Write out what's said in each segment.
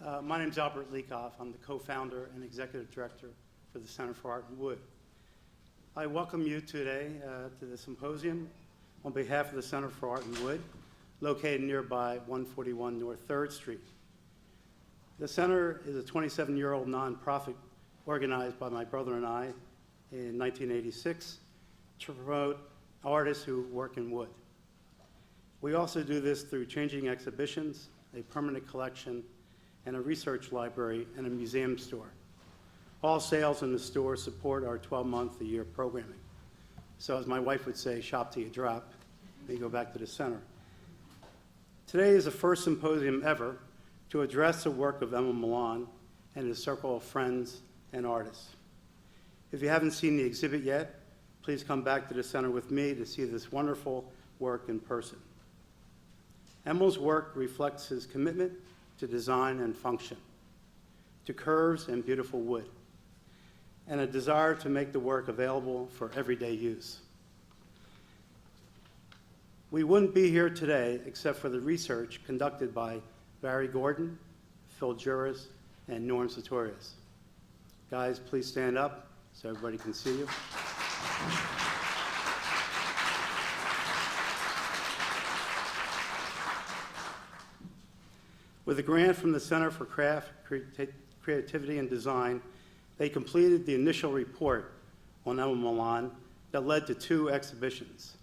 My name is Albert Leakoff. I'm the co-founder and executive director for the Center for Art and Wood. I welcome you today to the symposium on behalf of the Center for Art and Wood, located nearby 141 North 3rd Street. The center is a 27-year-old nonprofit organized by my brother and I in 1986 to promote artists who work in wood. We also do this through changing exhibitions, a permanent collection, and a research library and a museum store. All sales in the store support our 12-month-a-year programming. So as my wife would say, shop till you drop, and you go back to the center. Today is the first symposium ever to address the work of Emil Milan and his circle of friends and artists. If you haven't seen the exhibit yet, please come back to the center with me to see this wonderful work in person. Emil's work reflects his commitment to design and function, to curves and beautiful wood, and a desire to make the work available for everyday use. We wouldn't be here today except for the research conducted by Barry Gordon, Phil Juris, and Norm Sartorius. Guys, please stand up so everybody can see you. With a grant from the Center for Craft, Creativity, and Design, they completed the initial report on Emil Milan that led to 2 exhibitions.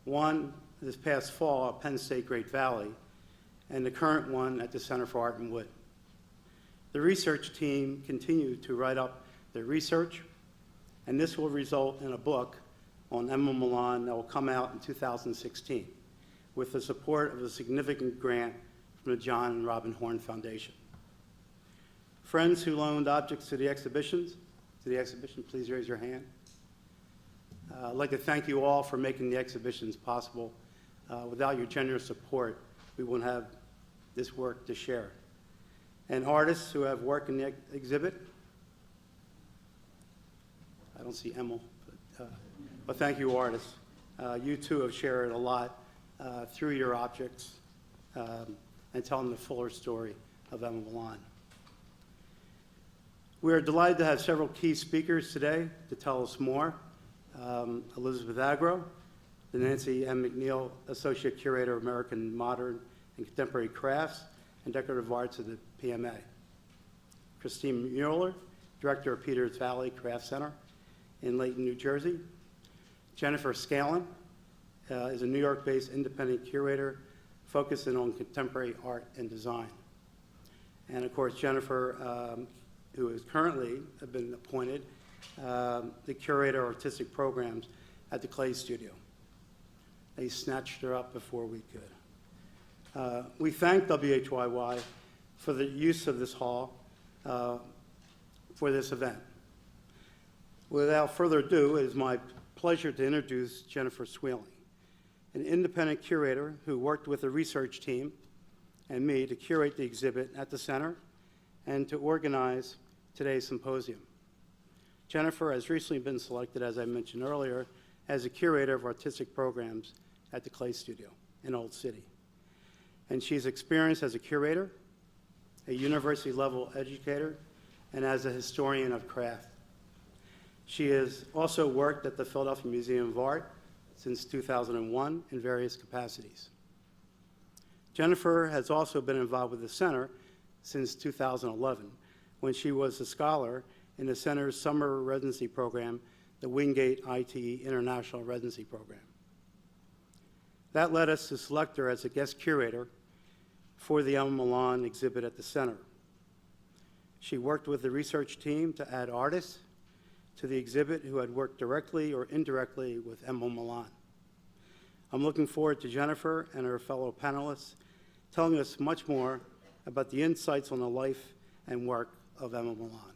One this past fall at Penn State Great Valley, and the current one at the Center for Art and Wood. The research team continued to write up their research, and this will result in a book on Emil Milan that will come out in 2016 with the support of a significant grant from the John and Robin Horn Foundation. Friends who loaned objects to the exhibition, please raise your hand. I'd like to thank you all for making the exhibitions possible. Without your generous support, we wouldn't have this work to share. And artists who have worked in the exhibit, I don't see Emil, but thank you, artists. You too have shared a lot through your objects and telling the fuller story of Emil Milan. We are delighted to have several key speakers today to tell us more. Elizabeth Agro, the Nancy M. McNeil Associate Curator of American Modern and Contemporary Crafts and Decorative Arts at the PMA. Christine Mueller, Director of Peters Valley Craft Center in Layton, New Jersey. Jennifer Scalin is a New York-based independent curator focusing on contemporary art and design. And of course, Jennifer, who is currently been appointed the curator of artistic programs at the Clay Studio. They snatched her up before we could. We thank WHYY for the use of this hall for this event. Without further ado, it is my pleasure to introduce Jennifer Sweeling, an independent curator who worked with the research team and me to curate the exhibit at the center and to organize today's symposium. Jennifer has recently been selected, as I mentioned earlier, as a curator of artistic programs at the Clay Studio in Old City. And she's experienced as a curator, a university-level educator, and as a historian of craft. She has also worked at the Philadelphia Museum of Art since 2001 in various capacities. Jennifer has also been involved with the center since 2011, when she was a scholar in the center's summer residency program, the Wingate ITE International Residency Program. That led us to select her as a guest curator for the Emil Milan exhibit at the center. She worked with the research team to add artists to the exhibit who had worked directly or indirectly with Emil Milan. I'm looking forward to Jennifer and her fellow panelists telling us much more about the insights on the life and work of Emil Milan.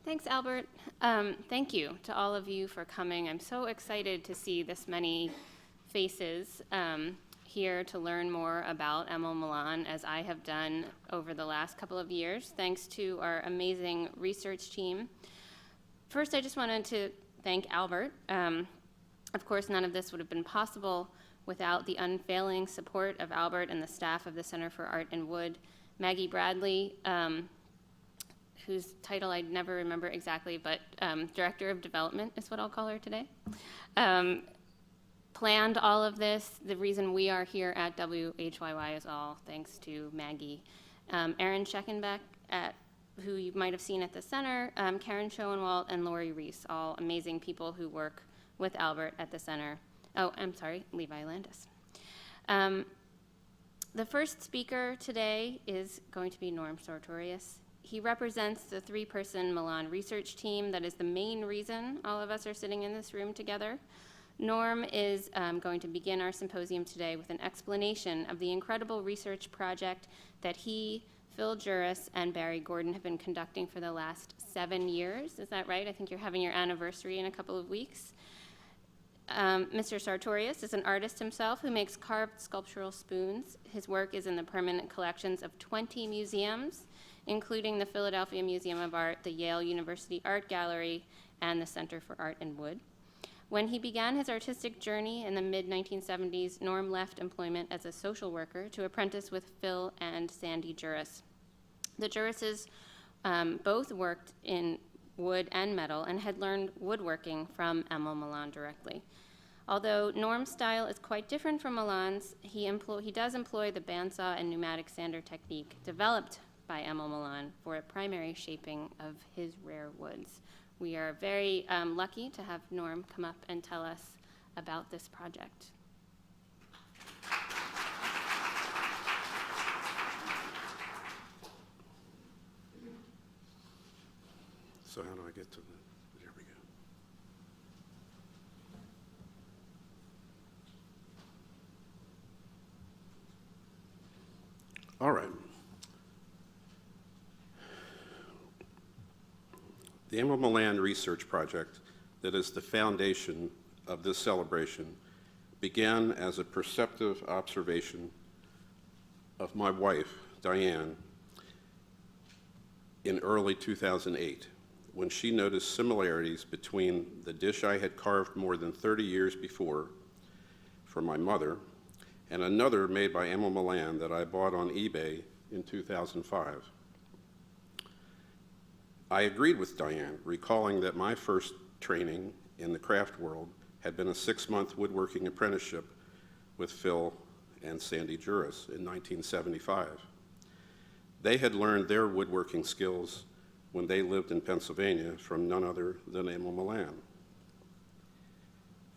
Thanks, Albert. Thank you to all of you for coming. I'm so excited to see this many faces here to learn more about Emil Milan, as I have done over the last couple of years, thanks to our amazing research team. First, I just wanted to thank Albert. Of course, none of this would have been possible without the unfailing support of Albert and the staff of the Center for Art and Wood. Maggie Bradley, whose title I never remember exactly, but Director of Development is what I'll call her today, planned all of this. The reason we are here at WHYY is all thanks to Maggie. Erin Scheckenbeck, who you might have seen at the center, Karen Schoenwald, and Lori Reese, all amazing people who work with Albert at the center. Oh, I'm sorry, Levi Landis. The first speaker today is going to be Norm Sartorius. He represents the 3-person Milan research team that is the main reason all of us are sitting in this room together. Norm is going to begin our symposium today with an explanation of the incredible research project that he, Phil Juris, and Barry Gordon have been conducting for the last 7 years. Is that right? I think you're having your anniversary in a couple of weeks. Mr. Sartorius is an artist himself who makes carved sculptural spoons. His work is in the permanent collections of 20 museums, including the Philadelphia Museum of Art, the Yale University Art Gallery, and the Center for Art and Wood. When he began his artistic journey in the mid-1970s, Norm left employment as a social worker to apprentice with Phil and Sandy Juris. The Jurises both worked in wood and metal and had learned woodworking from Emil Milan directly. Although Norm's style is quite different from Milan's, he does employ the bandsaw and pneumatic sander technique developed by Emil Milan for a primary shaping of his rare woods. We are very lucky to have Norm come up and tell us about this project. So how do I get to the, there we go. All right. The Emil Milan Research Project, that is the foundation of this celebration, began as a perceptive observation of my wife, Diane, in early 2008, when she noticed similarities between the dish I had carved more than 30 years before for my mother and another made by Emil Milan that I bought on eBay in 2005. I agreed with Diane, recalling that my first training in the craft world had been a 6-month woodworking apprenticeship with Phil and Sandy Juris in 1975. They had learned their woodworking skills when they lived in Pennsylvania from none other than Emil Milan.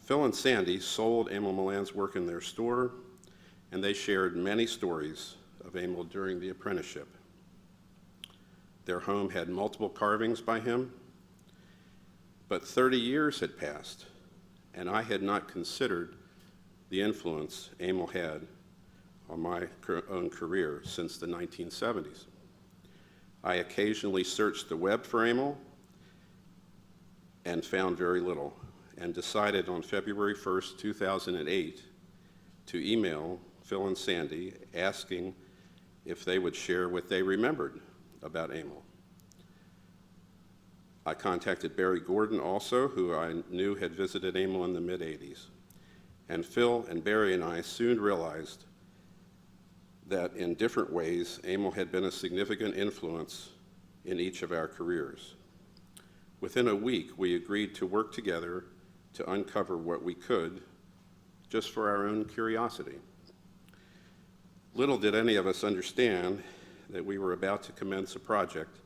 Phil and Sandy sold Emil Milan's work in their store, and they shared many stories of Emil during the apprenticeship. Their home had multiple carvings by him, but 30 years had passed, and I had not considered the influence Emil had on my own career since the 1970s. I occasionally searched the web for Emil and found very little, and decided on February 1st, 2008, to email Phil and Sandy asking if they would share what they remembered about Emil. I contacted Barry Gordon also, who I knew had visited Emil in the mid-'80s. And Phil and Barry and I soon realized that in different ways, Emil had been a significant influence in each of our careers. Within a week, we agreed to work together to uncover what we could, just for our own curiosity. Little did any of us understand that we were about to commence a project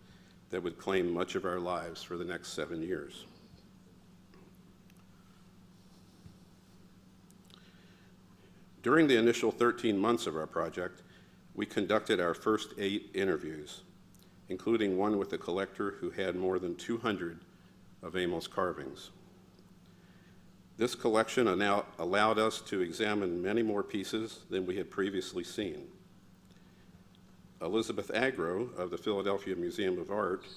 that would claim much of our lives for the next 7 years. During the initial 13 months of our project, we conducted our first 8 interviews, including one with a collector who had more than 200 of Emil's carvings. This collection allowed us to examine many more pieces than we had previously seen. Elizabeth Agro of the Philadelphia Museum of Art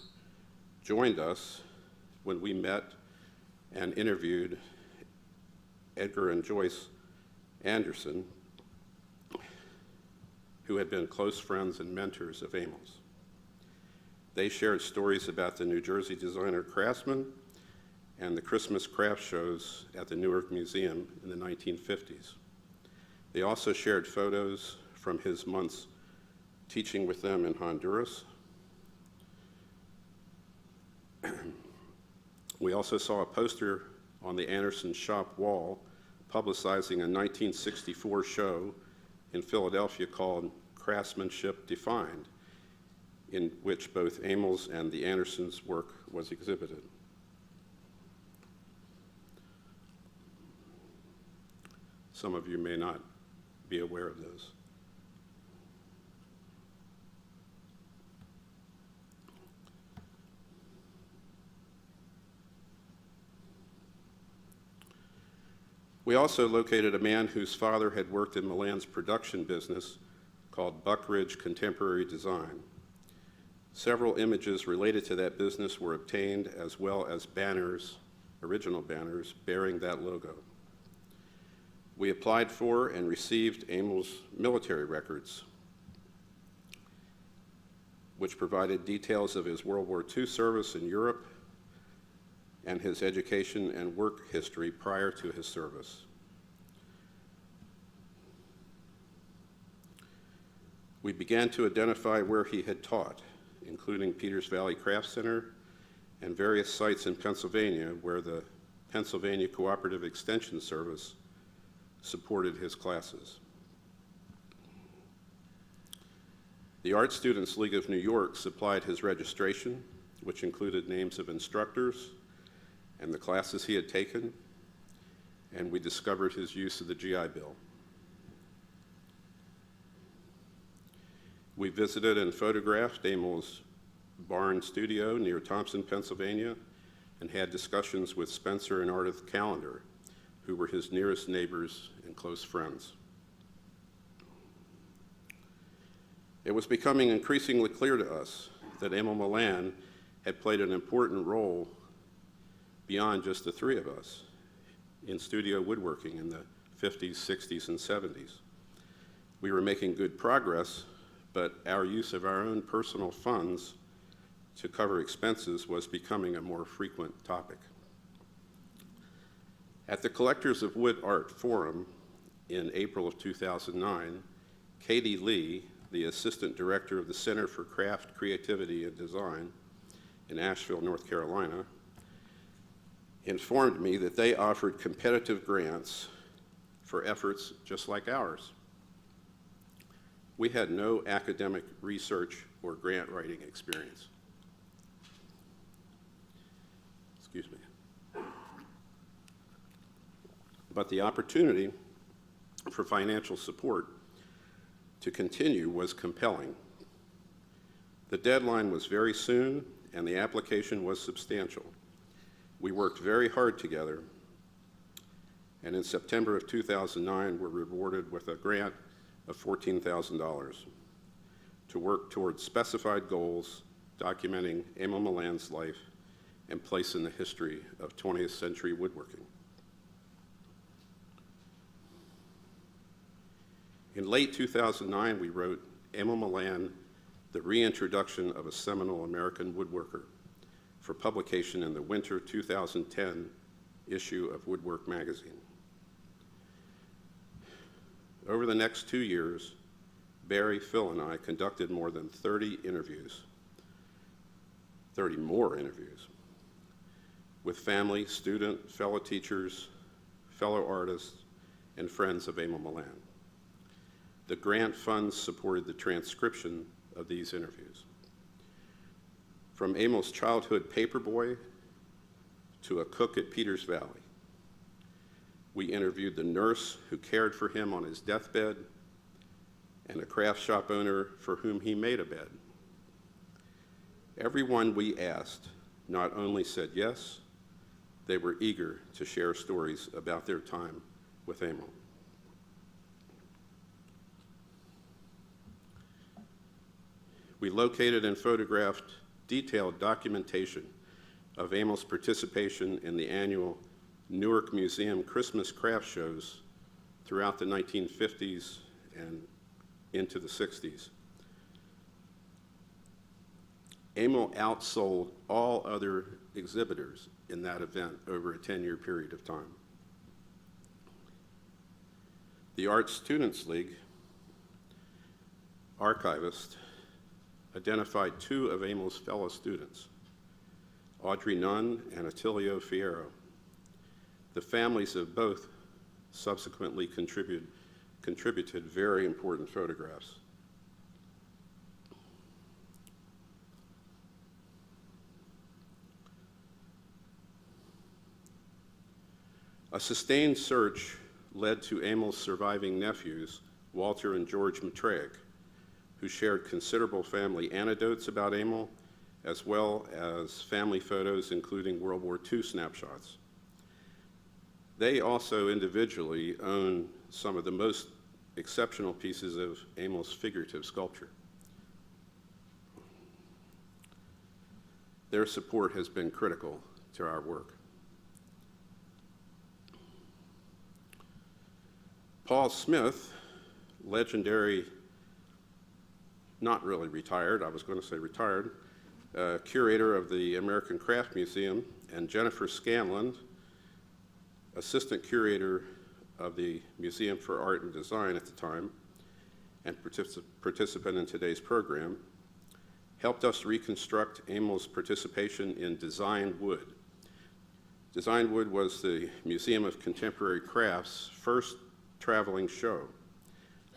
joined us when we met and interviewed Edgar and Joyce Anderson, who had been close friends and mentors of Emil's. They shared stories about the New Jersey designer craftsman and the Christmas craft shows at the Newark Museum in the 1950s. They also shared photos from his months teaching with them in Honduras. We also saw a poster on the Anderson shop wall publicizing a 1964 show in Philadelphia called Craftsmanship Defined, in which both Emil's and the Andersons' work was exhibited. Some of you may not be aware of those. We also located a man whose father had worked in Milan's production business called Buckridge Contemporary Design. Several images related to that business were obtained, as well as banners, original banners, bearing that logo. We applied for and received Emil's military records, which provided details of his World War II service in Europe and his education and work history prior to his service. We began to identify where he had taught, including Peters Valley Craft Center and various sites in Pennsylvania where the Pennsylvania Cooperative Extension Service supported his classes. The Art Students League of New York supplied his registration, which included names of instructors and the classes he had taken, and we discovered his use of the GI Bill. We visited and photographed Emil's barn studio near Thompson, Pennsylvania, and had discussions with Spencer and Ardith Callender, who were his nearest neighbors and close friends. It was becoming increasingly clear to us that Emil Milan had played an important role beyond just the three of us in studio woodworking in the 50s, 60s, and 70s. We were making good progress, but our use of our own personal funds to cover expenses was becoming a more frequent topic. At the Collectors of Wood Art Forum in April of 2009, Katie Lee, the Assistant Director of the Center for Craft, Creativity, and Design in Asheville, North Carolina, informed me that they offered competitive grants for efforts just like ours. We had no academic research or grant writing experience. Excuse me. But the opportunity for financial support to continue was compelling. The deadline was very soon, and the application was substantial. We worked very hard together, and in September of 2009, were rewarded with a grant of $14,000 to work towards specified goals documenting Emil Milan's life and place in the history of 20th century woodworking. In late 2009, we wrote Emil Milan, The Reintroduction of a Seminal American Woodworker, for publication in the winter 2010 issue of Woodwork magazine. Over the next 2 years, Barry, Phil, and I conducted more than 30 more interviews, with family, student, fellow teachers, fellow artists, and friends of Emil Milan. The grant funds supported the transcription of these interviews. From Emil's childhood paperboy to a cook at Peters Valley, we interviewed the nurse who cared for him on his deathbed and a craft shop owner for whom he made a bed. Everyone we asked not only said yes, they were eager to share stories about their time with Emil. We located and photographed detailed documentation of Emil's participation in the annual Newark Museum Christmas craft shows throughout the 1950s and into the 60s. Emil outsold all other exhibitors in that event over a 10-year period of time. The Art Students League archivist identified two of Emil's fellow students, Audrey Nunn and Attilio Fierro. The families of both subsequently contributed very important photographs. A sustained search led to Emil's surviving nephews, Walter and George Matraic, who shared considerable family anecdotes about Emil, as well as family photos, including World War II snapshots. They also individually own some of the most exceptional pieces of Emil's figurative sculpture. Their support has been critical to our work. Paul Smith, legendary, not really retired, I was going to say retired, curator of the American Craft Museum, and Jennifer Scanlon, assistant curator of the Museum for Art and Design at the time, and participant in today's program, helped us reconstruct Emil's participation in Design Wood. Design Wood was the Museum of Contemporary Crafts' first traveling show.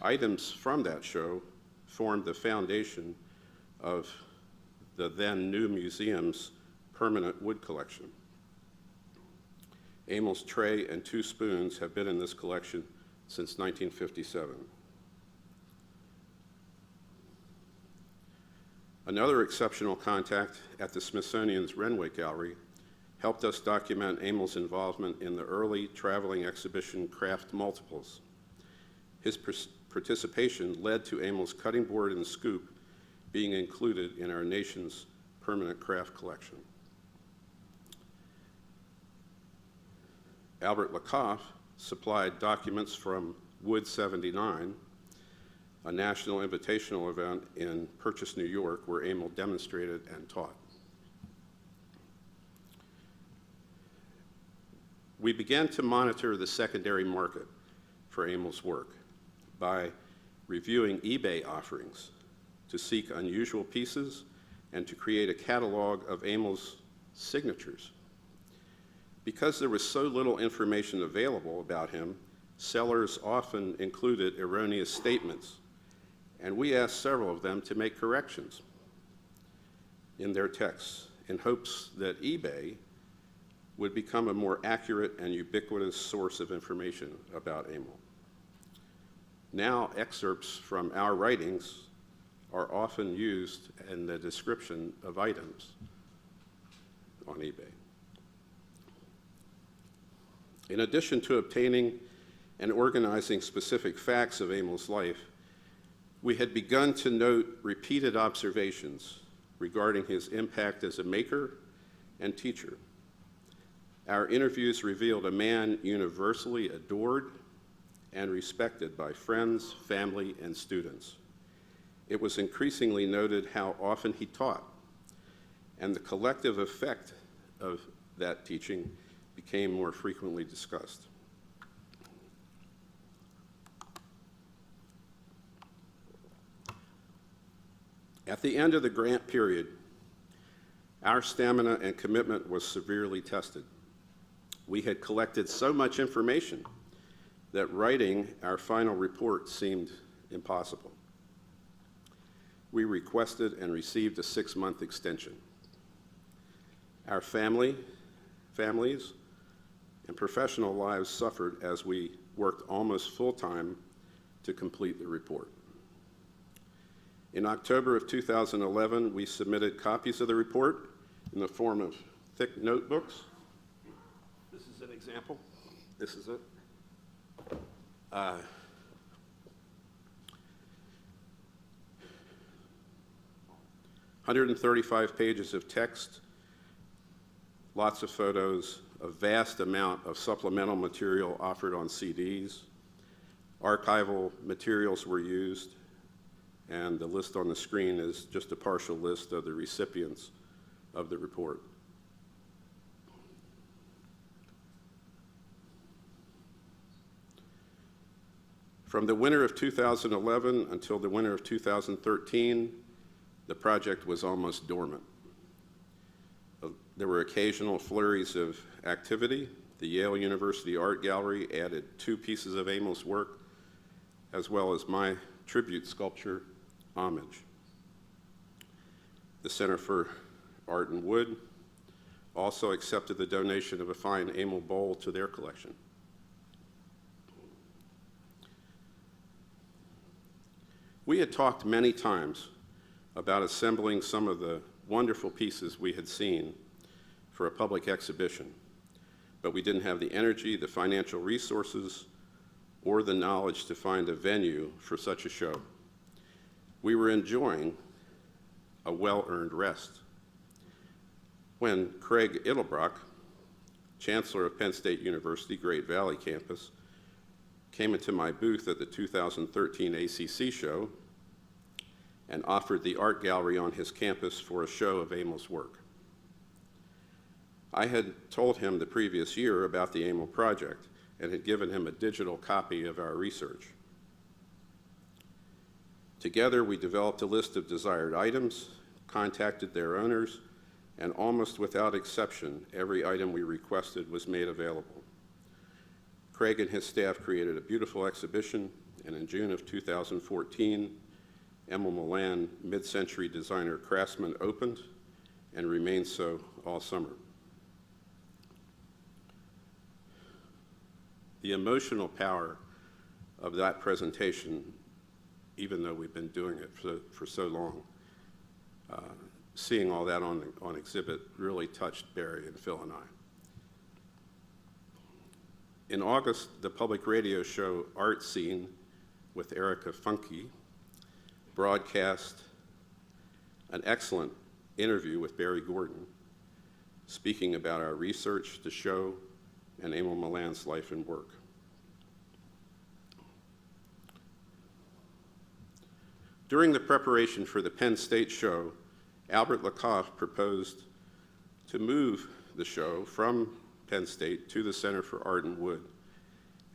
Items from that show formed the foundation of the then new museum's permanent wood collection. Emil's tray and 2 spoons have been in this collection since 1957. Another exceptional contact at the Smithsonian's Renwick Gallery helped us document Emil's involvement in the early traveling exhibition Craft Multiples. His participation led to Emil's cutting board and scoop being included in our nation's permanent craft collection. Albert Lacoff supplied documents from Wood 79, a national invitational event in Purchase, New York, where Emil demonstrated and taught. We began to monitor the secondary market for Emil's work by reviewing eBay offerings to seek unusual pieces and to create a catalog of Emil's signatures. Because there was so little information available about him, sellers often included erroneous statements, and we asked several of them to make corrections in their texts in hopes that eBay would become a more accurate and ubiquitous source of information about Emil. Now, excerpts from our writings are often used in the description of items on eBay. In addition to obtaining and organizing specific facts of Emil's life, we had begun to note repeated observations regarding his impact as a maker and teacher. Our interviews revealed a man universally adored and respected by friends, family, and students. It was increasingly noted how often he taught, and the collective effect of that teaching became more frequently discussed. At the end of the grant period, our stamina and commitment was severely tested. We had collected so much information that writing our final report seemed impossible. We requested and received a 6-month extension. Our families and professional lives suffered as we worked almost full-time to complete the report. In October of 2011, we submitted copies of the report in the form of thick notebooks. This is an example. This is it. 135 pages of text, lots of photos, a vast amount of supplemental material offered on CDs. Archival materials were used, and the list on the screen is just a partial list of the recipients of the report. From the winter of 2011 until the winter of 2013, the project was almost dormant. There were occasional flurries of activity. The Yale University Art Gallery added 2 pieces of Emil's work, as well as my tribute sculpture, Homage. The Center for Art and Wood also accepted the donation of a fine Emil bowl to their collection. We had talked many times about assembling some of the wonderful pieces we had seen for a public exhibition, but we didn't have the energy, the financial resources, or the knowledge to find a venue for such a show. We were enjoying a well-earned rest when Craig Edelbrock, Chancellor of Penn State University, Great Valley campus, came into my booth at the 2013 ACC show and offered the art gallery on his campus for a show of Emil's work. I had told him the previous year about the Emil project and had given him a digital copy of our research. Together, we developed a list of desired items, contacted their owners, and almost without exception, every item we requested was made available. Craig and his staff created a beautiful exhibition, and in June of 2014, Emil Milan Mid-Century Designer Craftsman opened and remained so all summer. The emotional power of that presentation, even though we've been doing it for so long, seeing all that on exhibit really touched Barry and Phil and I. In August, the public radio show Art Scene with Erica Funke broadcast an excellent interview with Barry Gordon, speaking about our research, the show, and Emil Milan's life and work. During the preparation for the Penn State show, Albert Lacoff proposed to move the show from Penn State to the Center for Art and Wood,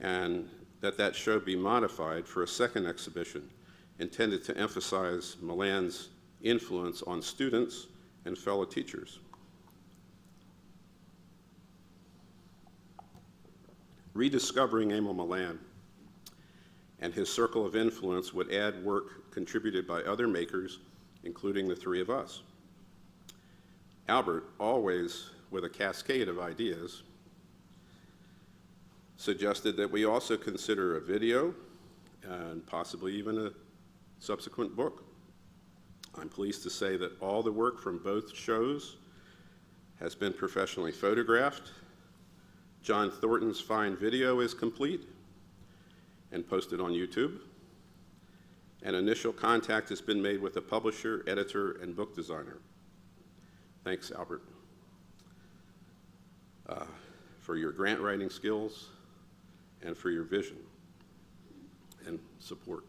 and that show be modified for a second exhibition intended to emphasize Milan's influence on students and fellow teachers. Rediscovering Emil Milan and his circle of influence would add work contributed by other makers, including the 3 of us. Albert, always with a cascade of ideas, suggested that we also consider a video and possibly even a subsequent book. I'm pleased to say that all the work from both shows has been professionally photographed. John Thornton's fine video is complete and posted on YouTube. An initial contact has been made with the publisher, editor, and book designer. Thanks, Albert, for your grant writing skills and for your vision and support.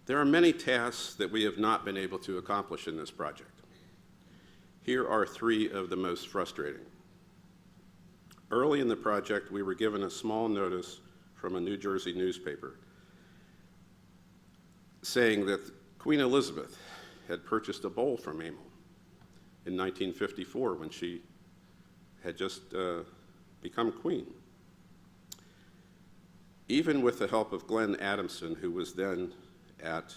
There are many tasks that we have not been able to accomplish in this project. Here are 3 of the most frustrating. Early in the project, we were given a small notice from a New Jersey newspaper saying that Queen Elizabeth had purchased a bowl from Emil in 1954 when she had just become queen. Even with the help of Glenn Adamson, who was then at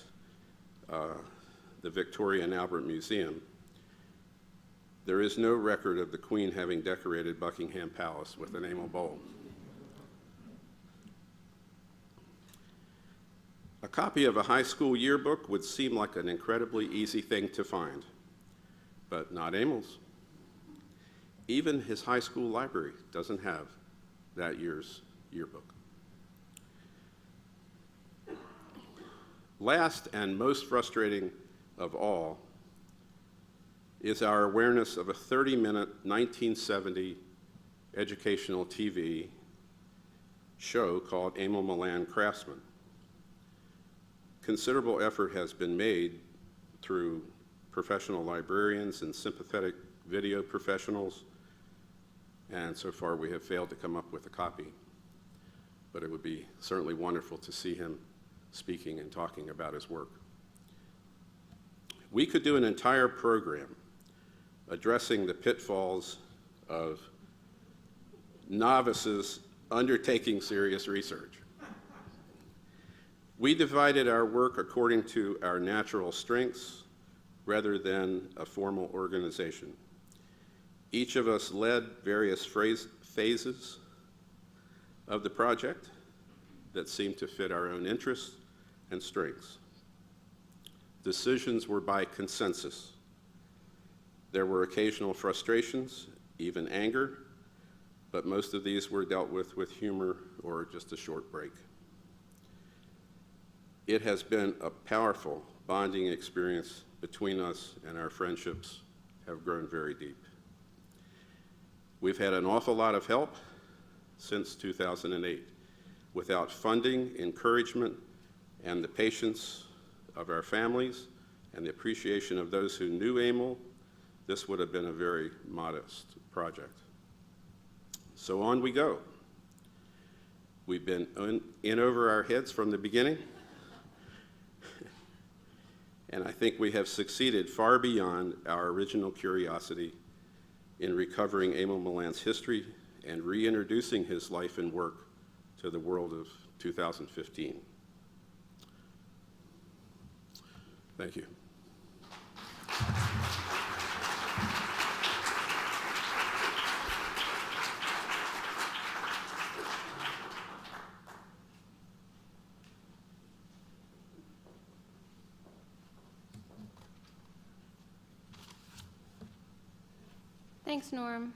the Victoria and Albert Museum, there is no record of the Queen having decorated Buckingham Palace with an Emil bowl. A copy of a high school yearbook would seem like an incredibly easy thing to find, but not Emil's. Even his high school library doesn't have that year's yearbook. Last and most frustrating of all is our awareness of a 30-minute 1970 educational TV show called Emil Milan Craftsman. Considerable effort has been made through professional librarians and sympathetic video professionals and so far we have failed to come up with a copy. But it would be certainly wonderful to see him speaking and talking about his work. We could do an entire program addressing the pitfalls of novices undertaking serious research. We divided our work according to our natural strengths rather than a formal organization. Each of us led various phases of the project that seemed to fit our own interests and strengths. Decisions were by consensus. There were occasional frustrations, even anger, but most of these were dealt with humor or just a short break. It has been a powerful bonding experience between us, and our friendships have grown very deep. We've had an awful lot of help since 2008. Without funding, encouragement, and the patience of our families and the appreciation of those who knew Emil, this would have been a very modest project. So on we go. We've been in over our heads from the beginning, and I think we have succeeded far beyond our original curiosity in recovering Emil Milan's history and reintroducing his life and work to the world of 2015. Thank you. Thanks, Norm.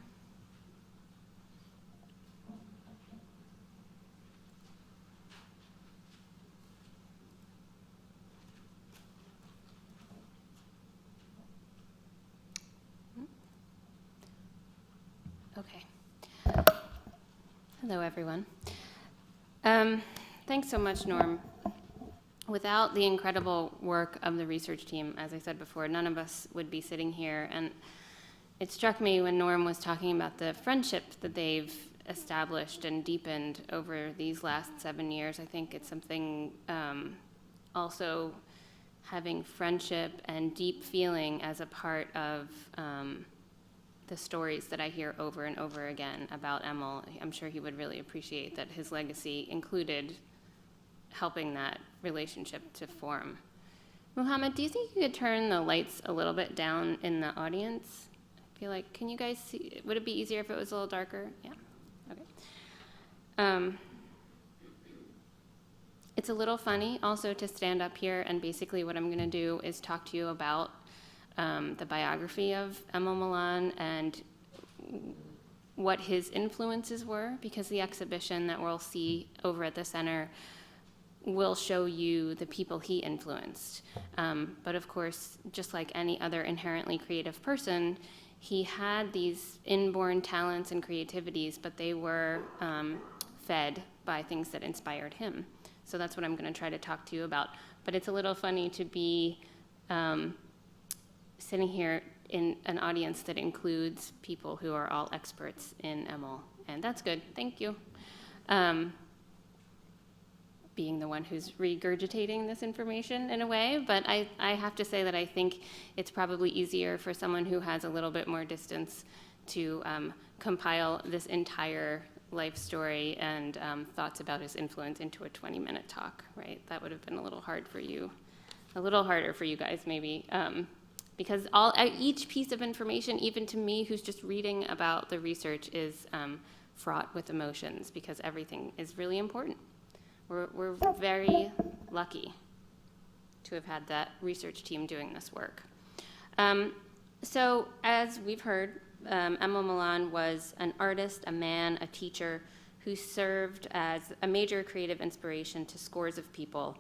Okay. Hello, everyone. Thanks so much, Norm. Without the incredible work of the research team, as I said before, none of us would be sitting here. And it struck me when Norm was talking about the friendship that they've established and deepened over these last 7 years. I think it's something also having friendship and deep feeling as a part of the stories that I hear over and over again about Emil. I'm sure he would really appreciate that his legacy included helping that relationship to form. Muhammad, do you think you could turn the lights a little bit down in the audience? I feel like, can you guys see, would it be easier if it was a little darker? Yeah, okay. It's a little funny also to stand up here, and basically what I'm gonna do is talk to you about the biography of Emil Milan and what his influences were, because the exhibition that we'll see over at the center will show you the people he influenced. But of course, just like any other inherently creative person, he had these inborn talents and creativities, but they were fed by things that inspired him. So that's what I'm going to try to talk to you about. But it's a little funny to be sitting here in an audience that includes people who are all experts in Emil, and that's good. Thank you. Being the one who's regurgitating this information in a way, but I have to say that I think it's probably easier for someone who has a little bit more distance to compile this entire life story and thoughts about his influence into a 20-minute talk, right? That would have been a little hard for you, a little harder for you guys maybe, because each piece of information, even to me who's just reading about the research, is fraught with emotions because everything is really important. We're very lucky to have had that research team doing this work. So as we've heard, Emil Milan was an artist, a man, a teacher who served as a major creative inspiration to scores of people.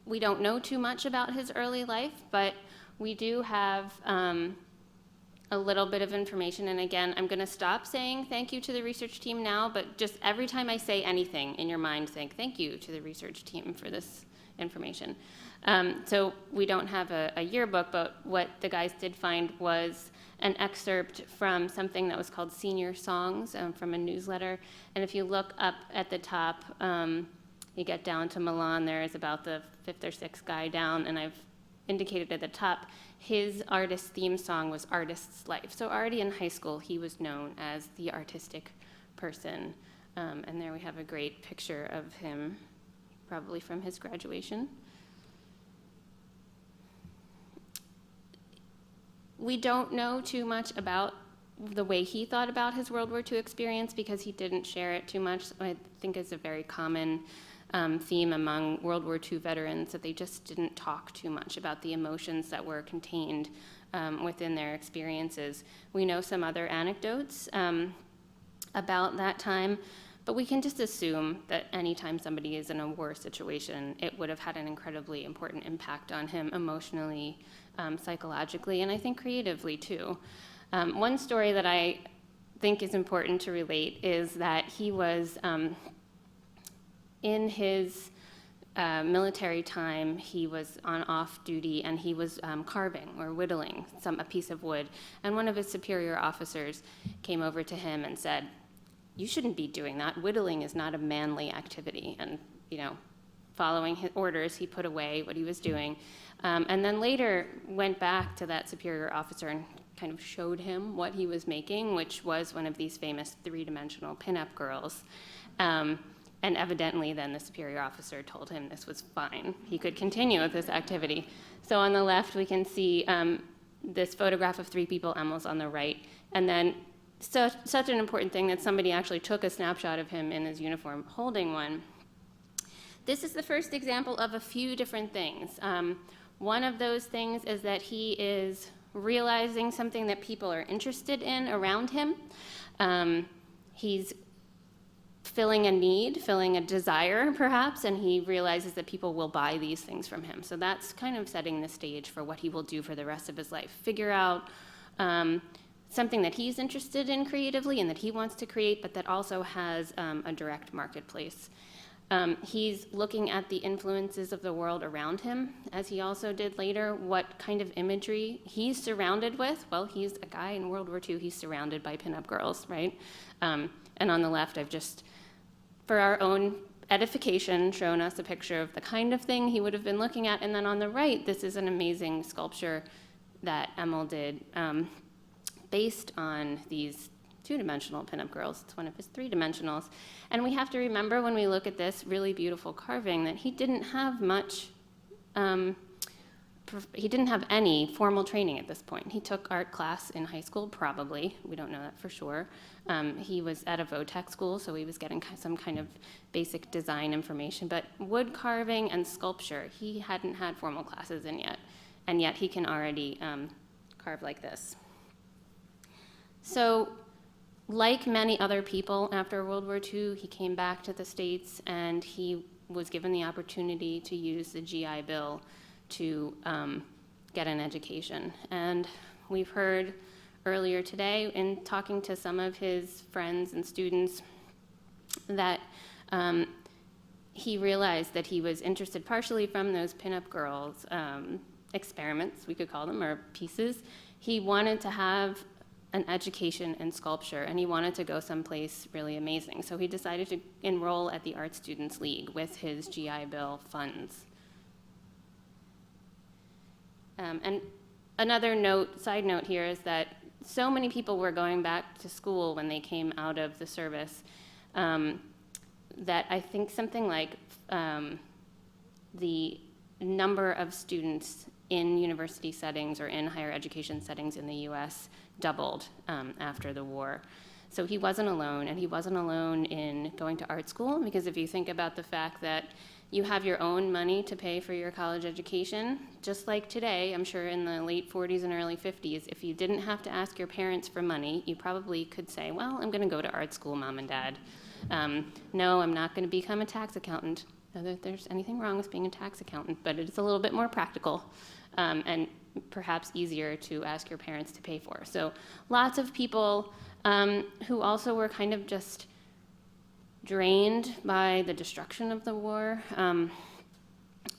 We don't know too much about his early life, but we do have a little bit of information. And again, I'm going to stop saying thank you to the research team now, but just every time I say anything in your mind, think thank you to the research team for this information. So we don't have a yearbook, but what the guys did find was an excerpt from something that was called Senior Songs from a newsletter. And if you look up at the top, you get down to Milan, there is about the fifth or sixth guy down, and I've indicated at the top, his artist theme song was Artist's Life. So already in high school, he was known as the artistic person. And there we have a great picture of him, probably from his graduation. We don't know too much about the way he thought about his World War II experience because he didn't share it too much. I think it's a very common theme among World War II veterans that they just didn't talk too much about the emotions that were contained within their experiences. We know some other anecdotes about that time, but we can just assume that anytime somebody is in a war situation, it would have had an incredibly important impact on him emotionally, psychologically, and I think creatively too. One story that I think is important to relate is that he was in his military time, he was on off duty and he was carving or whittling a piece of wood, and one of his superior officers came over to him and said, "You shouldn't be doing that. Whittling is not a manly activity." And, following his orders, he put away what he was doing. And then later went back to that superior officer and kind of showed him what he was making, which was one of these famous three-dimensional pinup girls. And evidently then the superior officer told him this was fine. He could continue with this activity. So on the left we can see this photograph of three people, Emil's on the right, and then such an important thing that somebody actually took a snapshot of him in his uniform holding one. This is the first example of a few different things. One of those things is that he is realizing something that people are interested in around him. He's filling a need, filling a desire perhaps, and he realizes that people will buy these things from him. So that's kind of setting the stage for what he will do for the rest of his life. Figure out something that he's interested in creatively and that he wants to create, but that also has a direct marketplace. He's looking at the influences of the world around him, as he also did later, what kind of imagery he's surrounded with. Well, he's a guy in World War II, he's surrounded by pinup girls, right? And on the left, I've just, for our own edification, shown us a picture of the kind of thing he would have been looking at. And then on the right, this is an amazing sculpture that Emil did based on these two-dimensional pinup girls. It's one of his three-dimensionals. And we have to remember when we look at this really beautiful carving that he didn't have much, he didn't have any formal training at this point. He took art class in high school, probably. We don't know that for sure. He was at a VOTEC school, so he was getting some kind of basic design information. But wood carving and sculpture, he hadn't had formal classes in yet. And yet he can already carve like this. So, like many other people after World War II, he came back to the States and he was given the opportunity to use the GI Bill to get an education. And we've heard earlier today in talking to some of his friends and students that he realized that he was interested partially from those pinup girls experiments, we could call them, or pieces. He wanted to have an education in sculpture, and he wanted to go someplace really amazing. So he decided to enroll at the Art Students League with his GI Bill funds. And another side note here is that so many people were going back to school when they came out of the service that I think something like the number of students in university settings or in higher education settings in the US doubled after the war. So he wasn't alone, and he wasn't alone in going to art school, because if you think about the fact that you have your own money to pay for your college education, just like today, I'm sure in the late 40s and early 50s, if you didn't have to ask your parents for money, you probably could say, well, I'm gonna go to art school, Mom and Dad. No, I'm not gonna become a tax accountant. Not that there's anything wrong with being a tax accountant, but it's a little bit more practical and perhaps easier to ask your parents to pay for. So lots of people who also were kind of just drained by the destruction of the war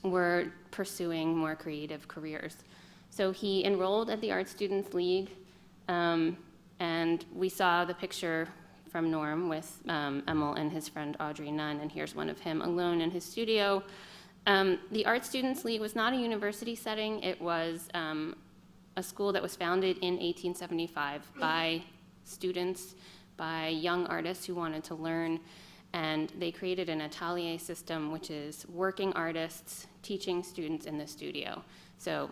were pursuing more creative careers. So he enrolled at the Art Students League, and we saw the picture from Norm with Emil and his friend Audrey Nunn, and here's one of him alone in his studio. The Art Students League was not a university setting. It was a school that was founded in 1875 by students, by young artists who wanted to learn, and they created an atelier system, which is working artists teaching students in the studio. So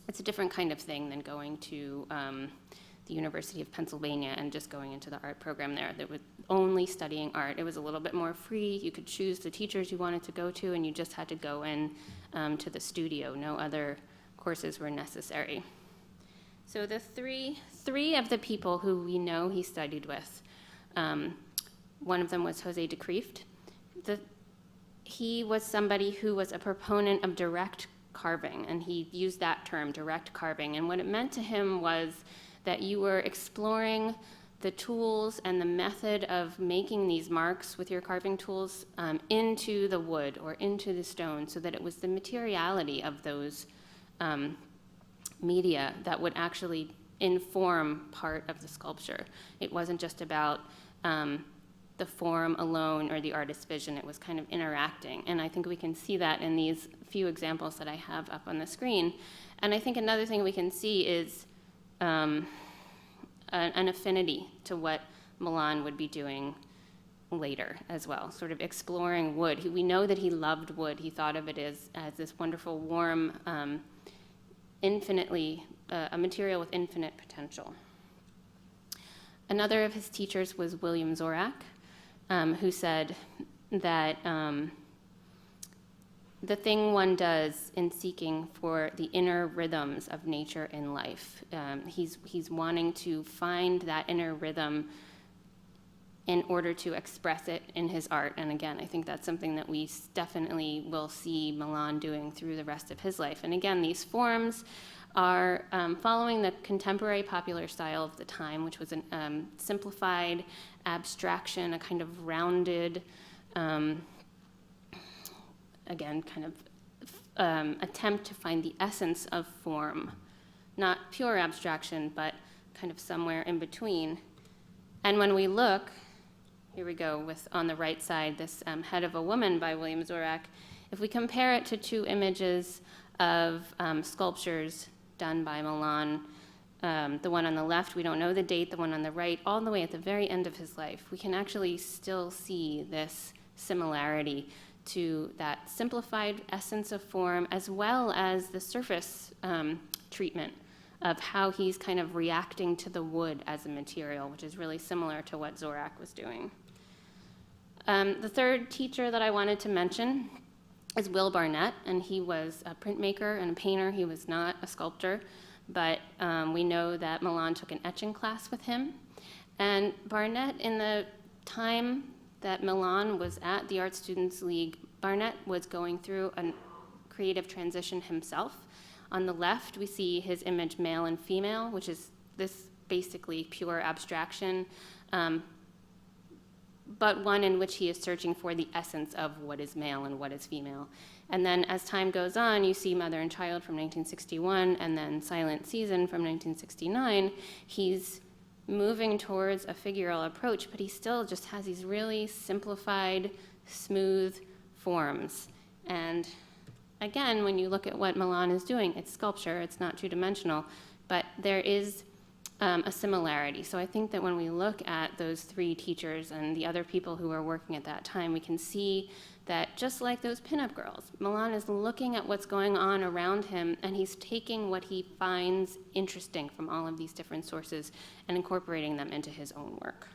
it's a different kind of thing than going to the University of Pennsylvania and just going into the art program there. They were only studying art. It was a little bit more free. You could choose the teachers you wanted to go to, and you just had to go in to the studio. No other courses were necessary. So the three of the people who we know he studied with, one of them was Jose de Kreeft. He was somebody who was a proponent of direct carving, and he used that term, direct carving. And what it meant to him was that you were exploring the tools and the method of making these marks with your carving tools into the wood or into the stone, so that it was the materiality of those media that would actually inform part of the sculpture. It wasn't just about the form alone or the artist's vision. It was kind of interacting. And I think we can see that in these few examples that I have up on the screen. And I think another thing we can see is an affinity to what Milan would be doing later as well, sort of exploring wood. We know that he loved wood. He thought of it as this wonderful, warm, a material with infinite potential. Another of his teachers was William Zorach, who said that the thing one does in seeking for the inner rhythms of nature in life, he's wanting to find that inner rhythm in order to express it in his art. And again, I think that's something that we definitely will see Milan doing through the rest of his life. And again, these forms are following the contemporary popular style of the time, which was a simplified abstraction, a kind of rounded, again, kind of attempt to find the essence of form. Not pure abstraction, but kind of somewhere in between. And when we look, here we go with, on the right side, this Head of a Woman by William Zorach. If we compare it to two images of sculptures done by Milan, the one on the left, we don't know the date, the one on the right, all the way at the very end of his life, we can actually still see this similarity to that simplified essence of form, as well as the surface treatment of how he's kind of reacting to the wood as a material, which is really similar to what Zorach was doing. The third teacher that I wanted to mention is Will Barnett, and he was a printmaker and a painter. He was not a sculptor, but we know that Milan took an etching class with him. And Barnett, in the time that Milan was at the Art Students League, Barnett was going through a creative transition himself. On the left, we see his image male and female, which is this basically pure abstraction, but one in which he is searching for the essence of what is male and what is female. And then as time goes on, you see Mother and Child from 1961, and then Silent Season from 1969. He's moving towards a figural approach, but he still just has these really simplified, smooth forms. And again, when you look at what Milan is doing, it's sculpture, it's not two-dimensional, but there is a similarity. So I think that when we look at those three teachers and the other people who were working at that time, we can see that just like those pinup girls, Milan is looking at what's going on around him, and he's taking what he finds interesting from all of these different sources and incorporating them into his own work.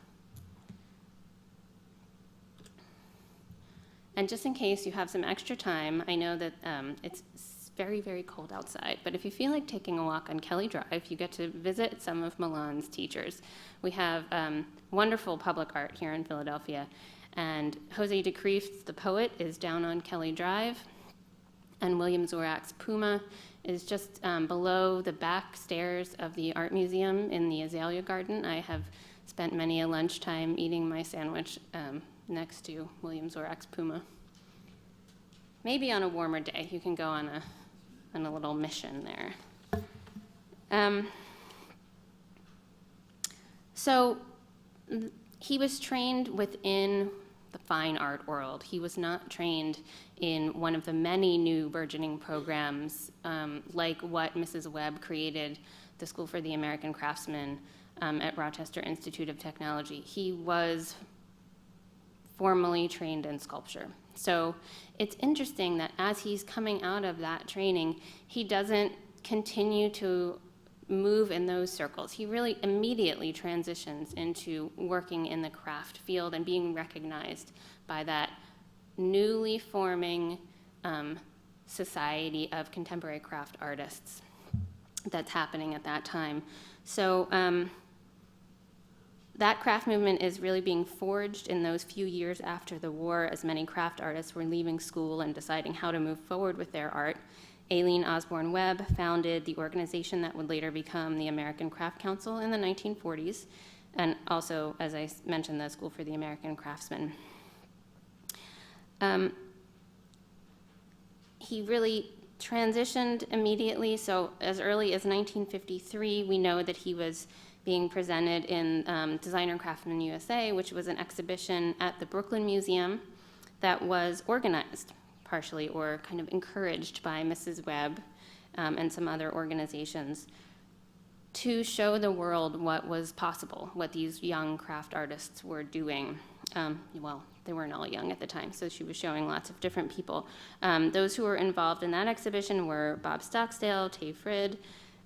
And just in case you have some extra time, I know that it's very, very cold outside, but if you feel like taking a walk on Kelly Drive, you get to visit some of Milan's teachers. We have wonderful public art here in Philadelphia, and Jose de Kreeft, the poet, is down on Kelly Drive, and William Zorach's Puma is just below the back stairs of the Art Museum in the Azalea Garden. I have spent many a lunchtime eating my sandwich next to William Zorach's Puma. maybe on a warmer day, you can go on a little mission there. So he was trained within the fine art world. He was not trained in one of the many new burgeoning programs like what Mrs. Webb created, the School for the American Craftsman at Rochester Institute of Technology. He was formally trained in sculpture. So it's interesting that as he's coming out of that training, he doesn't continue to move in those circles. He really immediately transitions into working in the craft field and being recognized by that newly forming society of contemporary craft artists that's happening at that time. So that craft movement is really being forged in those few years after the war, as many craft artists were leaving school and deciding how to move forward with their art. Aileen Osborne Webb founded the organization that would later become the American Craft Council in the 1940s, and also, as I mentioned, the School for the American Craftsman. He really transitioned immediately, so as early as 1953, we know that he was being presented in Designer Craftsman USA, which was an exhibition at the Brooklyn Museum that was organized partially or kind of encouraged by Mrs. Webb and some other organizations to show the world what was possible, what these young craft artists were doing. Well, they weren't all young at the time, so she was showing lots of different people. Those who were involved in that exhibition were Bob Stocksdale, Tay Frid,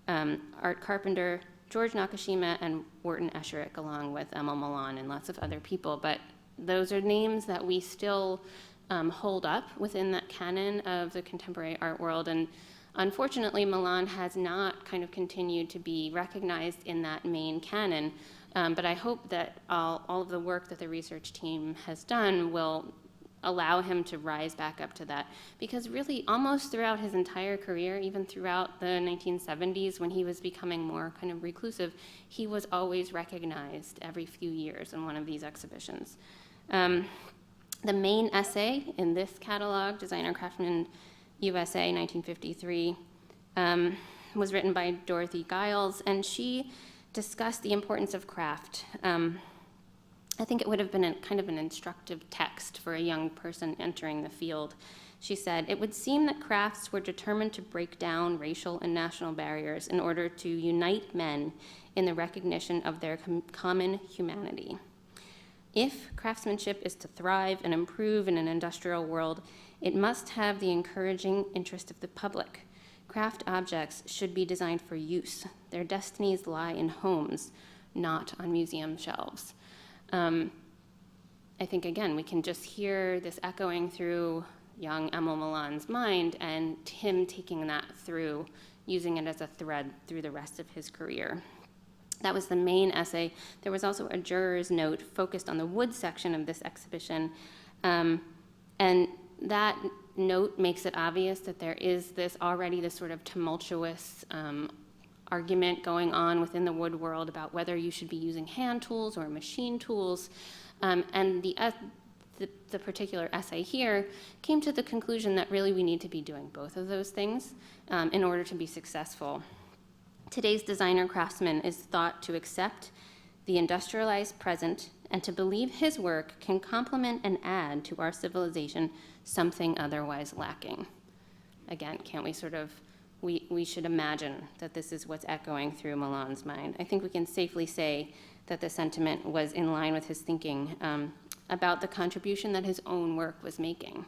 Art Carpenter, George Nakashima, and Wharton Esherick, along with Emil Milan and lots of other people. But those are names that we still hold up within that canon of the contemporary art world. And unfortunately, Milan has not kind of continued to be recognized in that main canon. But I hope that all of the work that the research team has done will allow him to rise back up to that. Because really, almost throughout his entire career, even throughout the 1970s, when he was becoming more kind of reclusive, he was always recognized every few years in one of these exhibitions. The main essay in this catalog, Designer Craftsman USA 1953, was written by Dorothy Giles, and she discussed the importance of craft. I think it would have been kind of an instructive text for a young person entering the field. She said, "It would seem that crafts were determined to break down racial and national barriers in order to unite men in the recognition of their common humanity. If craftsmanship is to thrive and improve in an industrial world, it must have the encouraging interest of the public. Craft objects should be designed for use. Their destinies lie in homes, not on museum shelves." I think, again, we can just hear this echoing through young Emil Milan's mind and him taking that through, using it as a thread through the rest of his career. That was the main essay. There was also a juror's note focused on the wood section of this exhibition. And that note makes it obvious that there is this sort of tumultuous argument going on within the wood world about whether you should be using hand tools or machine tools. And the particular essay here came to the conclusion that really we need to be doing both of those things in order to be successful. Today's designer craftsman is thought to accept the industrialized present and to believe his work can complement and add to our civilization something otherwise lacking. Again, can't we we should imagine that this is what's echoing through Milan's mind. I think we can safely say that the sentiment was in line with his thinking about the contribution that his own work was making.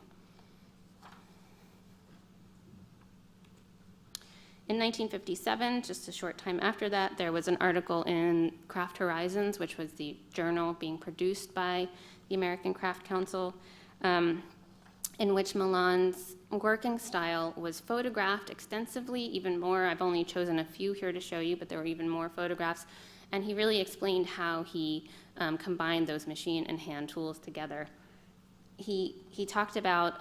In 1957, just a short time after that, there was an article in Craft Horizons, which was the journal being produced by the American Craft Council, in which Milan's working style was photographed extensively, even more. I've only chosen a few here to show you, but there were even more photographs. And he really explained how he combined those machine and hand tools together. He talked about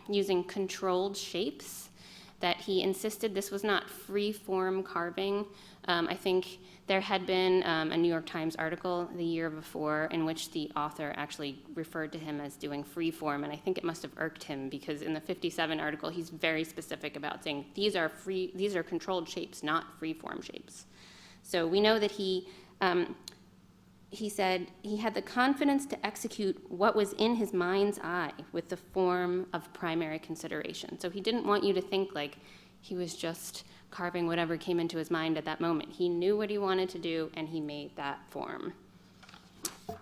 using controlled shapes that he insisted this was not free-form carving. I think there had been a New York Times article the year before in which the author actually referred to him as doing free-form, and I think it must have irked him because in the 57 article, he's very specific about saying these are controlled shapes, not free-form shapes. So we know that he said he had the confidence to execute what was in his mind's eye with the form of primary consideration. So he didn't want you to think like he was just carving whatever came into his mind at that moment. He knew what he wanted to do, and he made that form.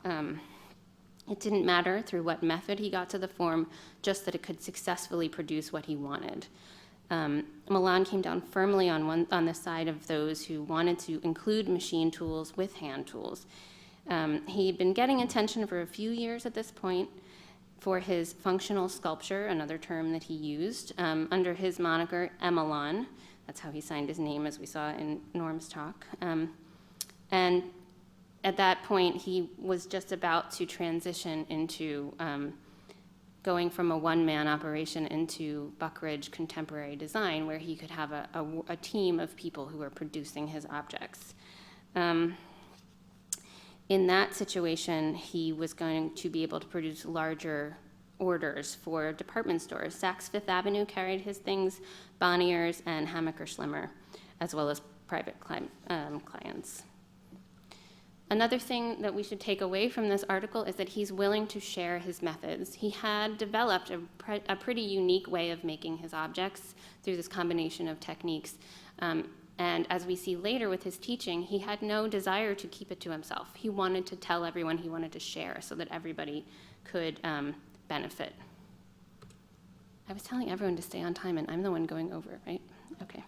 It didn't matter through what method he got to the form, just that it could successfully produce what he wanted. Milan came down firmly on the side of those who wanted to include machine tools with hand tools. He'd been getting attention for a few years at this point for his functional sculpture, another term that he used, under his moniker Milan. That's how he signed his name, as we saw in Norm's talk. And at that point, he was just about to transition into going from a one-man operation into Buckridge Contemporary Design, where he could have a team of people who were producing his objects. In that situation, he was going to be able to produce larger orders for department stores. Saks Fifth Avenue carried his things, Bonnier's and Hammacher Schlemmer, as well as private clients. Another thing that we should take away from this article is that he's willing to share his methods. He had developed a pretty unique way of making his objects through this combination of techniques. And as we see later with his teaching, he had no desire to keep it to himself. He wanted to tell everyone, he wanted to share so that everybody could benefit. I was telling everyone to stay on time, and I'm the one going over, right? Okay.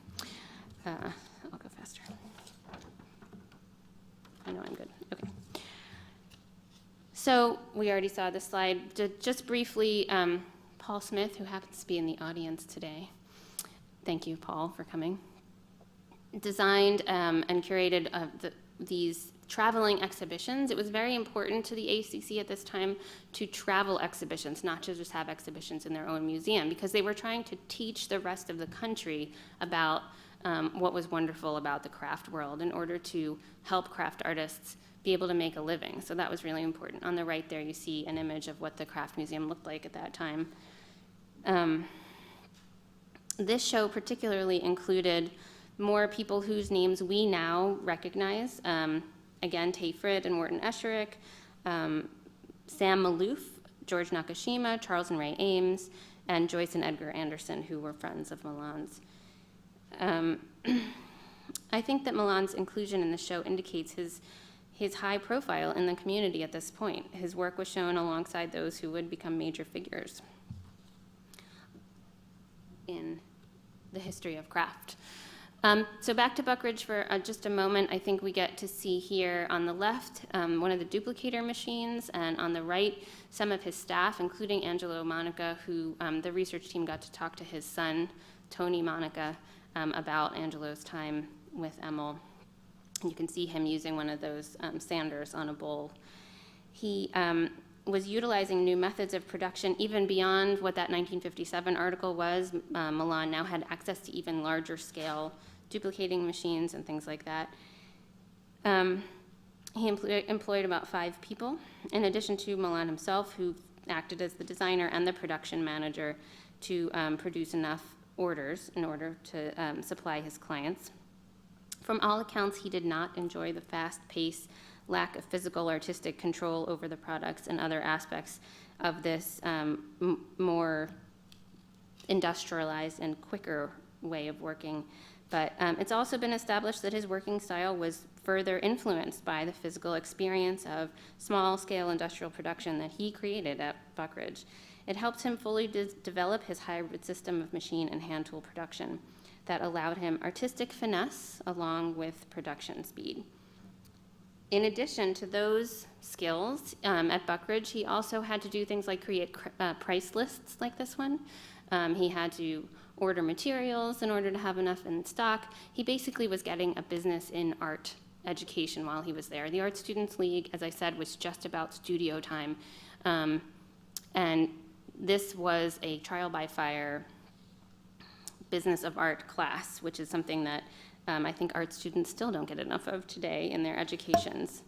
I'll go faster. I know I'm good. Okay. So we already saw this slide. Just briefly, Paul Smith, who happens to be in the audience today. Thank you, Paul, for coming. Designed and curated these traveling exhibitions. It was very important to the ACC at this time to travel exhibitions, not to just have exhibitions in their own museum, because they were trying to teach the rest of the country about what was wonderful about the craft world in order to help craft artists be able to make a living. So that was really important. On the right there, you see an image of what the craft museum looked like at that time. This show particularly included more people whose names we now recognize. Again, Tayfrid and Morton Esherick, Sam Maloof, George Nakashima, Charles and Ray Ames, and Joyce and Edgar Anderson, who were friends of Milan's. I think that Milan's inclusion in the show indicates his high profile in the community at this point. His work was shown alongside those who would become major figures in the history of craft. So back to Buckridge for just a moment. I think we get to see here on the left one of the duplicator machines, and on the right some of his staff, including Angelo Monica, who the research team got to talk to his son, Tony Monica, about Angelo's time with Emil. You can see him using one of those sanders on a bowl. He was utilizing new methods of production even beyond what that 1957 article was. Milan now had access to even larger scale duplicating machines and things like that. He employed about 5 people, in addition to Milan himself, who acted as the designer and the production manager to produce enough orders in order to supply his clients. From all accounts, he did not enjoy the fast pace, lack of physical artistic control over the products and other aspects of this more industrialized and quicker way of working. But it's also been established that his working style was further influenced by the physical experience of small-scale industrial production that he created at Buckridge. It helped him fully develop his hybrid system of machine and hand tool production that allowed him artistic finesse along with production speed. In addition to those skills at Buckridge, he also had to do things like create price lists like this one. He had to order materials in order to have enough in stock. He basically was getting a business in art education while he was there. The Art Students League, as I said, was just about studio time. And this was a trial by fire business of art class, which is something that I think art students still don't get enough of today in their educations.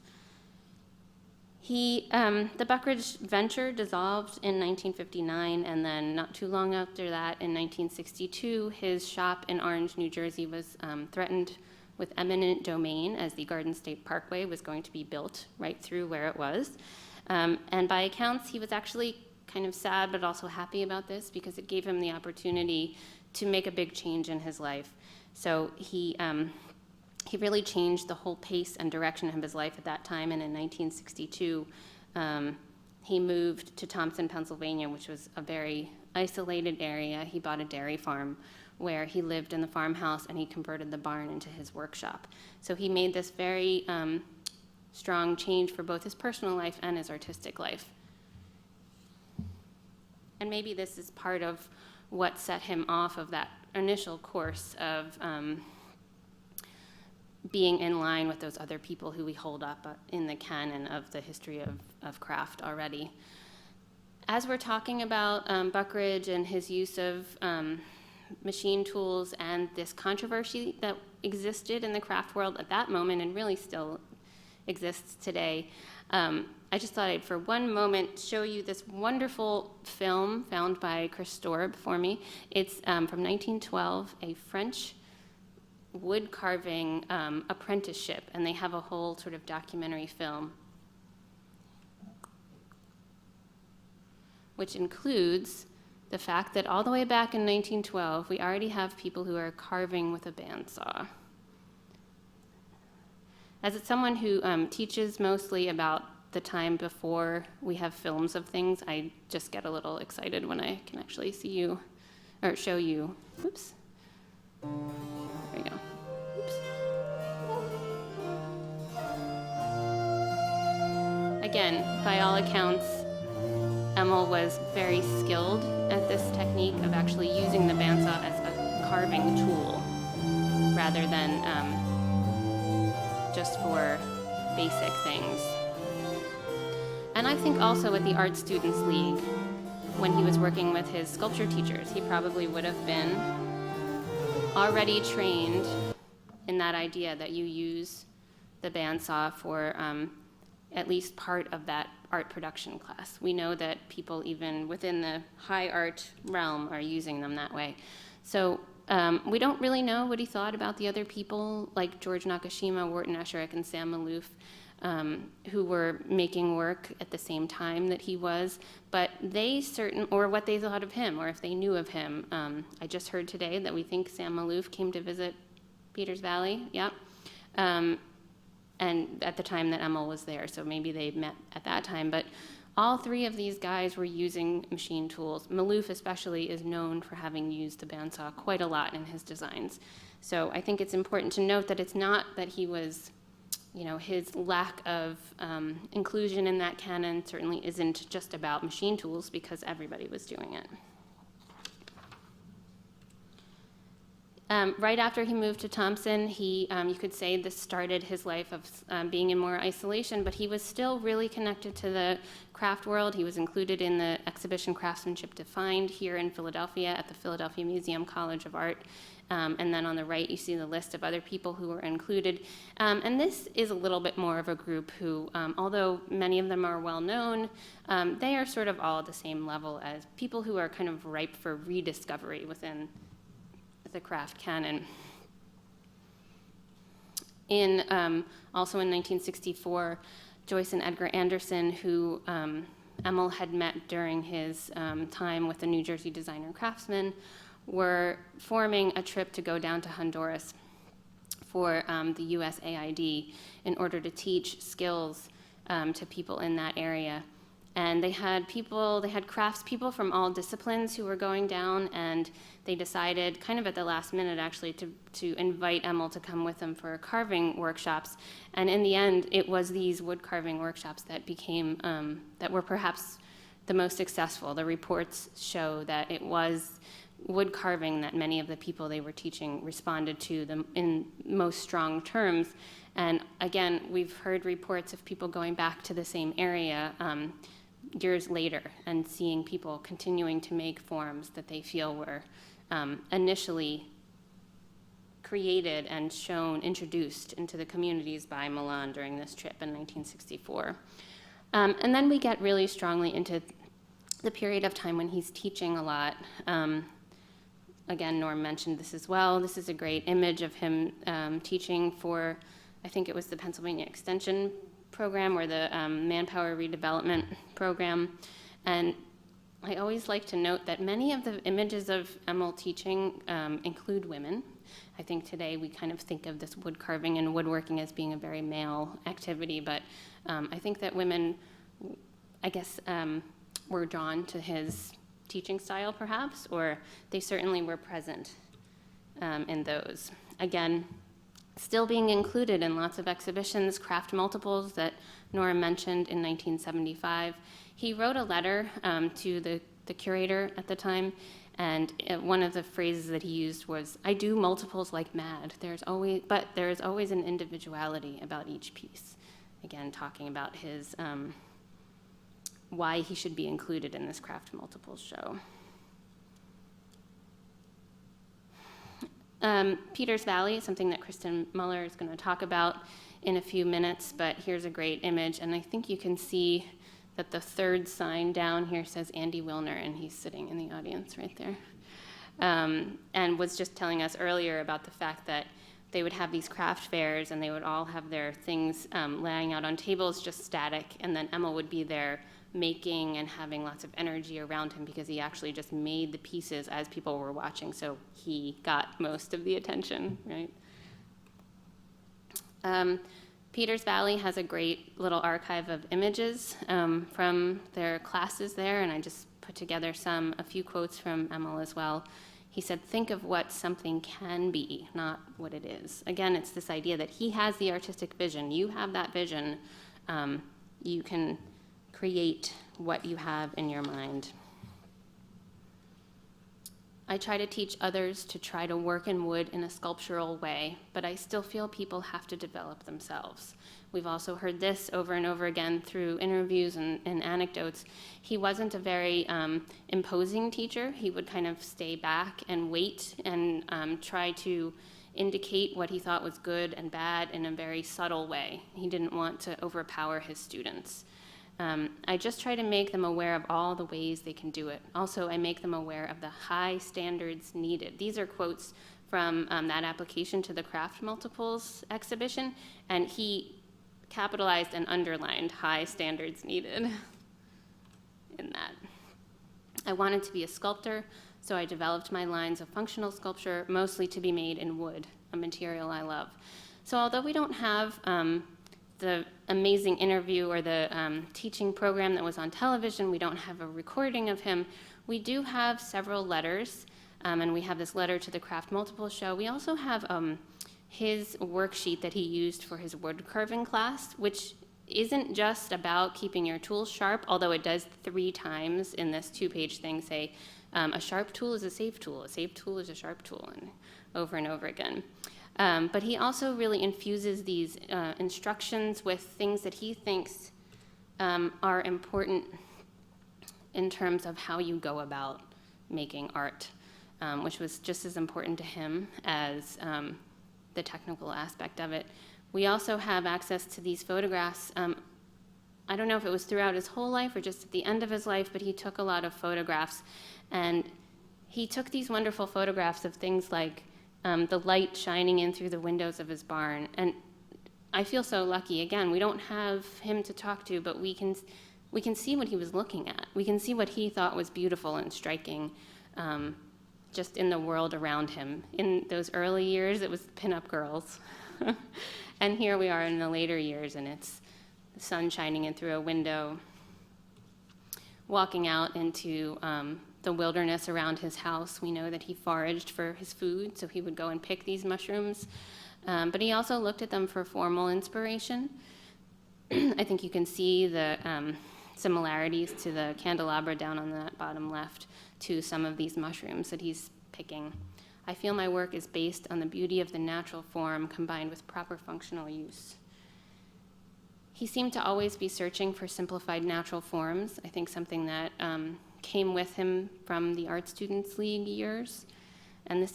The Buckridge venture dissolved in 1959, and then not too long after that, in 1962, his shop in Orange, New Jersey was threatened with eminent domain, as the Garden State Parkway was going to be built right through where it was. And by accounts, he was actually kind of sad but also happy about this, because it gave him the opportunity to make a big change in his life. So he really changed the whole pace and direction of his life at that time, and in 1962, he moved to Thompson, Pennsylvania, which was a very isolated area. He bought a dairy farm where he lived in the farmhouse, and he converted the barn into his workshop. So he made this very strong change for both his personal life and his artistic life. And maybe this is part of what set him off of that initial course of being in line with those other people who we hold up in the canon of the history of craft already. As we're talking about Buckridge and his use of machine tools and this controversy that existed in the craft world at that moment and really still exists today, I just thought I'd for one moment show you this wonderful film found by Chris Storb for me. It's from 1912, a French wood carving apprenticeship, and they have a whole sort of documentary film, which includes the fact that all the way back in 1912, we already have people who are carving with a bandsaw. As it's someone who teaches mostly about the time before we have films of things, I just get a little excited when I can actually see you, or show you. Oops. There we go. Oops. Again, by all accounts, Emil was very skilled at this technique of actually using the bandsaw as a carving tool rather than just for basic things. And I think also at the Art Students League, when he was working with his sculpture teachers, he probably would have been already trained in that idea that you use the bandsaw for at least part of that art production class. We know that people even within the high art realm are using them that way. So we don't really know what he thought about the other people like George Nakashima, Wharton Esherick, and Sam Maloof, who were making work at the same time that he was, but or what they thought of him, or if they knew of him. I just heard today that we think Sam Maloof came to visit Peters Valley, yep. And at the time that Emil was there, so maybe they met at that time, but all three of these guys were using machine tools. Maloof especially is known for having used the bandsaw quite a lot in his designs. So I think it's important to note that it's not that he was, his lack of inclusion in that canon certainly isn't just about machine tools, because everybody was doing it. Right after he moved to Thompson, you could say this started his life of being in more isolation, but he was still really connected to the craft world. He was included in the exhibition Craftsmanship Defined here in Philadelphia at the Philadelphia Museum College of Art. And then on the right, you see the list of other people who were included. And this is a little bit more of a group who, although many of them are well known, they are sort of all at the same level as people who are kind of ripe for rediscovery within the craft canon. Also in 1964, Joyce and Edgar Anderson, who Emil had met during his time with the New Jersey designer craftsman, were forming a trip to go down to Honduras for the USAID in order to teach skills to people in that area. And they had craftspeople from all disciplines who were going down, and they decided, kind of at the last minute actually, to invite Emil to come with them for carving workshops. And in the end, it was these wood carving workshops that that were perhaps the most successful. The reports show that it was wood carving that many of the people they were teaching responded to them in most strong terms. And again, we've heard reports of people going back to the same area years later and seeing people continuing to make forms that they feel were initially created and introduced into the communities by Milan during this trip in 1964. And then we get really strongly into the period of time when he's teaching a lot. Again, Norm mentioned this as well. This is a great image of him teaching for, I think it was the Pennsylvania Extension Program or the Manpower Redevelopment Program. And I always like to note that many of the images of Emil teaching include women. I think today we kind of think of this wood carving and woodworking as being a very male activity, but I think that women, I guess, were drawn to his teaching style perhaps, or they certainly were present in those. Again, still being included in lots of exhibitions, craft multiples that Nora mentioned in 1975. He wrote a letter to the curator at the time, and one of the phrases that he used was, "I do multiples like mad. But there is always an individuality about each piece." Again, talking about his why he should be included in this craft multiples show. Peters Valley is something that Kristen Muller is going to talk about in a few minutes, but here's a great image, and I think you can see that the third sign down here says Andy Wilner, and he's sitting in the audience right there. And was just telling us earlier about the fact that they would have these craft fairs, and they would all have their things laying out on tables, just static, and then Emil would be there making and having lots of energy around him because he actually just made the pieces as people were watching, so he got most of the attention, right? Peters Valley has a great little archive of images from their classes there, and I just put together a few quotes from Emil as well. He said, "Think of what something can be, not what it is." Again, it's this idea that he has the artistic vision. You have that vision. You can create what you have in your mind. I try to teach others to try to work in wood in a sculptural way, but I still feel people have to develop themselves. We've also heard this over and over again through interviews and anecdotes. He wasn't a very imposing teacher. He would kind of stay back and wait and try to indicate what he thought was good and bad in a very subtle way. He didn't want to overpower his students. I just try to make them aware of all the ways they can do it. Also, I make them aware of the high standards needed. These are quotes from that application to the Craft Multiples exhibition, and he capitalized and underlined high standards needed in that. I wanted to be a sculptor, so I developed my lines of functional sculpture, mostly to be made in wood, a material I love. So although we don't have the amazing interview or the teaching program that was on television, we don't have a recording of him, we do have several letters, and we have this letter to the Craft Multiple show. We also have his worksheet that he used for his wood carving class, which isn't just about keeping your tools sharp, although it does 3 times in this 2-page thing say, a sharp tool is a safe tool is a sharp tool, and over again. But he also really infuses these instructions with things that he thinks are important in terms of how you go about making art, which was just as important to him as the technical aspect of it. We also have access to these photographs. I don't know if it was throughout his whole life or just at the end of his life, but he took a lot of photographs. And he took these wonderful photographs of things like the light shining in through the windows of his barn. And I feel so lucky. Again, we don't have him to talk to, but we can see what he was looking at. We can see what he thought was beautiful and striking just in the world around him. In those early years, it was pinup girls. And here we are in the later years, and it's the sun shining in through a window, walking out into the wilderness around his house. We know that he foraged for his food, so he would go and pick these mushrooms. But he also looked at them for formal inspiration. I think you can see the similarities to the candelabra down on that bottom left to some of these mushrooms that he's picking. I feel my work is based on the beauty of the natural form combined with proper functional use. He seemed to always be searching for simplified natural forms. I think something that came with him from the Art Students League years. And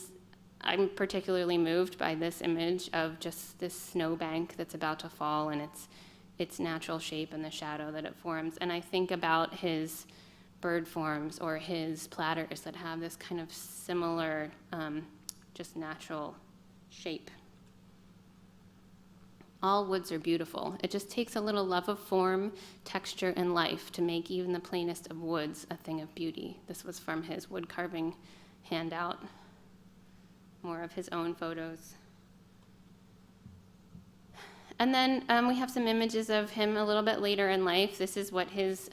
I'm particularly moved by this image of just this snowbank that's about to fall and its natural shape and the shadow that it forms. And I think about his bird forms or his platters that have this kind of similar, just natural shape. All woods are beautiful. It just takes a little love of form, texture, and life to make even the plainest of woods a thing of beauty. This was from his wood carving handout. More of his own photos. And then we have some images of him a little bit later in life. This is what his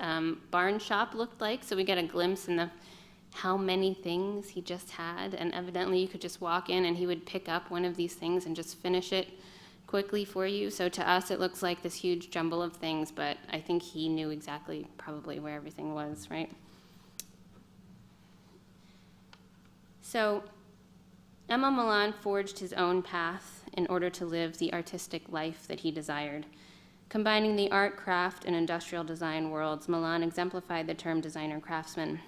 barn shop looked like, so we get a glimpse in how many things he just had, and evidently you could just walk in and he would pick up one of these things and just finish it quickly for you. So to us it looks like this huge jumble of things, but I think he knew exactly probably where everything was, right? So Emil Milan forged his own path in order to live the artistic life that he desired. Combining the art, craft, and industrial design worlds, Milan exemplified the term designer-craftsman.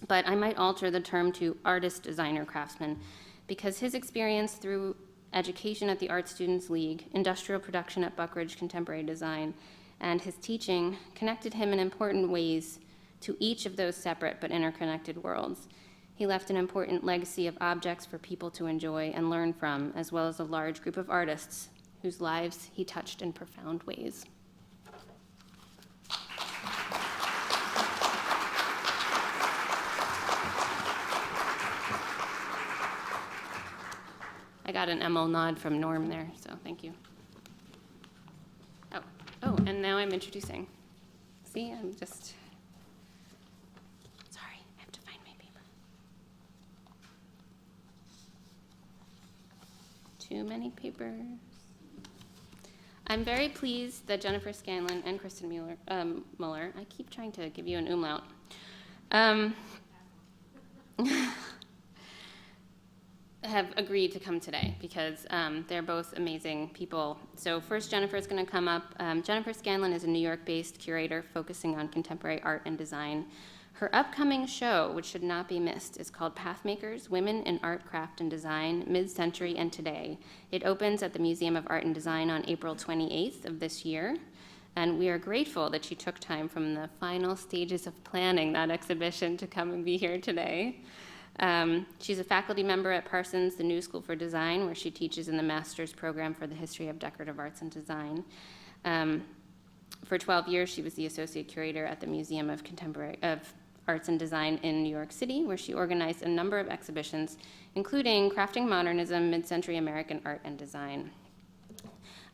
But I might alter the term to artist-designer-craftsman, because his experience through education at the Art Students League, industrial production at Buckridge Contemporary Design, and his teaching connected him in important ways to each of those separate but interconnected worlds. He left an important legacy of objects for people to enjoy and learn from, as well as a large group of artists whose lives he touched in profound ways. I got an Emil nod from Norm there, so thank you. Oh, and now I'm introducing. See, I'm just... Sorry, I have to find my paper. Too many papers. I'm very pleased that Jennifer Scanlon and Kristen Muller, I keep trying to give you an umlaut, have agreed to come today because they're both amazing people. So first, Jennifer's going to come up. Jennifer Scanlon is a New York-based curator focusing on contemporary art and design. Her upcoming show, which should not be missed, is called Pathmakers, Women in Art, Craft, and Design, Mid-Century and Today. It opens at the Museum of Art and Design on April 28th of this year. And we are grateful that she took time from the final stages of planning that exhibition to come and be here today. She's a faculty member at Parsons, the New School for Design, where she teaches in the master's program for the history of decorative arts and design. For 12 years, she was the associate curator at the Museum of Arts and Design in New York City, where she organized a number of exhibitions, including Crafting Modernism, Mid-Century American Art and Design.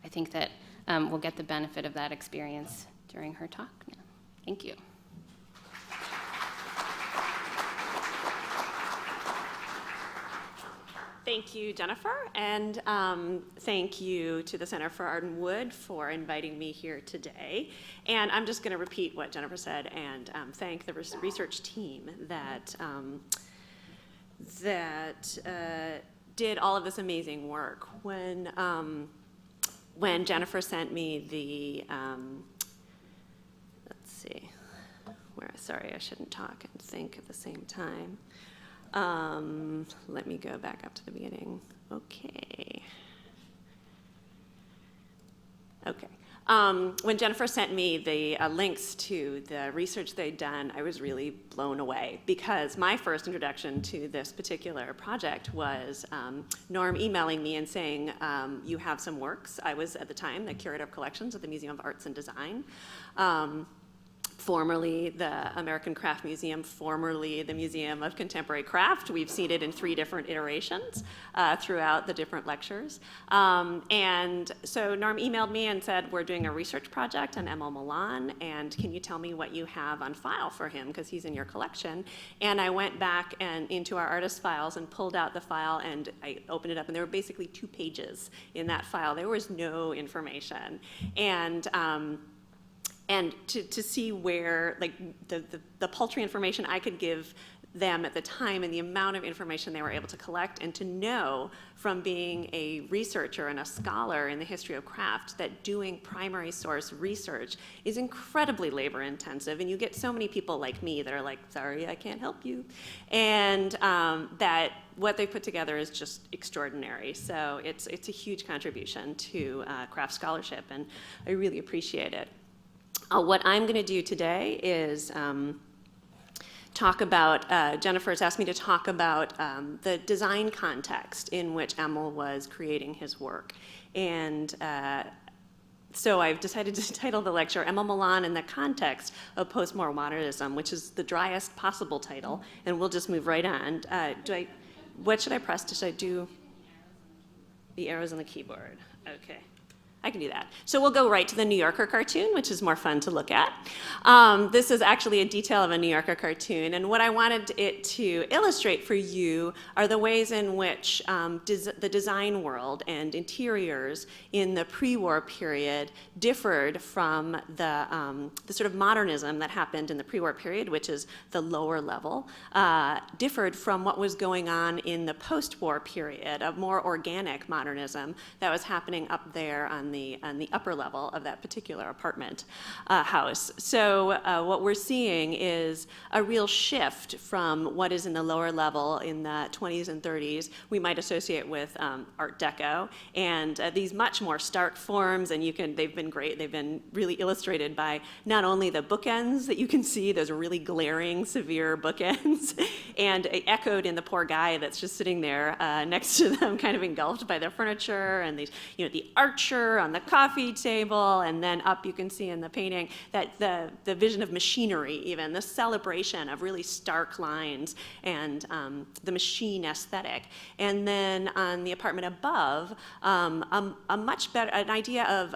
I think that we'll get the benefit of that experience during her talk now. Thank you. Thank you, Jennifer, and thank you to the Center for Art and Wood for inviting me here today. And I'm just going to repeat what Jennifer said and thank the research team that did all of this amazing work. When Jennifer sent me the, let's see, sorry, I shouldn't talk and think at the same time. Let me go back up to the beginning. Okay. When Jennifer sent me the links to the research they'd done, I was really blown away because my first introduction to this particular project was Norm emailing me and saying, you have some works. I was at the time the curator of collections at the Museum of Arts and Design. Formerly the American Craft Museum, formerly the Museum of Contemporary Craft. We've seen it in 3 different iterations throughout the different lectures. And so Norm emailed me and said, we're doing a research project on Emil Milan, and can you tell me what you have on file for him, because he's in your collection. And I went back and into our artist files and pulled out the file, and I opened it up, and there were basically 2 pages in that file. There was no information. And to see where, like, the paltry information I could give them at the time and the amount of information they were able to collect, and to know from being a researcher and a scholar in the history of craft that doing primary source research is incredibly labor intensive, and you get so many people like me that are like, sorry, I can't help you, and that what they put together is just extraordinary. So it's a huge contribution to craft scholarship, and I really appreciate it. What I'm going to do today is talk about, Jennifer's asked me to talk about the design context in which Emil was creating his work. And so I've decided to title the lecture, Emil Milan in the Context of Postmodern Modernism, which is the driest possible title, and we'll just move right on. What should I press? Should I do the arrows on the keyboard? Okay. I can do that. So we'll go right to the New Yorker cartoon, which is more fun to look at. This is actually a detail of a New Yorker cartoon, and what I wanted it to illustrate for you are the ways in which the design world and interiors in the pre-war period differed from the sort of modernism that happened in the pre-war period, which is the lower level, differed from what was going on in the post-war period, a more organic modernism that was happening up there on the upper level of that particular apartment house. So what we're seeing is a real shift from what is in the lower level in the 20s and 30s we might associate with Art Deco, and these much more stark forms, and they've been great. They've been really illustrated by not only the bookends that you can see, those are really glaring, severe bookends, and echoed in the poor guy that's just sitting there next to them, kind of engulfed by their furniture, and these, the archer on the coffee table, and then up you can see in the painting that the vision of machinery, even the celebration of really stark lines and the machine aesthetic. And then on the apartment above, a much better, an idea of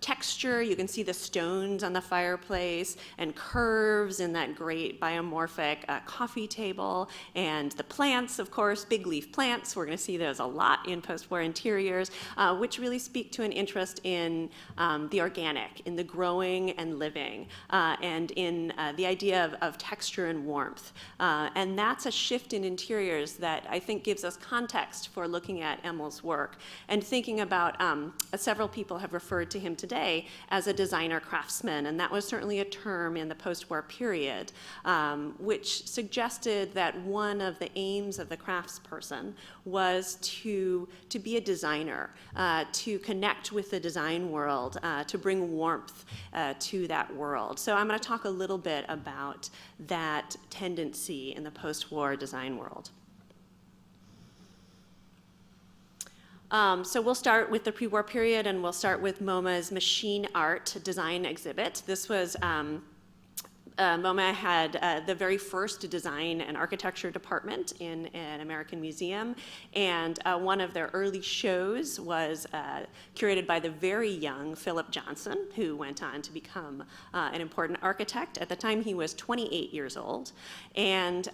texture. You can see the stones on the fireplace and curves in that great biomorphic coffee table, and the plants, of course, big leaf plants. We're going to see those a lot in post-war interiors, which really speak to an interest in the organic, in the growing and living, and in the idea of texture and warmth. And that's a shift in interiors that I think gives us context for looking at Emil's work and thinking about, several people have referred to him today as a designer craftsman, and that was certainly a term in the post-war period, which suggested that one of the aims of the craftsperson was to be a designer, to connect with the design world, to bring warmth to that world. So I'm going to talk a little bit about that tendency in the post-war design world. So we'll start with the pre-war period, and we'll start with MoMA's machine art design exhibit. This was MoMA had the very first design and architecture department in an American museum, and one of their early shows was curated by the very young Philip Johnson, who went on to become an important architect. At the time, he was 28 years old, and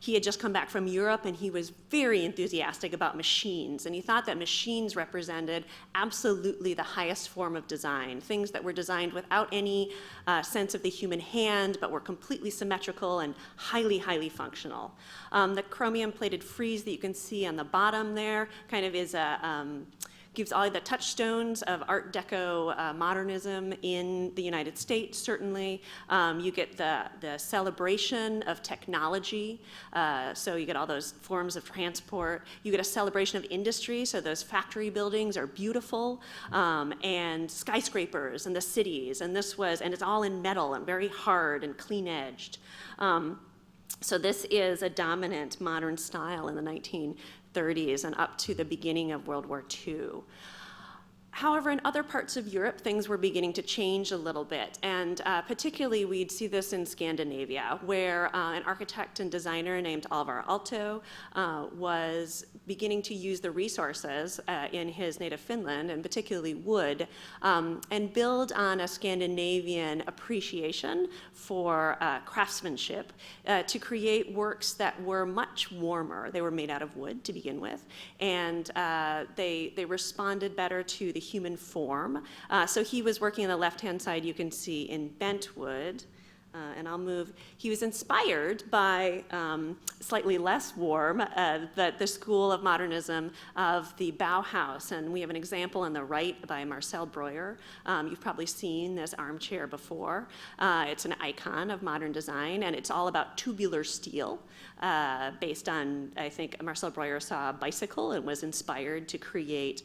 he had just come back from Europe, and he was very enthusiastic about machines, and he thought that machines represented absolutely the highest form of design, things that were designed without any sense of the human hand, but were completely symmetrical and highly, highly functional. The chromium-plated frieze that you can see on the bottom there kind of is gives all the touchstones of Art Deco modernism in the United States, certainly. You get the celebration of technology, so you get all those forms of transport. You get a celebration of industry, so those factory buildings are beautiful, and skyscrapers and the cities, and it's all in metal and very hard and clean-edged. So this is a dominant modern style in the 1930s and up to the beginning of World War II. However, in other parts of Europe, things were beginning to change a little bit, and particularly we'd see this in Scandinavia, where an architect and designer named Alvar Aalto was beginning to use the resources in his native Finland, and particularly wood, and build on a Scandinavian appreciation for craftsmanship to create works that were much warmer. They were made out of wood to begin with, and they responded better to the human form. So he was working on the left-hand side, you can see in bent wood. and I'll move. He was inspired by, slightly less warm, the school of modernism of the Bauhaus. And we have an example on the right by Marcel Breuer. You've probably seen this armchair before. It's an icon of modern design, and it's all about tubular steel, based on, I think, Marcel Breuer saw a bicycle and was inspired to create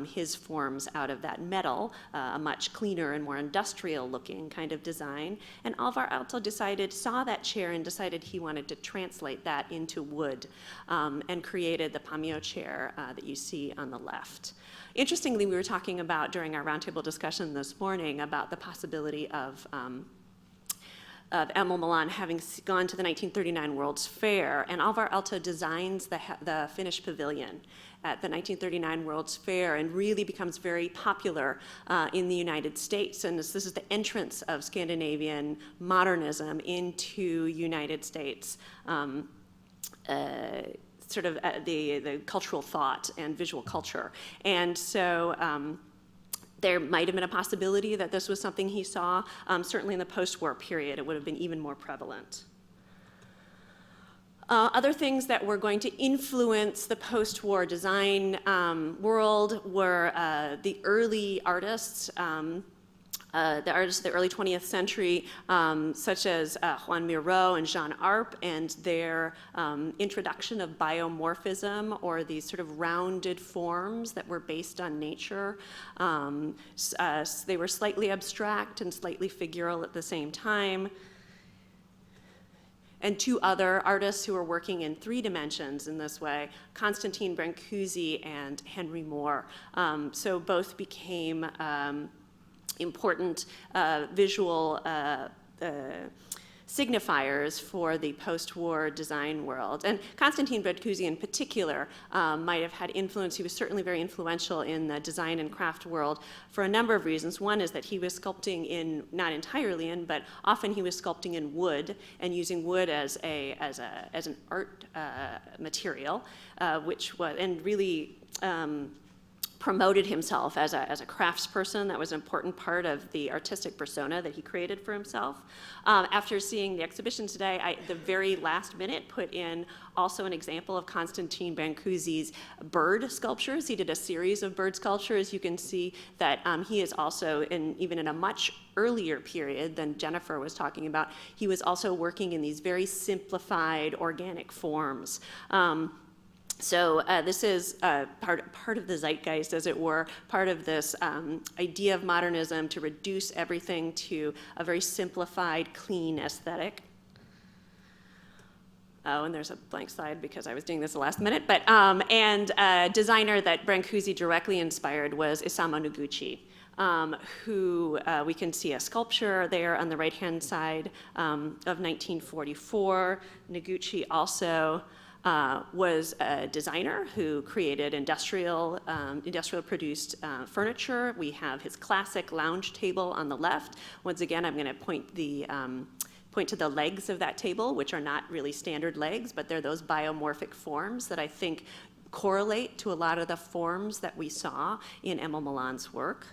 his forms out of that metal, a much cleaner and more industrial looking kind of design. And Alvar Aalto saw that chair and decided he wanted to translate that into wood, and created the Pamio chair that you see on the left. Interestingly, we were talking about during our roundtable discussion this morning about the possibility of Emil Milan having gone to the 1939 World's Fair, and Alvar Aalto designs the Finnish pavilion at the 1939 World's Fair and really becomes very popular in the United States. And this is the entrance of Scandinavian modernism into United States sort of the cultural thought and visual culture. And so there might have been a possibility that this was something he saw. Certainly in the post-war period, it would have been even more prevalent. Other things that were going to influence the post-war design world were the early artists, the artists of the early 20th century, such as Juan Miró and Jean Arp, and their introduction of biomorphism, or these sort of rounded forms that were based on nature. They were slightly abstract and slightly figural at the same time. And two other artists who were working in 3 dimensions in this way, Constantine Brancusi and Henry Moore. So both became important visual signifiers for the post-war design world. And Constantine Brancusi in particular might have had influence. He was certainly very influential in the design and craft world for a number of reasons. One is that he was sculpting in, not entirely in, but often he was sculpting in wood and using wood as an art material, which was, and really promoted himself as a craftsperson. That was an important part of the artistic persona that he created for himself. After seeing the exhibition today, I, the very last minute, put in also an example of Constantine Brancusi's bird sculptures. He did a series of bird sculptures. You can see that he is also, even in a much earlier period than Jennifer was talking about, he was also working in these very simplified organic forms. So this is part of the zeitgeist, as it were, part of this idea of modernism to reduce everything to a very simplified, clean aesthetic. Oh, and there's a blank slide because I was doing this the last minute. But and a designer that Brancusi directly inspired was Isamu Noguchi, who we can see a sculpture there on the right-hand side of 1944. Noguchi also was a designer who created industrial produced furniture. We have his classic lounge table on the left. Once again, I'm going to point to the legs of that table, which are not really standard legs, but they're those biomorphic forms that I think correlate to a lot of the forms that we saw in Emil Milan's work.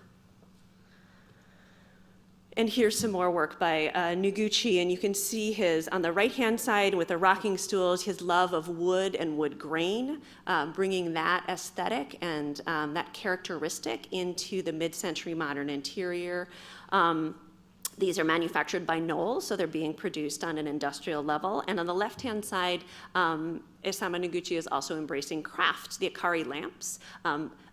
And here's some more work by Noguchi, and you can see his, on the right-hand side with the rocking stools, his love of wood and wood grain, bringing that aesthetic and that characteristic into the mid-century modern interior. These are manufactured by Knoll, so they're being produced on an industrial level. And on the left-hand side, Isamu Noguchi is also embracing craft, the Akari lamps.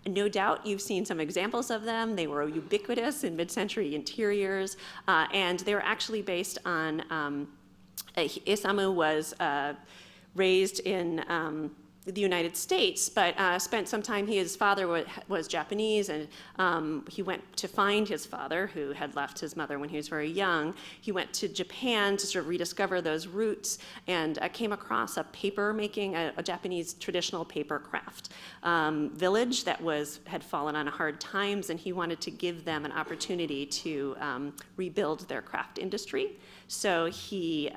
No doubt you've seen some examples of them. They were ubiquitous in mid-century interiors, and they were actually based on, Isamu was raised in the United States, but spent some time, his father was Japanese, and he went to find his father, who had left his mother when he was very young. He went to Japan to sort of rediscover those roots, and came across a paper making, a Japanese traditional paper craft village that had fallen on hard times, and he wanted to give them an opportunity to rebuild their craft industry. So he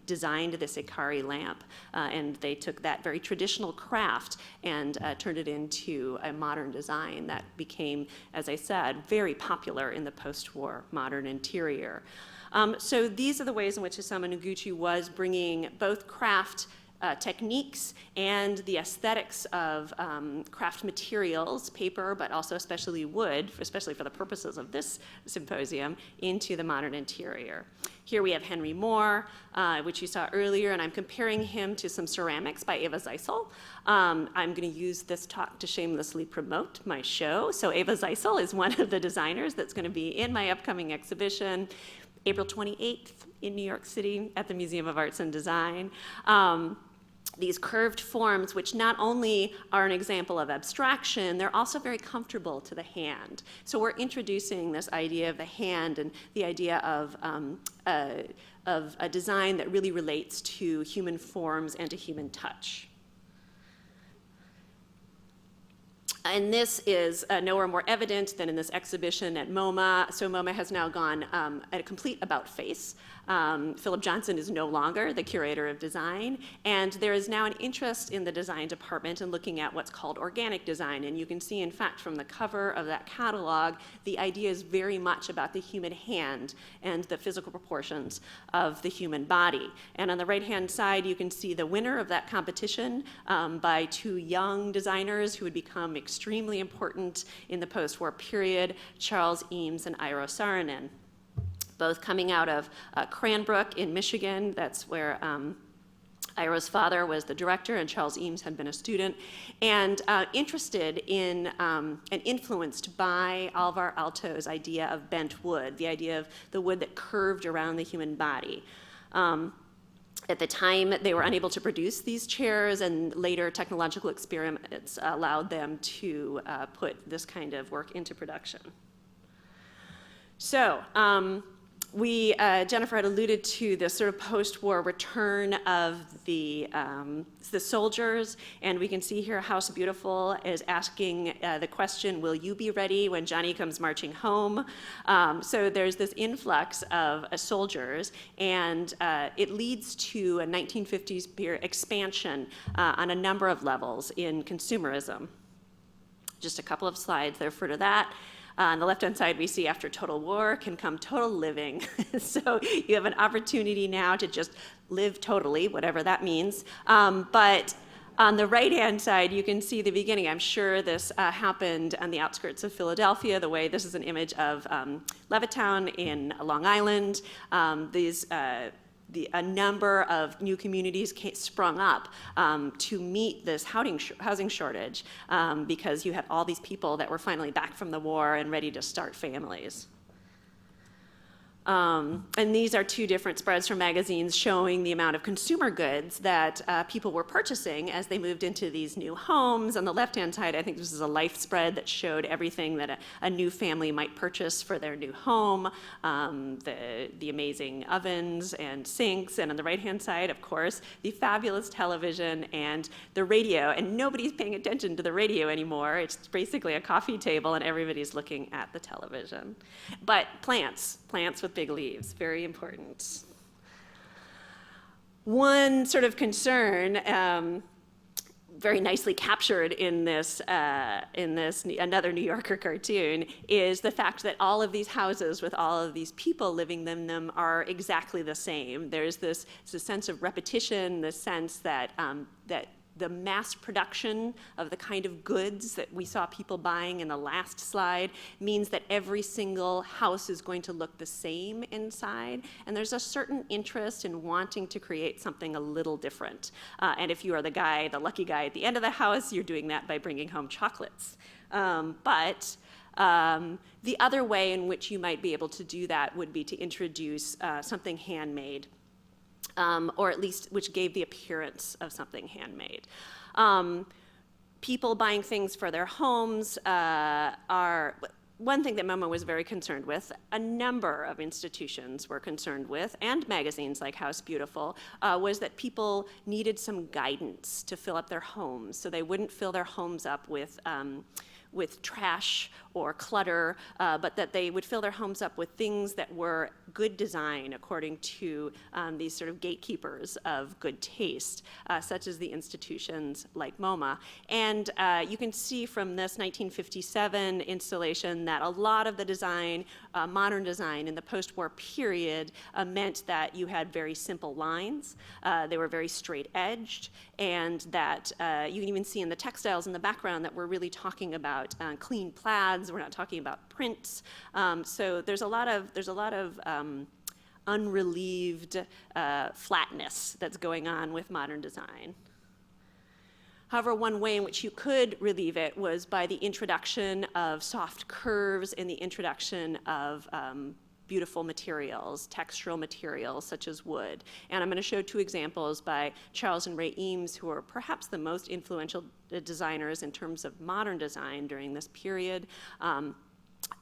designed this Akari lamp, and they took that very traditional traditional craft and turned it into a modern design that became, as I said, very popular in the post-war modern interior. So these are the ways in which Isamu Noguchi was bringing both craft techniques and the aesthetics of craft materials, paper, but also especially wood, especially for the purposes of this symposium, into the modern interior. Here we have Henry Moore, which you saw earlier, and I'm comparing him to some ceramics by Eva Zeisel. I'm going to use this talk to shamelessly promote my show. So Eva Zeisel is one of the designers that's going to be in my upcoming exhibition, April 28th in New York City at the Museum of Arts and Design. These curved forms, which not only are an example of abstraction, they're also very comfortable to the hand. So we're introducing this idea of the hand and the idea of a design that really relates to human forms and to human touch. And this is nowhere more evident than in this exhibition at MoMA. So MoMA has now gone at a complete about-face. Philip Johnson is no longer the curator of design, and there is now an interest in the design department in looking at what's called organic design. And you can see, in fact, from the cover of that catalog, the idea is very much about the human hand and the physical proportions of the human body. And on the right-hand side, you can see the winner of that competition by two young designers who would become extremely important in the post-war period, Charles Eames and Eero Saarinen, both coming out of Cranbrook in Michigan. That's where Eero's father was the director and Charles Eames had been a student, and interested in and influenced by Alvar Aalto's idea of bent wood, the idea of the wood that curved around the human body. At the time, they were unable to produce these chairs, and later technological experiments allowed them to put this kind of work into production. So, Jennifer had alluded to this sort of post-war return of the soldiers, and we can see here House Beautiful is asking the question, will you be ready when Johnny comes marching home? So there's this influx of soldiers, and it leads to a 1950s period expansion on a number of levels in consumerism. Just a couple of slides there for that. On the left-hand side, we see after total war can come total living. So you have an opportunity now to just live totally, whatever that means. But on the right-hand side, you can see the beginning. I'm sure this happened on the outskirts of Philadelphia, the way this is an image of Levittown in Long Island. A number of new communities sprung up to meet this housing shortage because you had all these people that were finally back from the war and ready to start families. And these are two different spreads from magazines showing the amount of consumer goods that people were purchasing as they moved into these new homes. On the left-hand side, I think this is a life spread that showed everything that a new family might purchase for their new home, the amazing ovens and sinks, and on the right-hand side, of course, the fabulous television and the radio. And nobody's paying attention to the radio anymore. It's basically a coffee table, and everybody's looking at the television. But plants with big leaves, very important. One sort of concern, very nicely captured in this another New Yorker cartoon, is the fact that all of these houses with all of these people living in them are exactly the same. There's this sense of repetition, the sense that the mass production of the kind of goods that we saw people buying in the last slide means that every single house is going to look the same inside. And there's a certain interest in wanting to create something a little different. And if you are the lucky guy at the end of the house, you're doing that by bringing home chocolates. But the other way in which you might be able to do that would be to introduce something handmade. Or at least which gave the appearance of something handmade. People buying things for their homes are one thing that MoMA was very concerned with, a number of institutions were concerned with, and magazines like House Beautiful, was that people needed some guidance to fill up their homes, so they wouldn't fill their homes up with with trash or clutter, but that they would fill their homes up with things that were good design according to these sort of gatekeepers of good taste, such as the institutions like MoMA. And you can see from this 1957 installation that a lot of the design, modern design in the post-war period meant that you had very simple lines, they were very straight-edged, and that you can even see in the textiles in the background that we're really talking about clean plaids, we're not talking about prints. So there's a lot of unrelieved flatness that's going on with modern design. However, one way in which you could relieve it was by the introduction of soft curves and the introduction of beautiful materials, textural materials such as wood. And I'm going to show two examples by Charles and Ray Eames, who are perhaps the most influential designers in terms of modern design during this period.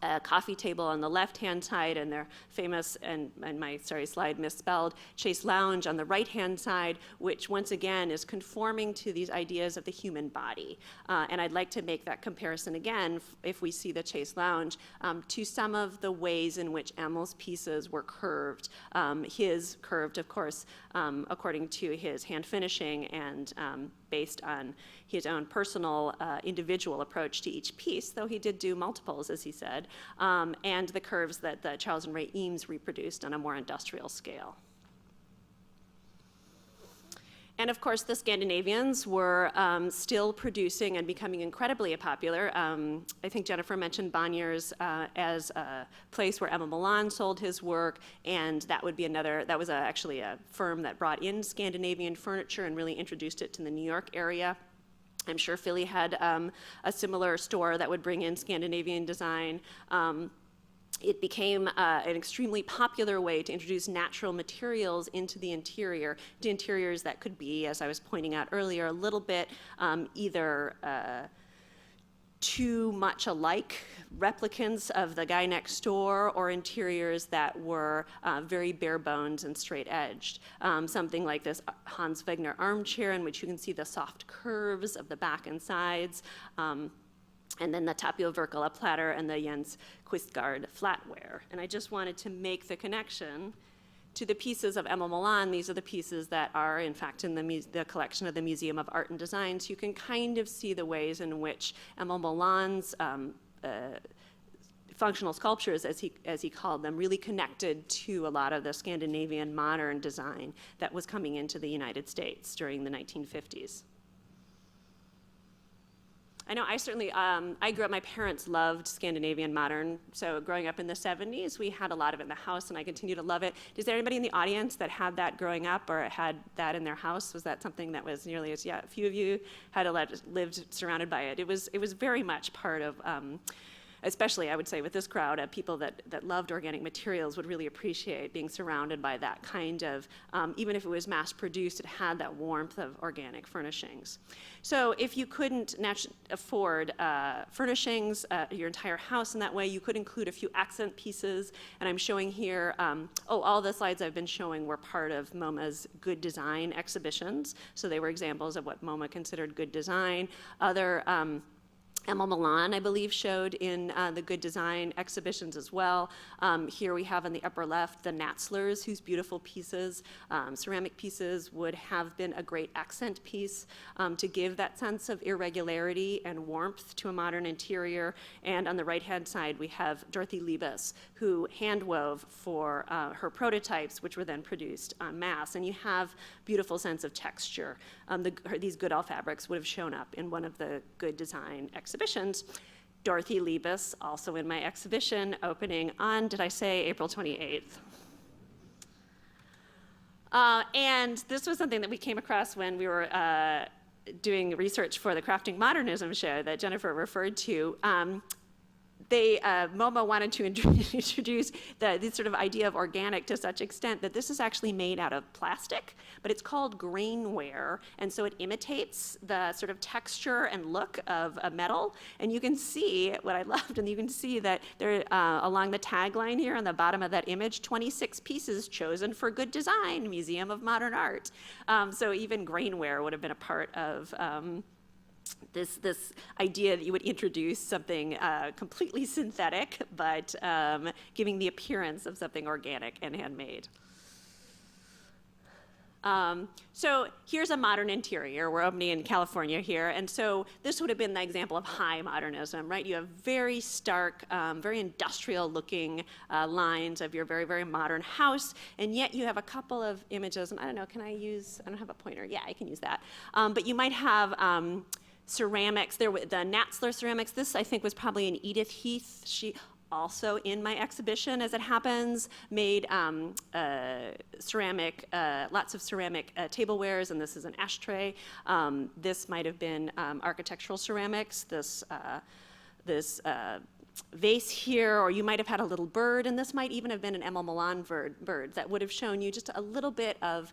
A coffee table on the left-hand side and their famous, and my slide misspelled, Chase Lounge on the right-hand side, which once again is conforming to these ideas of the human body. And I'd like to make that comparison again, if we see the Chase Lounge, to some of the ways in which Emil's pieces were curved. His curved, of course, according to his hand finishing and based on his own personal individual approach to each piece, though he did do multiples, as he said, and the curves that Charles and Ray Eames reproduced on a more industrial scale. And of course, the Scandinavians were still producing and becoming incredibly popular. I think Jennifer mentioned Bonniers as a place where Emil Milan sold his work, and that would be another, that was actually a firm that brought in Scandinavian furniture and really introduced it to the New York area. I'm sure Philly had a similar store that would bring in Scandinavian design. It became an extremely popular way to introduce natural materials into the interior, to interiors that could be, as I was pointing out earlier, a little bit either too much alike replicants of the guy next door, or interiors that were very bare bones and straight edged. Something like this Hans Wegner armchair, in which you can see the soft curves of the back and sides. And then the Tapio Verkala platter and the Jens Quistgaard flatware. And I just wanted to make the connection to the pieces of Emil Milan. These are the pieces that are, in fact, in the collection of the Museum of Art and Design. So you can kind of see the ways in which Emil Milan's functional sculptures, as he called them, really connected to a lot of the Scandinavian modern design that was coming into the United States during the 1950s. I know I certainly, I grew up, my parents loved Scandinavian modern, so growing up in the 70s, we had a lot of it in the house, and I continue to love it. Is there anybody in the audience that had that growing up or had that in their house? Was that something that was nearly as, yeah, a few of you had lived surrounded by it. It was very much part of, especially, I would say, with this crowd of people that loved organic materials would really appreciate being surrounded by that kind of, even if it was mass-produced, it had that warmth of organic furnishings. So if you couldn't afford furnishings, your entire house in that way, you could include a few accent pieces, and I'm showing here, all the slides I've been showing were part of MoMA's good design exhibitions, so they were examples of what MoMA considered good design. Other Emil Milan, I believe, showed in the Good Design exhibitions as well. Here we have on the upper left the Natzlers, whose beautiful pieces, ceramic pieces, would have been a great accent piece to give that sense of irregularity and warmth to a modern interior. And on the right-hand side, we have Dorothy Liebes, who hand-wove for her prototypes, which were then produced en masse. And you have beautiful sense of texture. These Goodall fabrics would have shown up in one of the Good Design exhibitions. Dorothy Liebes, also in my exhibition, opening on, did I say April 28th? And this was something that we came across when we were doing research for the Crafting Modernism show that Jennifer referred to. MoMA wanted to introduce this sort of idea of organic to such extent that this is actually made out of plastic, but it's called grainware, and so it imitates the sort of texture and look of a metal. And you can see what I loved, and you can see that there, along the tagline here on the bottom of that image, 26 pieces chosen for good design, Museum of Modern Art. So even grainware would have been a part of this idea that you would introduce something completely synthetic, but giving the appearance of something organic and handmade. So here's a modern interior. We're opening in California here, and so this would have been the example of high modernism, right? You have very stark, very industrial-looking lines of your very, very modern house, and yet you have a couple of images, and I don't know, I don't have a pointer. Yeah, I can use that. But you might have ceramics. The Natzler ceramics, this I think was probably an Edith Heath. She also in my exhibition, as it happens, made ceramic, lots of ceramic tablewares, and this is an ashtray. This might have been architectural ceramics, this vase here, or you might have had a little bird, and this might even have been an Emil Milan bird that would have shown you just a little bit of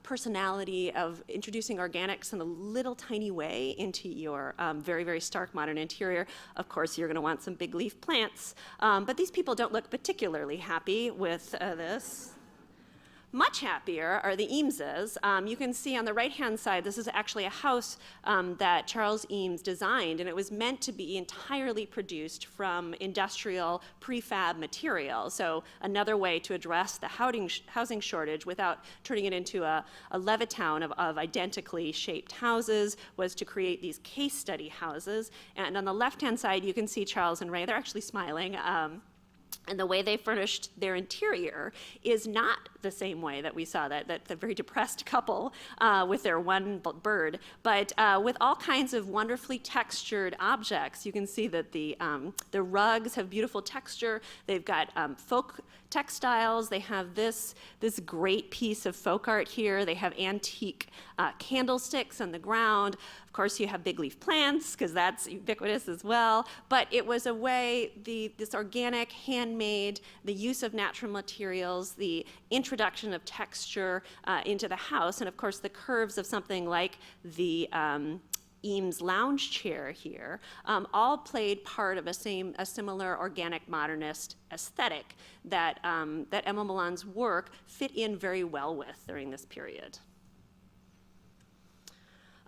personality, of introducing organics in a little tiny way into your very, very stark modern interior. Of course, you're going to want some big leaf plants, but these people don't look particularly happy with this. Much happier are the Eameses. You can see on the right-hand side, this is actually a house that Charles Eames designed, and it was meant to be entirely produced from industrial prefab material. So another way to address the housing shortage without turning it into a Levittown of identically shaped houses was to create these case study houses. And on the left-hand side, you can see Charles and Ray. They're actually smiling. And the way they furnished their interior is not the same way that we saw that the very depressed couple with their one bird, but with all kinds of wonderfully textured objects. You can see that the rugs have beautiful texture. They've got folk textiles. They have this great piece of folk art here. They have antique candlesticks on the ground. Of course, you have big leaf plants, because that's ubiquitous as well. But it was a way, this organic, handmade, the use of natural materials, the introduction of texture into the house, and of course the curves of something like the Eames lounge chair here, all played part of a similar organic modernist aesthetic that Emil Milan's work fit in very well with during this period.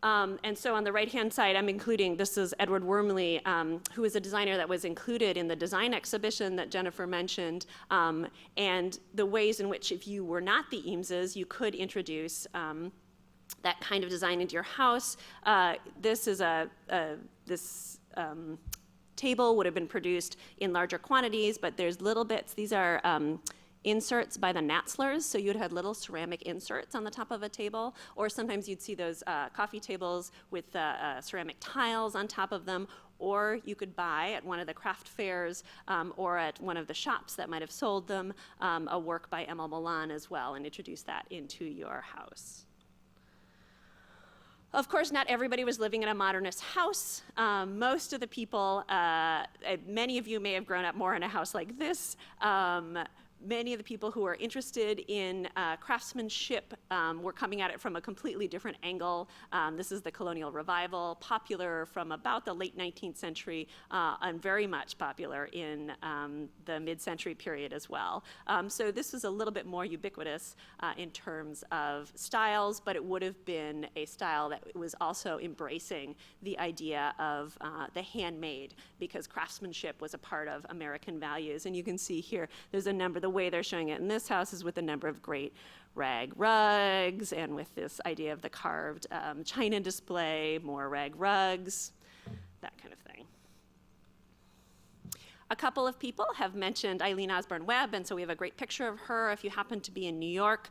And so on the right-hand side, I'm including, this is Edward Wormley, who is a designer that was included in the design exhibition that Jennifer mentioned, and the ways in which, if you were not the Eameses, you could introduce that kind of design into your house. This is this table would have been produced in larger quantities, but there's little bits. These are inserts by the Natzlers, so you'd have little ceramic inserts on the top of a table, or sometimes you'd see those coffee tables with ceramic tiles on top of them, or you could buy at one of the craft fairs or at one of the shops that might have sold them a work by Emil Milan as well, and introduce that into your house. Of course, not everybody was living in a modernist house. Most of the people, many of you may have grown up more in a house like this. Many of the people who are interested in craftsmanship were coming at it from a completely different angle. This is the colonial revival, popular from about the late 19th century and very much popular in the mid-century period as well. So this was a little bit more ubiquitous in terms of styles, but it would have been a style that was also embracing the idea of the handmade, because craftsmanship was a part of American values. And you can see here, there's a number, the way they're showing it in this house is with a number of great rag rugs, and with this idea of the carved china display, more rag rugs, that kind of thing. A couple of people have mentioned Eileen Osborne Webb, and so we have a great picture of her. If you happen to be in New York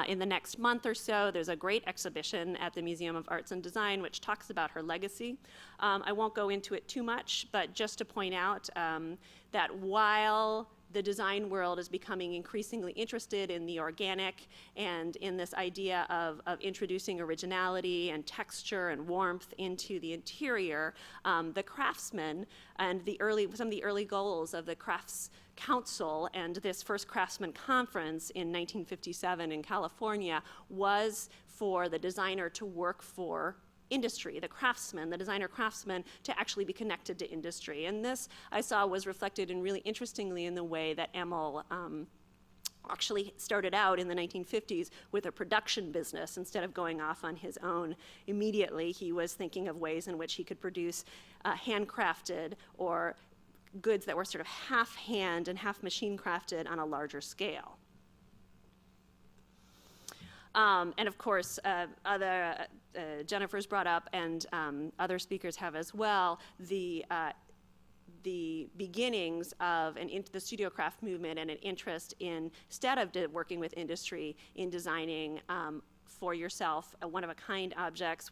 in the next month or so, there's a great exhibition at the Museum of Arts and Design which talks about her legacy. I won't go into it too much, but just to point out that while the design world is becoming increasingly interested in the organic and in this idea of introducing originality and texture and warmth into the interior, the craftsmen and some of the early goals of the Crafts Council and this first Craftsman Conference in 1957 in California was for the designer to work for industry, the craftsman, the designer craftsman, to actually be connected to industry. And this I saw was reflected in really interestingly in the way that Emil actually started out in the 1950s with a production business. Instead of going off on his own immediately, he was thinking of ways in which he could produce handcrafted or goods that were sort of half hand and half machine crafted on a larger scale. And of course, Jennifer's brought up, and other speakers have as well, the beginnings of the studio craft movement and an interest in, instead of working with industry, in designing for yourself one-of-a-kind objects.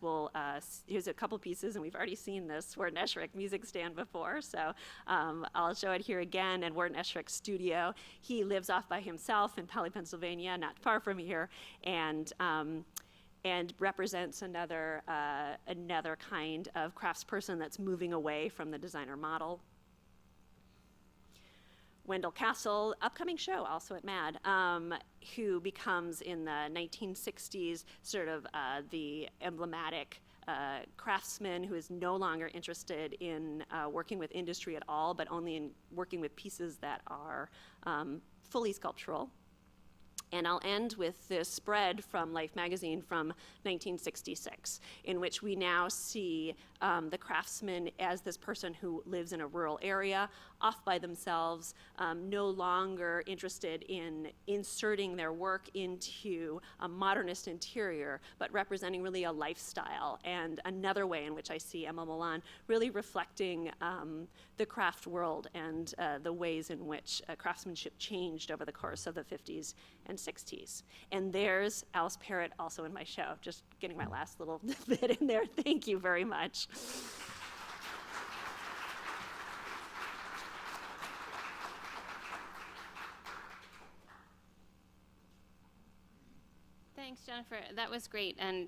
Here's a couple pieces, and we've already seen this Ward and Esherick music stand before, so I'll show it here again. And Ward and Esherick's studio. He lives off by himself in Pelly, Pennsylvania, not far from here, and represents another kind of craftsperson that's moving away from the designer model. Wendell Castle, upcoming show also at MAD, who becomes in the 1960s sort of the emblematic craftsman who is no longer interested in working with industry at all, but only in working with pieces that are fully sculptural. And I'll end with this spread from Life magazine from 1966, in which we now see the craftsman as this person who lives in a rural area, off by themselves, no longer interested in inserting their work into a modernist interior, but representing really a lifestyle. And another way in which I see Emil Milan really reflecting the craft world and the ways in which craftsmanship changed over the course of the 50s and 60s. And there's Alice Parrott also in my show, just getting my last little bit in there. Thank you very much. Thanks, Jennifer. That was great. And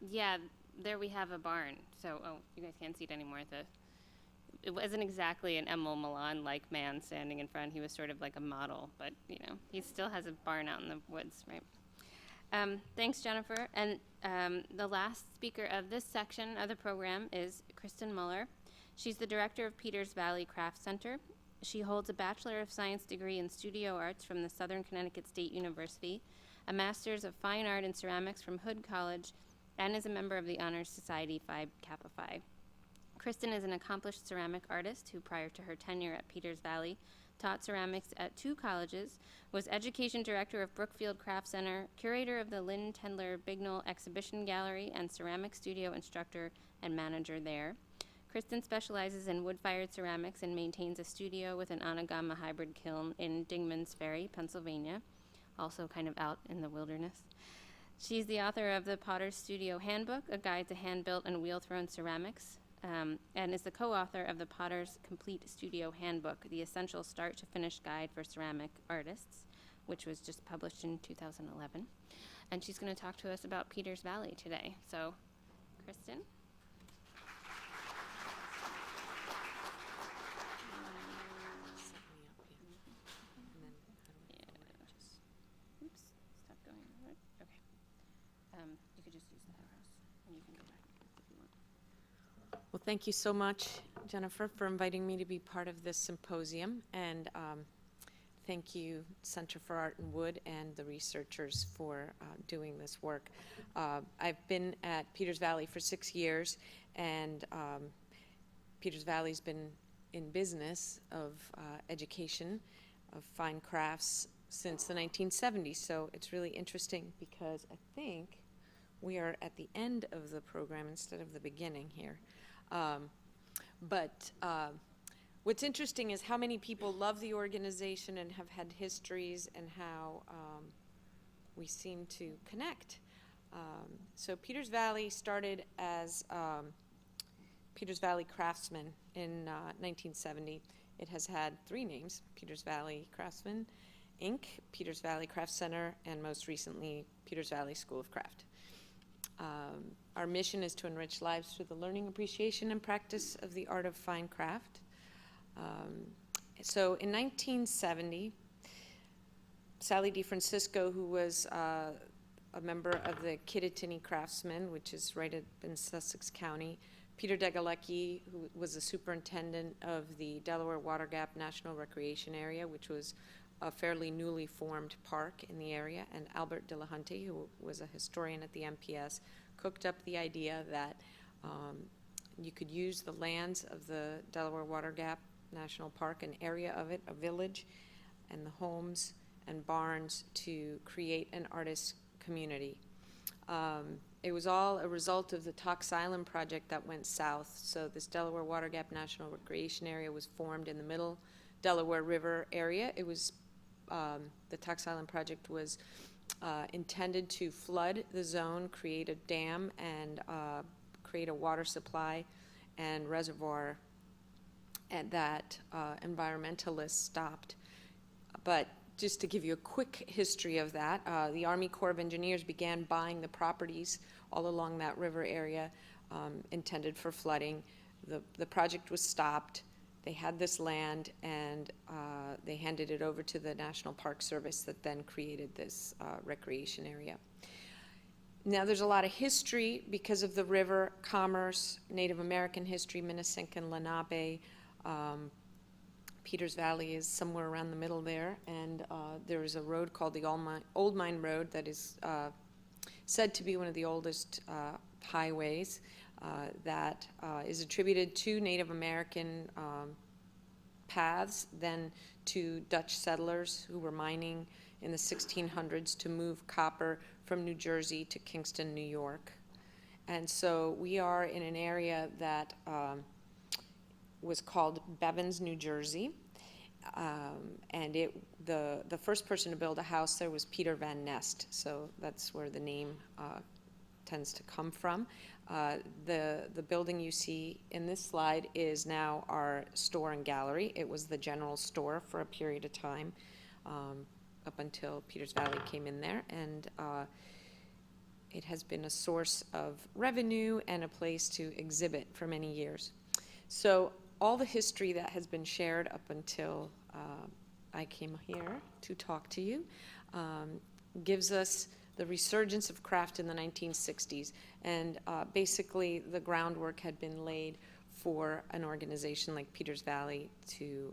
yeah, there we have a barn. So, you guys can't see it anymore. It wasn't exactly an Emil Milan-like man standing in front. He was sort of like a model, but he still has a barn out in the woods, right? Thanks, Jennifer. And the last speaker of this section of the program is Kristen Muller. She's the director of Peters Valley Craft Center. She holds a Bachelor of Science degree in Studio Arts from the Southern Connecticut State University, a Master's of Fine Art in Ceramics from Hood College, and is a member of the Honors Society Phi Kappa Phi. Kristen is an accomplished ceramic artist who, prior to her tenure at Peters Valley, taught ceramics at 2 colleges, was education director of Brookfield Craft Center, curator of the Lynn Tendler Bignell Exhibition Gallery, and ceramic studio instructor and manager there. Kristen specializes in wood-fired ceramics and maintains a studio with an Anagama hybrid kiln in Dingman's Ferry, Pennsylvania, also kind of out in the wilderness. She's the author of the Potter's Studio Handbook, a guide to hand-built and wheel-thrown ceramics, and is the co-author of the Potter's Complete Studio Handbook, the essential start-to-finish guide for ceramic artists, which was just published in 2011. And she's going to talk to us about Peters Valley today. So, Kristen? Oops, stop going. Okay. You could just use the arrows, and you can go back if you want. Well, thank you so much, Jennifer, for inviting me to be part of this symposium, and thank you, Center for Art and Wood, and the researchers for doing this work. I've been at Peters Valley for 6 years, and Peters Valley's been in business of education of fine crafts since the 1970s, so it's really interesting because I think we are at the end of the program instead of the beginning here. But what's interesting is how many people love the organization and have had histories, and how we seem to connect. So Peters Valley started as Peters Valley Craftsmen in 1970. It has had 3 names: Peters Valley Craftsmen, Inc., Peters Valley Craft Center, and most recently, Peters Valley School of Craft. Our mission is to enrich lives through the learning, appreciation, and practice of the art of fine craft. So in 1970, Sally DeFrancisco, who was a member of the Kittatinny Craftsmen, which is right in Sussex County, Peter Degalecki, who was the superintendent of the Delaware Water Gap National Recreation Area, which was a fairly newly formed park in the area, and Albert Dillahunty, who was a historian at the MPS, cooked up the idea that you could use the lands of the Delaware Water Gap National Park, an area of it, a village, and the homes and barns to create an artist community. It was all a result of the Tox Island project that went south. So this Delaware Water Gap National Recreation Area was formed in the middle Delaware River area. It was, the Tox Island project was intended to flood the zone, create a dam, and create a water supply and reservoir, and that environmentalists stopped. But just to give you a quick history of that, the Army Corps of Engineers began buying the properties all along that river area intended for flooding. The project was stopped. They had this land, and they handed it over to the National Park Service that then created this recreation area. Now, there's a lot of history because of the river, commerce, Native American history, Minnesinkan, Lenape. Peters Valley is somewhere around the middle there, and there is a road called the Old Mine Road that is said to be one of the oldest highways that is attributed to Native American paths, then to Dutch settlers who were mining in the 1600s to move copper from New Jersey to Kingston, New York. And so we are in an area that was called Bevins, New Jersey. And the first person to build a house there was Peter Van Nest, so that's where the name tends to come from. The building you see in this slide is now our store and gallery. It was the general store for a period of time, up until Peters Valley came in there, and it has been a source of revenue and a place to exhibit for many years. So all the history that has been shared up until I came here to talk to you gives us the resurgence of craft in the 1960s, and basically the groundwork had been laid for an organization like Peters Valley to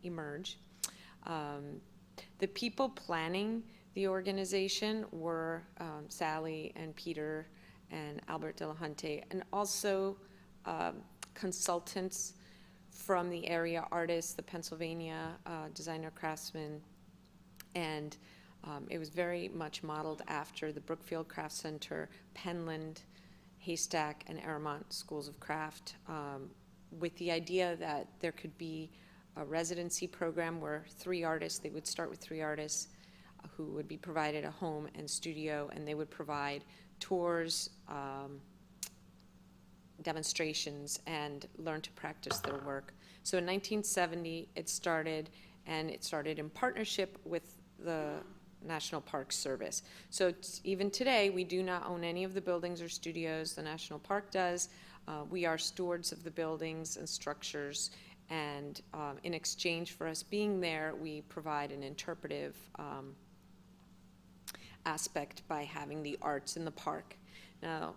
emerge. The people planning the organization were Sally and Peter and Albert Dillahunty, and also consultants from the area, artists, the Pennsylvania designer craftsmen, and it was very much modeled after the Brookfield Craft Center, Penland, Haystack, and Aramont schools of craft, with the idea that there could be a residency program where they would start with 3 artists who would be provided a home and studio, and they would provide tours, demonstrations, and learn to practice their work. So in 1970 it started, and it started in partnership with the National Park Service. So even today we do not own any of the buildings or studios. The National Park does. We are stewards of the buildings and structures, and in exchange for us being there, we provide an interpretive aspect by having the arts in the park. Now,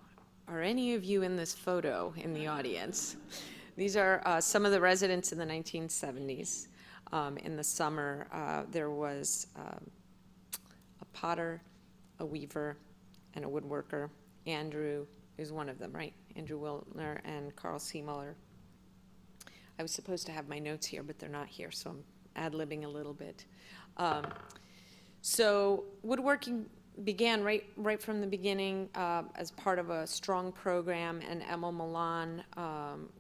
are any of you in this photo in the audience? These are some of the residents in the 1970s. In the summer, there was a potter, a weaver, and a woodworker. Andrew is one of them, right? Andrew Wiltner and Carl C. Muller. I was supposed to have my notes here, but they're not here, so I'm ad-libbing a little bit. So woodworking began right from the beginning as part of a strong program, and Emil Milan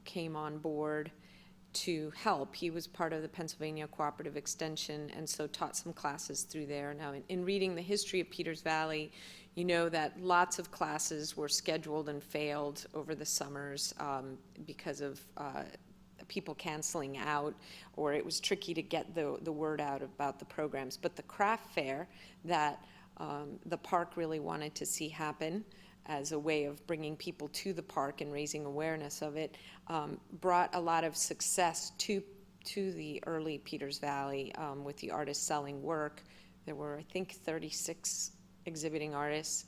came on board to help. He was part of the Pennsylvania Cooperative Extension, and so taught some classes through there. Now, in reading the history of Peters Valley, you know that lots of classes were scheduled and failed over the summers because of people canceling out, or it was tricky to get the word out about the programs. But the craft fair that the park really wanted to see happen as a way of bringing people to the park and raising awareness of it, brought a lot of success to the early Peters Valley with the artists selling work. There were, I think, 36 exhibiting artists.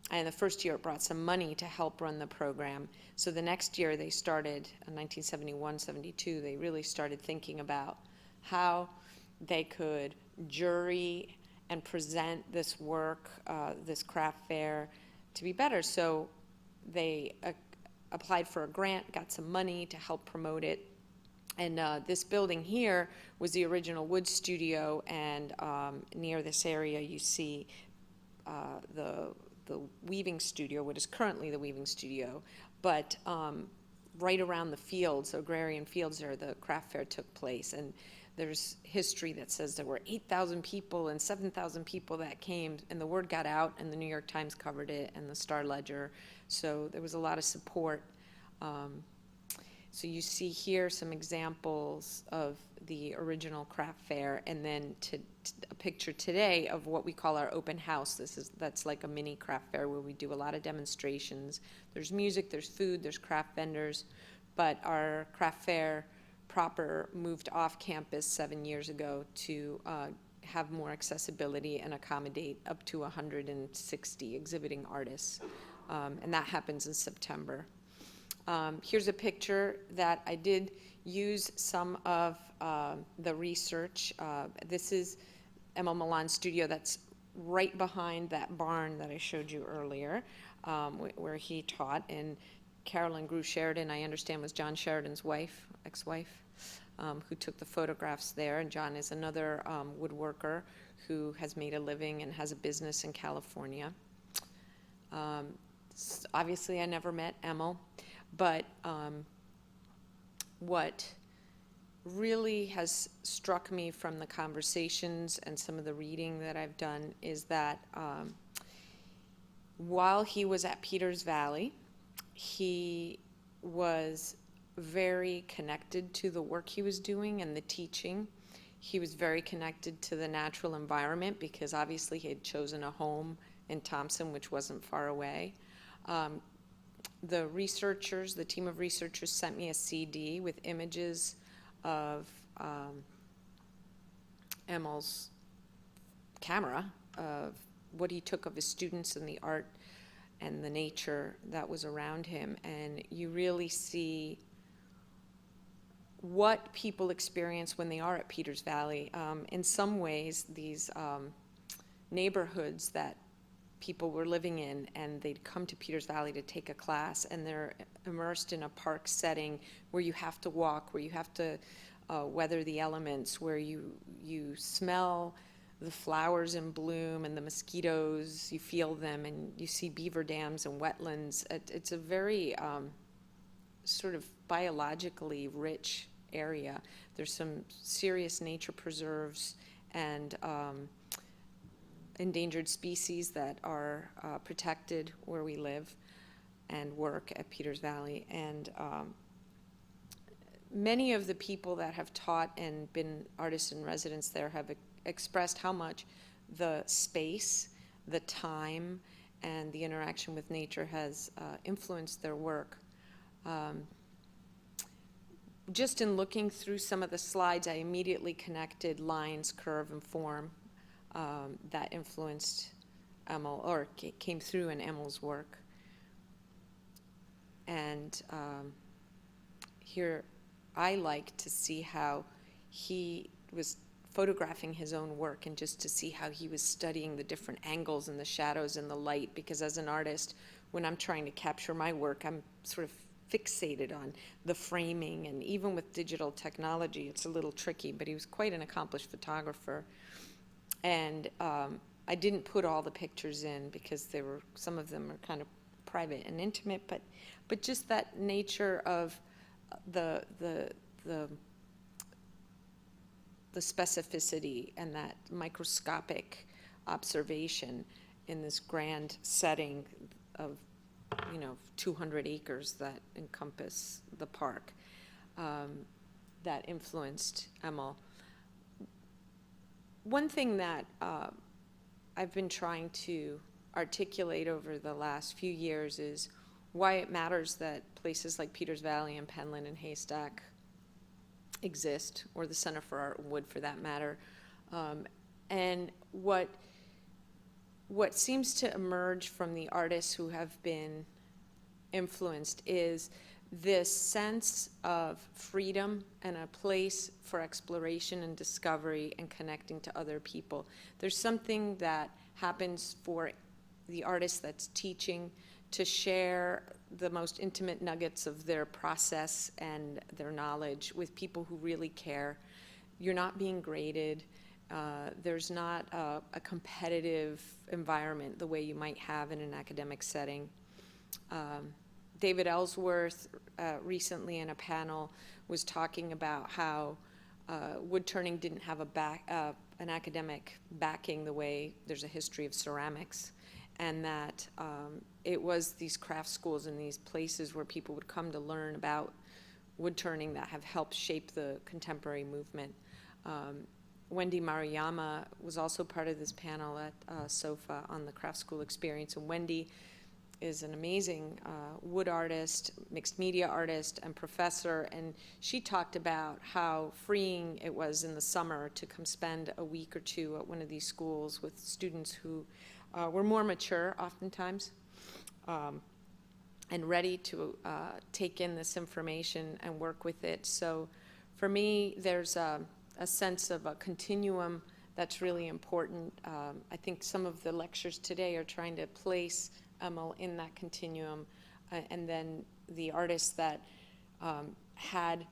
And the first year it brought some money to help run the program. So the next year they started, in 1971-72, they really started thinking about how they could jury and present this work, this craft fair, to be better. So they applied for a grant, got some money to help promote it. And this building here was the original wood studio, and near this area you see the weaving studio, what is currently the weaving studio, but right around the fields, agrarian fields there, the craft fair took place. And there's history that says there were 8,000 people and 7,000 people that came, and the word got out, and the New York Times covered it, and the Star-Ledger. So there was a lot of support. So you see here some examples of the original craft fair, and then a picture today of what we call our open house. That's like a mini craft fair where we do a lot of demonstrations. There's music, there's food, there's craft vendors, but our craft fair proper moved off campus 7 years ago to have more accessibility and accommodate up to 160 exhibiting artists, and that happens in September. Here's a picture that I did use some of the research. This is Emil Milan's studio that's right behind that barn that I showed you earlier, where he taught. And Carolyn Grew Sheridan, I understand, was John Sheridan's wife, ex-wife, who took the photographs there. And John is another woodworker who has made a living and has a business in California. Obviously, I never met Emil. But what really has struck me from the conversations and some of the reading that I've done is that while he was at Peters Valley, he was very connected to the work he was doing and the teaching. He was very connected to the natural environment because obviously he had chosen a home in Thompson, which wasn't far away. The researchers, the team of researchers, sent me a CD with images of Emil's camera, of what he took of his students and the art and the nature that was around him. And you really see what people experience when they are at Peters Valley. In some ways, these neighborhoods that people were living in, and they'd come to Peters Valley to take a class, and they're immersed in a park setting where you have to walk, where you have to weather the elements, where you smell the flowers in bloom and the mosquitoes, you feel them, and you see beaver dams and wetlands. It's a very sort of biologically rich area. There's some serious nature preserves and endangered species that are protected where we live and work at Peters Valley. And many of the people that have taught and been artists in residence there have expressed how much the space, the time, and the interaction with nature has influenced their work. Just in looking through some of the slides, I immediately connected lines, curve, and form that influenced Emil, or came through in Emil's work. And here I like to see how he was photographing his own work, and just to see how he was studying the different angles and the shadows and the light, because as an artist, when I'm trying to capture my work, I'm sort of fixated on the framing, and even with digital technology, it's a little tricky, but he was quite an accomplished photographer. And I didn't put all the pictures in because some of them are kind of private and intimate, but just that nature of the specificity and that microscopic observation in this grand setting of 200 acres that encompass the park, that influenced Emil. One thing that I've been trying to articulate over the last few years is why it matters that places like Peters Valley and Penland and Haystack exist, or the Center for Art and Wood for that matter. And what seems to emerge from the artists who have been influenced is this sense of freedom and a place for exploration and discovery and connecting to other people. There's something that happens for the artist that's teaching to share the most intimate nuggets of their process and their knowledge with people who really care. You're not being graded. There's not a competitive environment the way you might have in an academic setting. David Ellsworth recently in a panel was talking about how wood turning didn't have an academic backing the way there's a history of ceramics, and that it was these craft schools and these places where people would come to learn about wood turning that have helped shape the contemporary movement. Wendy Maruyama was also part of this panel at SOFA on the craft school experience, and Wendy is an amazing wood artist, mixed media artist, and professor, and she talked about how freeing it was in the summer to come spend a week or two at one of these schools with students who were more mature oftentimes, and ready to take in this information and work with it. So for me, there's a sense of a continuum that's really important. I think some of the lectures today are trying to place Emil in that continuum, and then the artists that had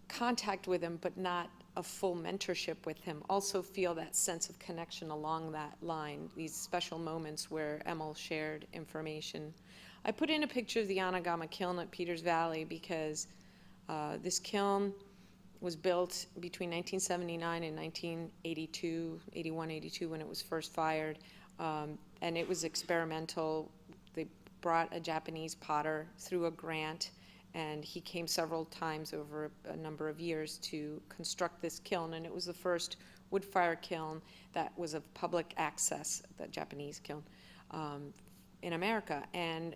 contact with him but not a full mentorship with him also feel that sense of connection along that line, these special moments where Emil shared information. I put in a picture of the Anagama kiln at Peters Valley because this kiln was built between 1979 and 1982, 81, 82, when it was first fired. And it was experimental. They brought a Japanese potter through a grant, and he came several times over a number of years to construct this kiln, and it was the first wood fire kiln that was of public access, the Japanese kiln, in America. And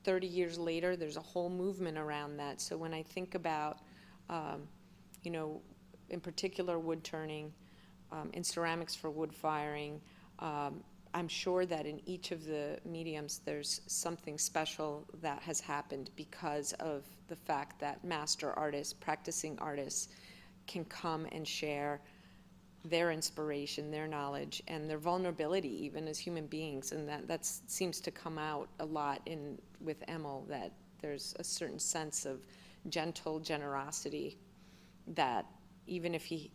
30 years later, there's a whole movement around that. So when I think about, in particular wood turning, in ceramics for wood firing, I'm sure that in each of the mediums there's something special that has happened because of the fact that master artists, practicing artists, can come and share their inspiration, their knowledge, and their vulnerability even as human beings. And that seems to come out a lot with Emil, that there's a certain sense of gentle generosity that even if he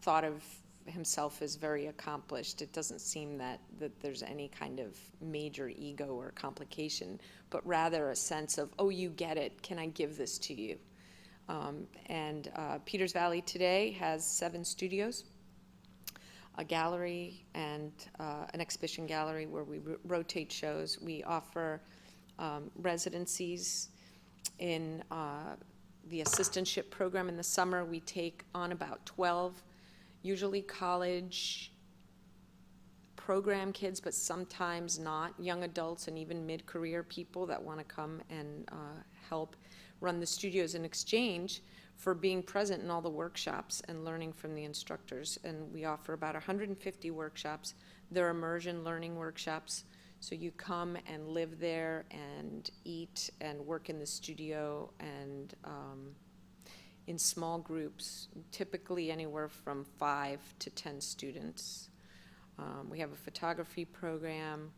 thought of himself as very accomplished, it doesn't seem that there's any kind of major ego or complication, but rather a sense of, oh, you get it, can I give this to you? Peters Valley today has 7 studios, a gallery, and an exhibition gallery where we rotate shows. We offer residencies in the assistantship program. In the summer, we take on about 12 usually college program kids, but sometimes not, young adults and even mid-career people that want to come and help run the studios in exchange for being present in all the workshops and learning from the instructors. And we offer about 150 workshops. They're immersion learning workshops, so you come and live there and eat and work in the studio and in small groups, typically anywhere from 5 to 10 students. We have a photography program,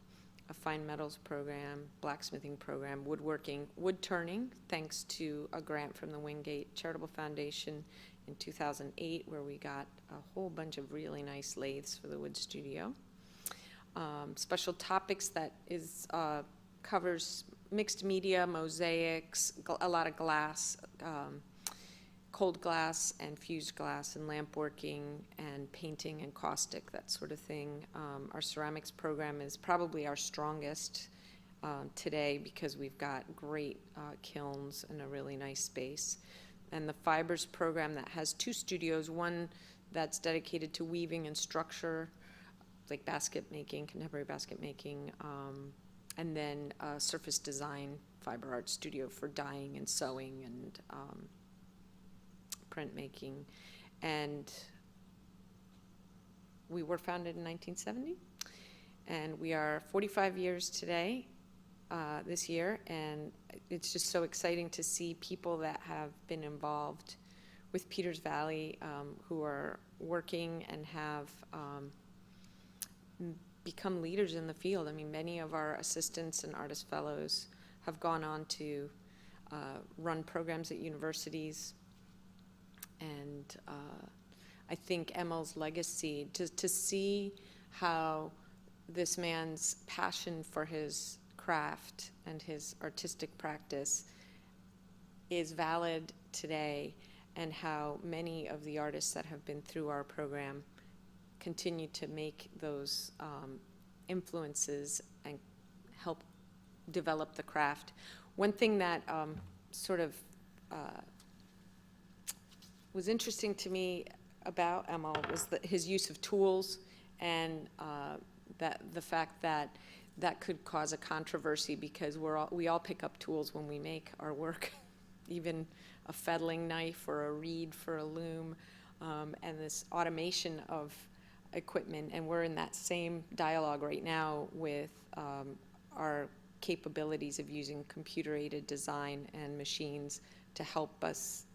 a fine metals program, blacksmithing program, woodworking, wood turning, thanks to a grant from the Wingate Charitable Foundation in 2008, where we got a whole bunch of really nice lathes for the wood studio. Special topics that covers mixed media, mosaics, a lot of glass, cold glass and fused glass and lamp working and painting and caustic, that sort of thing. Our ceramics program is probably our strongest today because we've got great kilns and a really nice space. And the fibers program that has 2 studios, one that's dedicated to weaving and structure, like basket making, contemporary basket making, and then a surface design fiber art studio for dyeing and sewing and printmaking. And we were founded in 1970, and we are 45 years today this year, and it's just so exciting to see people that have been involved with Peters Valley, who are working and have become leaders in the field. I mean, many of our assistants and artist fellows have gone on to run programs at universities, and I think Emil's legacy, to see how this man's passion for his craft and his artistic practice is valid today, and how many of the artists that have been through our program continue to make those influences and help develop the craft. One thing that sort of was interesting to me about Emil was his use of tools, and that the fact that that could cause a controversy, because we all pick up tools when we make our work, even a fettling knife or a reed for a loom, and this automation of equipment. And we're in that same dialogue right now with our capabilities of using computer-aided design and machines to help us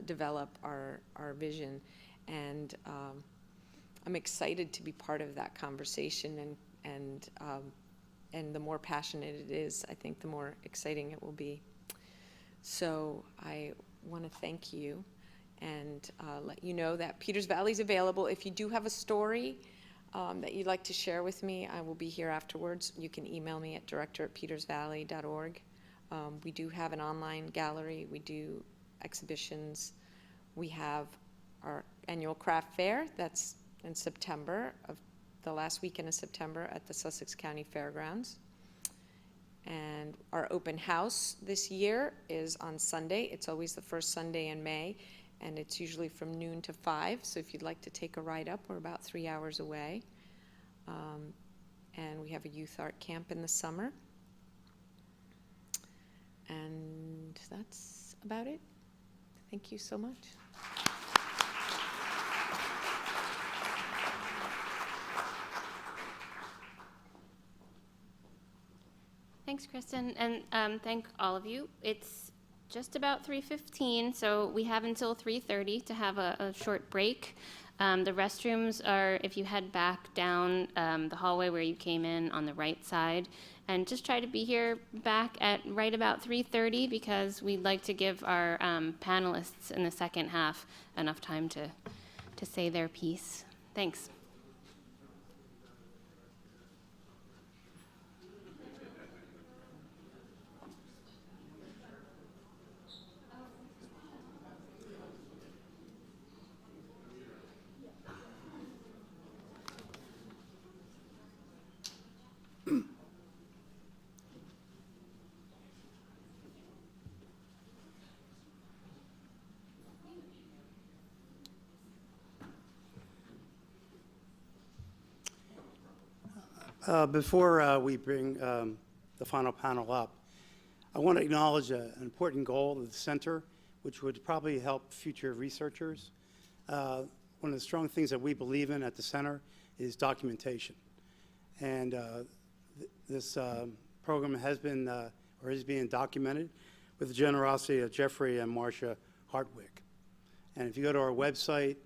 develop our vision. And I'm excited to be part of that conversation, and the more passionate it is, I think the more exciting it will be. So I want to thank you and let you know that Peters Valley is available. If you do have a story that you'd like to share with me, I will be here afterwards. You can email me at director@petersvalley.org. We do have an online gallery. We do exhibitions. We have our annual craft fair that's in September, of the last weekend of September at the Sussex County Fairgrounds. And our open house this year is on Sunday. It's always the first Sunday in May, and it's usually from noon to 5. So if you'd like to take a ride up, we're about 3 hours away. And we have a youth art camp in the summer. And that's about it. Thank you so much. Thanks, Kristen, and thank all of you. It's just about 3:15, so we have until 3:30 to have a short break. The restrooms are, if you head back down the hallway where you came in on the right side, and just try to be here back at right about 3:30, because we'd like to give our panelists in the second half enough time to say their piece. Thanks. Before we bring the final panel up, I want to acknowledge an important goal of the center, which would probably help future researchers. One of the strong things that we believe in at the center is documentation. And this program has been, or is being documented with the generosity of Jeffrey and Marcia Hartwig. And if you go to our website,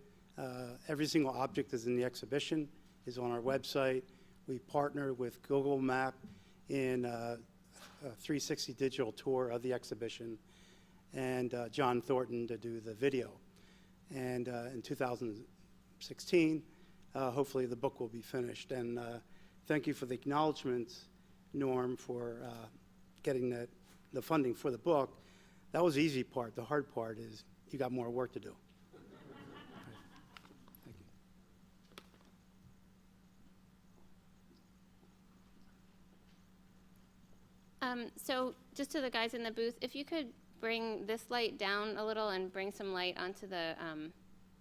every single object that's in the exhibition is on our website. We partnered with Google Map in a 360 digital tour of the exhibition, and John Thornton to do the video. And in 2016, hopefully the book will be finished. And thank you for the acknowledgments, Norm, for getting the funding for the book. That was the easy part. The hard part is you got more work to do. Thank you. So just to the guys in the booth, if you could bring this light down a little and bring some light onto the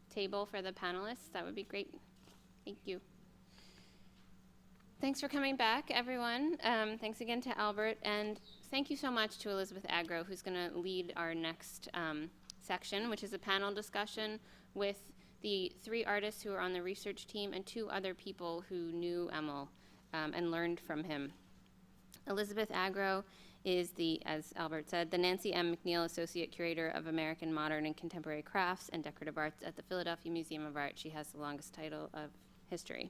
table for the panelists, that would be great. Thank you. Thanks for coming back, everyone. Thanks again to Albert, and thank you so much to Elizabeth Agro, who's going to lead our next section, which is a panel discussion with the 3 artists who are on the research team and 2 other people who knew Emil and learned from him. Elizabeth Agro is the, as Albert said, the Nancy M. McNeil Associate Curator of American Modern and Contemporary Crafts and Decorative Arts at the Philadelphia Museum of Art. She has the longest title of history.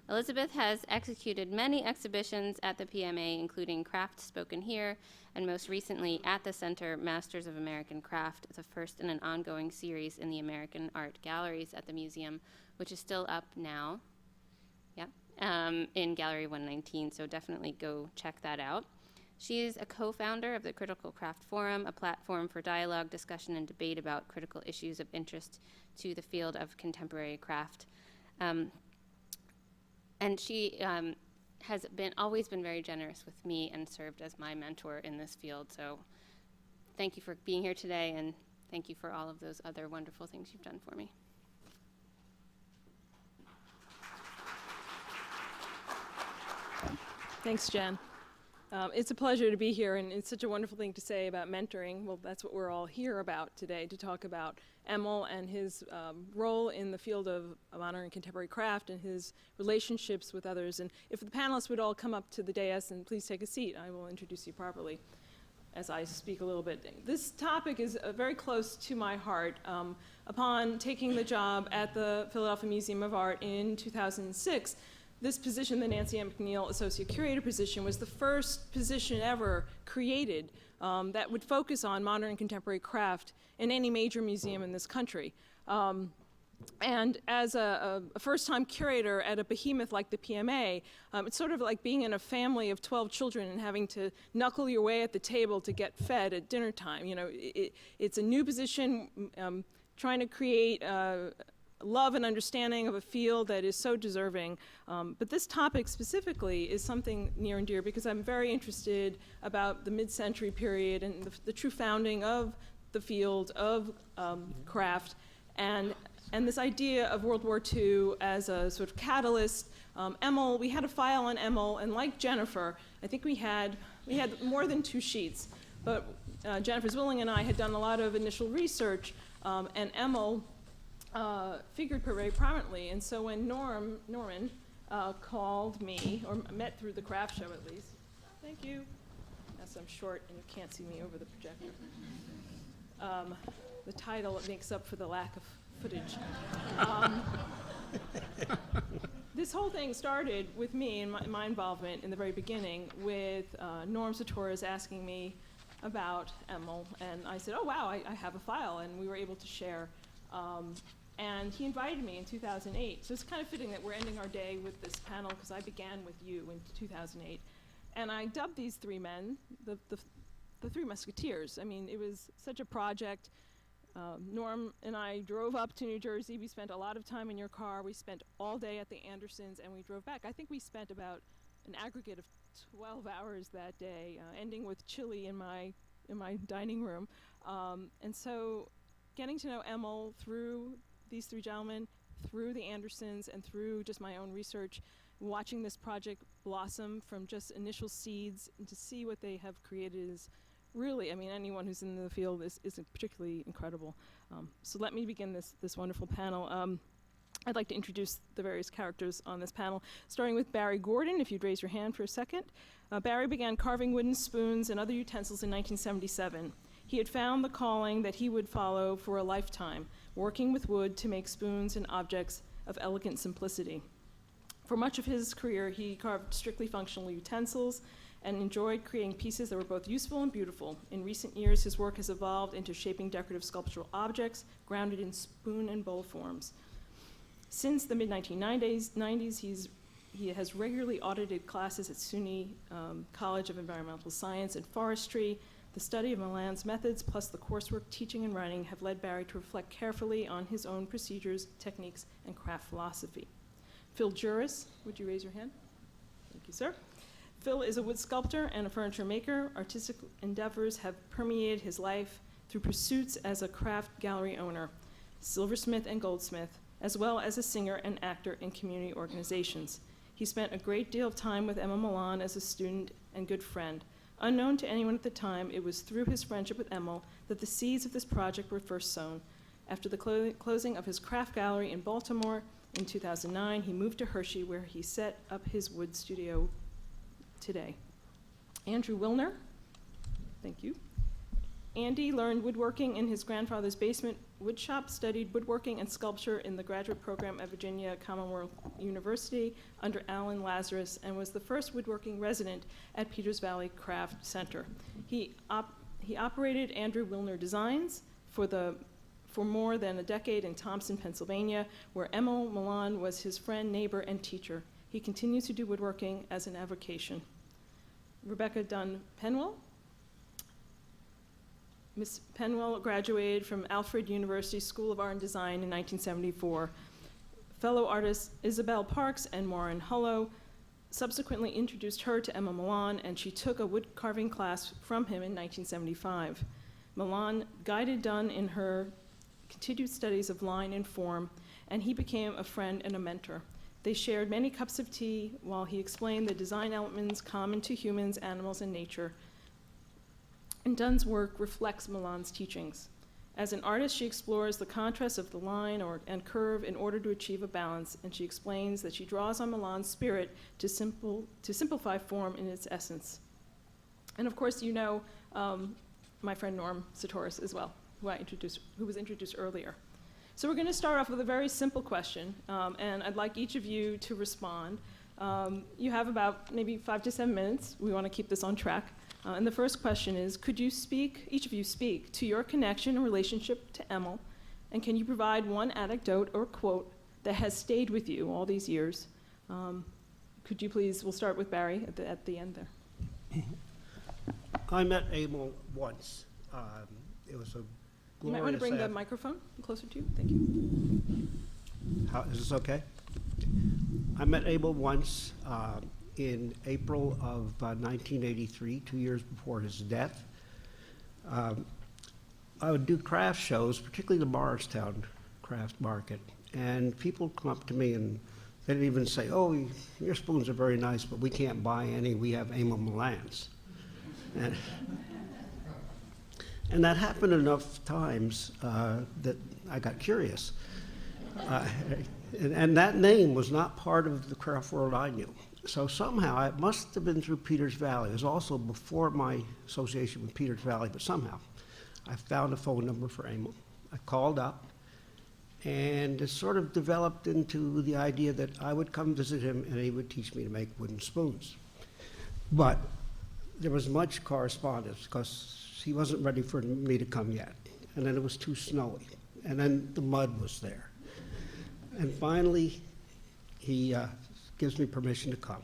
Elizabeth has executed many exhibitions at the PMA, including Craft Spoken Here, and most recently at the Center, Masters of American Craft, the first in an ongoing series in the American Art Galleries at the museum, which is still up now, in Gallery 119, so definitely go check that out. She is a co-founder of the Critical Craft Forum, a platform for dialogue, discussion, and debate about critical issues of interest to the field of contemporary craft. And she has always been very generous with me and served as my mentor in this field. So thank you for being here today, and thank you for all of those other wonderful things you've done for me. Thanks, Jen. It's a pleasure to be here, and it's such a wonderful thing to say about mentoring. Well, that's what we're all here about today, to talk about Emil and his role in the field of modern and contemporary craft and his relationships with others. And if the panelists would all come up to the dais and please take a seat, I will introduce you properly as I speak a little bit. This topic is very close to my heart. Upon taking the job at the Philadelphia Museum of Art in 2006, this position, the Nancy M. McNeil Associate Curator position, was the first position ever created that would focus on modern and contemporary craft in any major museum in this country. And as a first-time curator at a behemoth like the PMA, it's sort of like being in a family of 12 children and having to knuckle your way at the table to get fed at dinner time. You know, it's a new position, trying to create love and understanding of a field that is so deserving. But this topic specifically is something near and dear because I'm very interested about the mid-century period and the true founding of the field of craft and this idea of World War II as a sort of catalyst. Emil, we had a file on Emil, and like Jennifer, I think we had more than 2 sheets, but Jennifer Zwilling and I had done a lot of initial research, and Emil figured very prominently. And so when Norman called me, or met through the craft show at least, thank you. Yes, I'm short and you can't see me over the projector. The title makes up for the lack of footage. This whole thing started with me and my involvement in the very beginning with Norm Sartorius asking me about Emil, and I said, oh wow, I have a file, and we were able to share. And he invited me in 2008. So it's kind of fitting that we're ending our day with this panel because I began with you in 2008. And I dubbed these 3 men the 3 Musketeers. I mean, it was such a project. Norm and I drove up to New Jersey. We spent a lot of time in your car. We spent all day at the Andersons, and we drove back. I think we spent about an aggregate of 12 hours that day, ending with chili in my dining room. And so getting to know Emil through these 3 gentlemen, through the Andersons, and through just my own research, watching this project blossom from just initial seeds and to see what they have created is really, I mean, anyone who's in the field is particularly incredible. So let me begin this wonderful panel. I'd like to introduce the various characters on this panel, starting with Barry Gordon, if you'd raise your hand for a second. Barry began carving wooden spoons and other utensils in 1977. He had found the calling that he would follow for a lifetime, working with wood to make spoons and objects of elegant simplicity. For much of his career, he carved strictly functional utensils and enjoyed creating pieces that were both useful and beautiful. In recent years, his work has evolved into shaping decorative sculptural objects grounded in spoon and bowl forms. Since the mid-1990s, he has regularly audited classes at SUNY College of Environmental Science and Forestry. The study of Milan's methods plus the coursework, teaching, and writing have led Barry to reflect carefully on his own procedures, techniques, and craft philosophy. Phil Juris, would you raise your hand? Thank you, sir. Phil is a wood sculptor and a furniture maker. Artistic endeavors have permeated his life through pursuits as a craft gallery owner, silversmith and goldsmith, as well as a singer and actor in community organizations. He spent a great deal of time with Emil Milan as a student and good friend. Unknown to anyone at the time, it was through his friendship with Emil that the seeds of this project were first sown. After the closing of his craft gallery in Baltimore in 2009, he moved to Hershey, where he set up his wood studio today. Andrew Wilner. Thank you. Andy learned woodworking in his grandfather's basement woodshop, studied woodworking and sculpture in the graduate program at Virginia Commonwealth University under Alan Lazarus, and was the first woodworking resident at Peters Valley Craft Center. He operated Andrew Wilner Designs for more than a decade in Thompson, Pennsylvania, where Emil Milan was his friend, neighbor, and teacher. He continues to do woodworking as an avocation. Rebecca Dunn Penwell. Ms. Penwell graduated from Alfred University School of Art and Design in 1974. Fellow artists Isabel Parks and Maureen Hullo subsequently introduced her to Emil Milan, and she took a wood carving class from him in 1975. Milan guided Dunn in her continued studies of line and form, and he became a friend and a mentor. They shared many cups of tea while he explained the design elements common to humans, animals, and nature. And Dunn's work reflects Milan's teachings. As an artist, she explores the contrast of the line and curve in order to achieve a balance, and she explains that she draws on Milan's spirit to simplify form in its essence. And of course, you know my friend Norm Satoris as well, who was introduced earlier. So we're going to start off with a very simple question, and I'd like each of you to respond. You have about maybe 5 to 7 minutes. We want to keep this on track. And the first question is, could you speak, each of you speak, to your connection and relationship to Emil, and can you provide one anecdote or quote that has stayed with you all these years? Could you please, we'll start with Barry at the end there. I met Emil once. It was a glorious... You might want to bring the microphone closer to you. Thank you. Is this okay? I met Emil once in April of 1983, 2 years before his death. I would do craft shows, particularly the Morristown Craft Market, and people would come up to me and they'd even say, "Oh, your spoons are very nice, but we can't buy any. We have Emil Milans." And that happened enough times that I got curious. And that name was not part of the craft world I knew. So somehow, it must have been through Peters Valley. It was also before my association with Peters Valley, but somehow I found a phone number for Emil. I called up, and it sort of developed into the idea that I would come visit him and he would teach me to make wooden spoons. But there was much correspondence because he wasn't ready for me to come yet. And then it was too snowy. And then the mud was there. And finally, he gives me permission to come.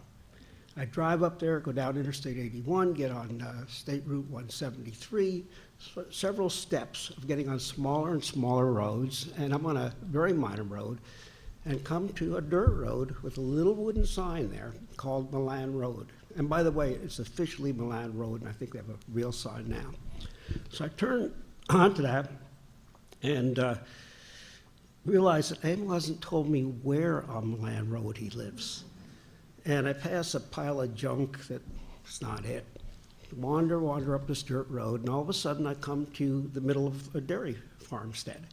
I drive up there, go down Interstate 81, get on State Route 173, several steps of getting on smaller and smaller roads, and I'm on a very minor road, and come to a dirt road with a little wooden sign there called Milan Road. And by the way, it's officially Milan Road, and I think they have a real sign now. So I turn onto that and realize that Emil hasn't told me where on Milan Road he lives. And I pass a pile of junk that's not it. Wander up this dirt road, and all of a sudden I come to the middle of a dairy farmstead.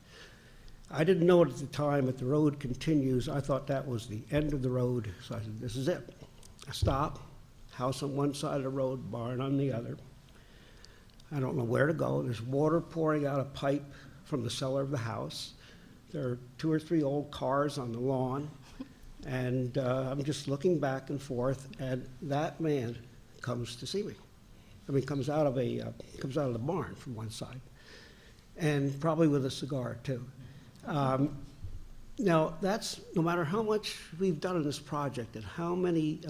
I didn't know it at the time, but the road continues. I thought that was the end of the road, so I said, this is it. I stop, house on one side of the road, barn on the other. I don't know where to go. There's water pouring out a pipe from the cellar of the house. There are 2 or 3 old cars on the lawn, and I'm just looking back and forth, and that man comes to see me. I mean, comes out of the barn from one side, and probably with a cigar too. Now, that's no matter how much we've done in this project and how many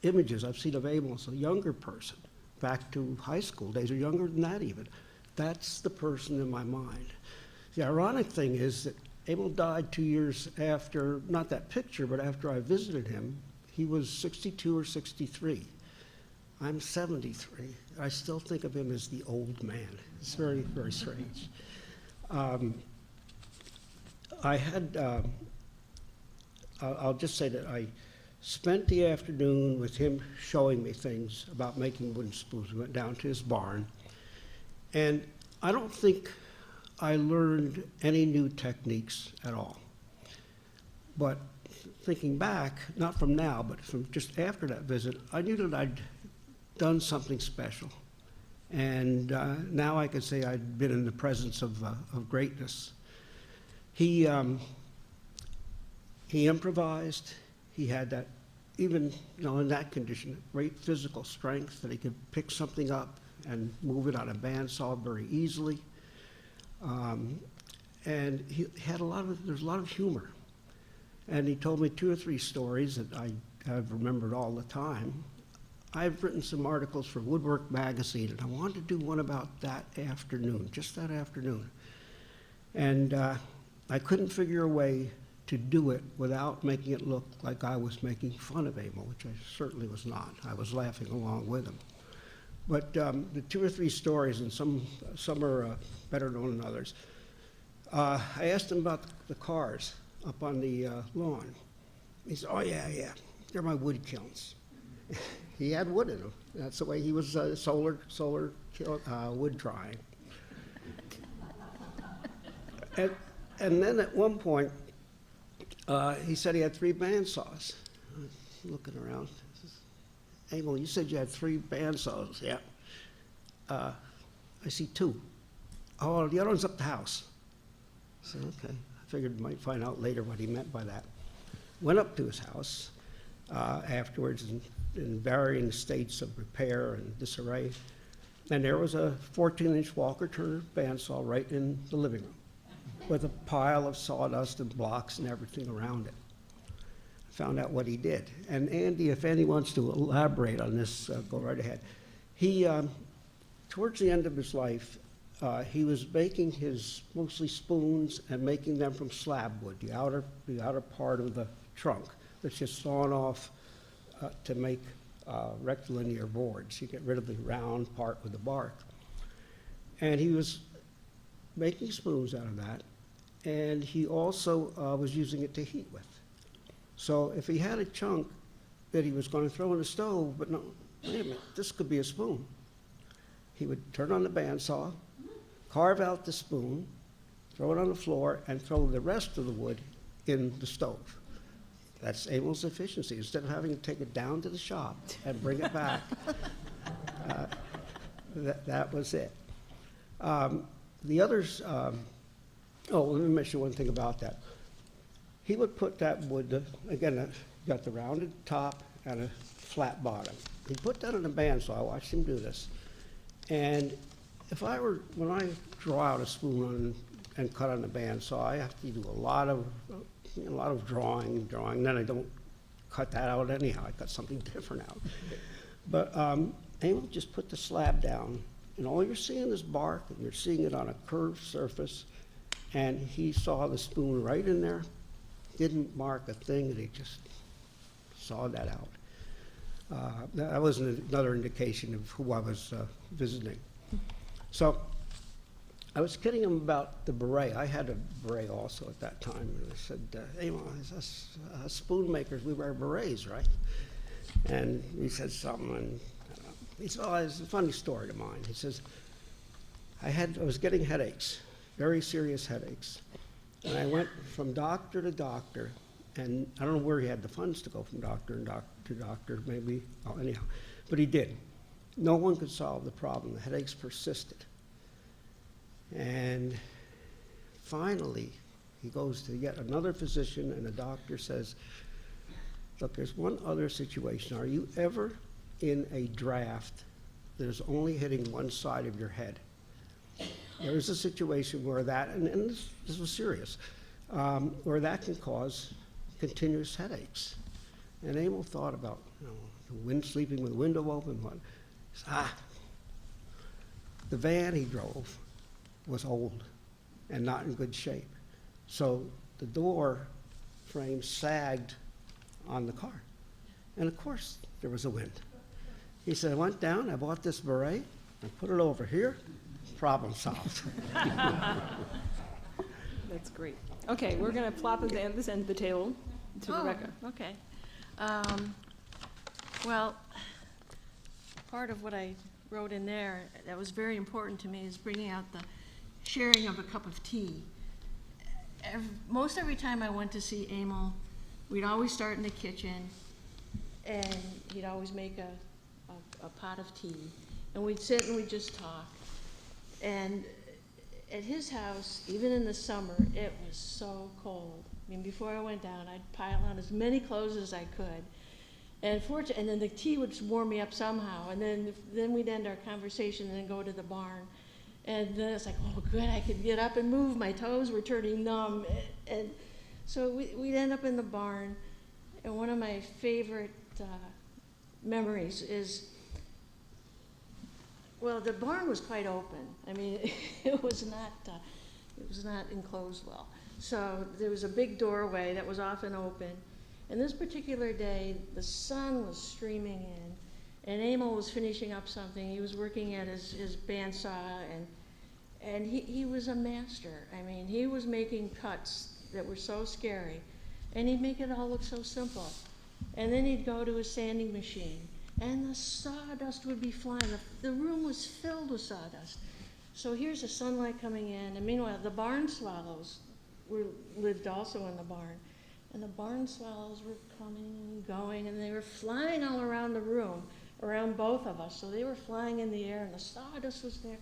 images I've seen of Emil as a younger person, back to high school days, or younger than that even. That's the person in my mind. The ironic thing is that Emil died 2 years after, not that picture, but after I visited him. He was 62 or 63. I'm 73. I still think of him as the old man. It's very, very strange. I'll just say that I spent the afternoon with him showing me things about making wooden spoons. We went down to his barn, and I don't think I learned any new techniques at all. But thinking back, not from now, but from just after that visit, I knew that I'd done something special. And now I can say I'd been in the presence of greatness. He improvised. He had that, even in that condition, great physical strength that he could pick something up and move it on a bandsaw very easily. And he had there's a lot of humor. And he told me 2 or 3 stories that I have remembered all the time. I've written some articles for Woodwork magazine, and I wanted to do one about that afternoon, just that afternoon. And I couldn't figure a way to do it without making it look like I was making fun of Emil, which I certainly was not. I was laughing along with him. But the 2 or 3 stories, and some are better known than others. I asked him about the cars up on the lawn. He said, "Oh, yeah, they're my wood kilns." He had wood in them. That's the way he was solar wood drying. And then at one point, he said he had 3 bandsaws. I was looking around. Emil, you said you had 3 bandsaws. Yeah. I see 2. Oh, the other one's up the house. I said, okay. I figured I might find out later what he meant by that. Went up to his house afterwards in varying states of repair and disarray. And there was a 14-inch Walker Turner bandsaw right in the living room with a pile of sawdust and blocks and everything around it. Found out what he did. And Andy, if Andy wants to elaborate on this, go right ahead. He, towards the end of his life, he was making his mostly spoons and making them from slab wood, the outer part of the trunk that's just sawn off to make rectilinear boards. You get rid of the round part with the bark. And he was making spoons out of that, and he also was using it to heat with. So if he had a chunk that he was going to throw in the stove, but no, wait a minute, this could be a spoon. He would turn on the bandsaw, carve out the spoon, throw it on the floor, and throw the rest of the wood in the stove. That's Emil's efficiency. Instead of having to take it down to the shop and bring it back, that was it. The others, let me mention one thing about that. He would put that wood, again, got the rounded top and a flat bottom. He'd put that in a bandsaw. I watched him do this. And when I draw out a spoon and cut on the bandsaw, I have to do a lot of drawing, then I don't cut that out anyhow. I cut something different out. But Emil just put the slab down, and all you're seeing is bark, and you're seeing it on a curved surface, and he saw the spoon right in there, didn't mark a thing, and he just sawed that out. That was another indication of who I was visiting. So I was kidding him about the beret. I had a beret also at that time. And I said, hey, us spoon makers, we wear berets, right? And he said something, and he said, oh, it's a funny story to mine. He says, I was getting headaches, very serious headaches. And I went from doctor to doctor, and I don't know where he had the funds to go from doctor to doctor, maybe, oh, anyhow. But he did. No one could solve the problem. The headaches persisted. And finally, he goes to yet another physician, and the doctor says, look, there's one other situation. Are you ever in a draft that is only hitting one side of your head? There is a situation where that, and this was serious, where that can cause continuous headaches. And Emil thought about, sleeping with the window open. He said, the van he drove was old and not in good shape. So the door frame sagged on the car. And of course, there was a wind. He said, I went down, I bought this beret, I put it over here, problem solved. That's great. Okay, we're going to plop at this end of the table to Rebecca. Okay. Well, part of what I wrote in there that was very important to me is bringing out the sharing of a cup of tea. Most every time I went to see Emil, we'd always start in the kitchen, and he'd always make a a pot of tea, and we'd sit and we'd just talk. And at his house, even in the summer, it was so cold. I mean, before I went down, I'd pile on as many clothes as I could. And then the tea would warm me up somehow, and then we'd end our conversation and then go to the barn. And then it's like, oh, good, I could get up and move. My toes were turning numb. And so we'd end up in the barn. And one of my favorite memories is, well, the barn was quite open. I mean, it was not enclosed well. So there was a big doorway that was often open. And this particular day, the sun was streaming in, and Emil was finishing up something. He was working at his bandsaw, and he was a master. I mean, he was making cuts that were so scary, and he'd make it all look so simple. And then he'd go to his sanding machine, and the sawdust would be flying. The room was filled with sawdust. So here's the sunlight coming in, and meanwhile, the barn swallows lived also in the barn. And the barn swallows were coming and going, and they were flying all around the room, around both of us. So they were flying in the air, and the sawdust was there.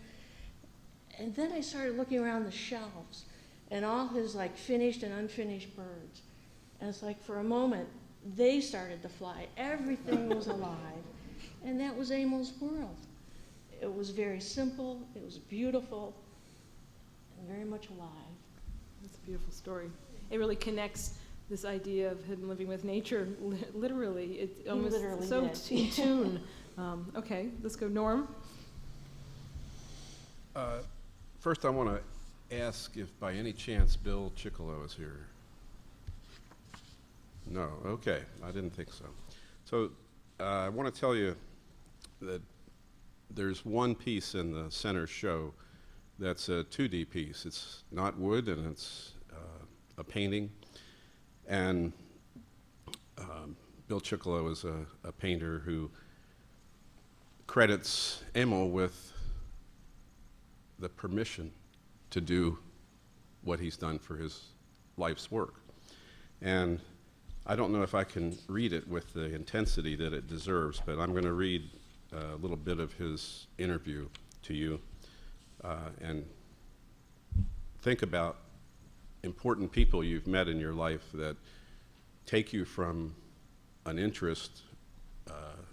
And then I started looking around the shelves, and all his like finished and unfinished birds. And it's like for a moment, they started to fly. Everything was alive. And that was Emil's world. It was very simple, it was beautiful, and very much alive. That's a beautiful story. It really connects this idea of him living with nature, literally. It's almost literally so did. in tune. Okay, let's go. Norm? First, I want to ask if by any chance Bill Chickolo is here. No, okay, I didn't think so. So I want to tell you that there's one piece in the center show that's a 2D piece. It's not wood, and it's a painting. And Bill Chickolo is a painter who credits Emil with the permission to do what he's done for his life's work. And I don't know if I can read it with the intensity that it deserves, but I'm going to read a little bit of his interview to you and think about important people you've met in your life that take you from an interest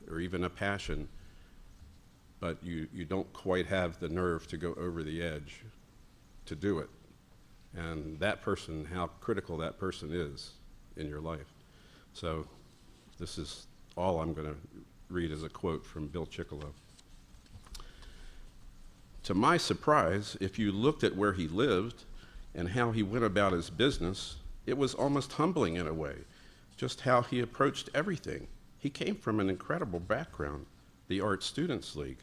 or even a passion, but you don't quite have the nerve to go over the edge to do it. And that person, how critical that person is in your life. So this is all I'm going to read as a quote from Bill Chickolo. To my surprise, if you looked at where he lived and how he went about his business, it was almost humbling in a way, just how he approached everything. He came from an incredible background, the Art Students League.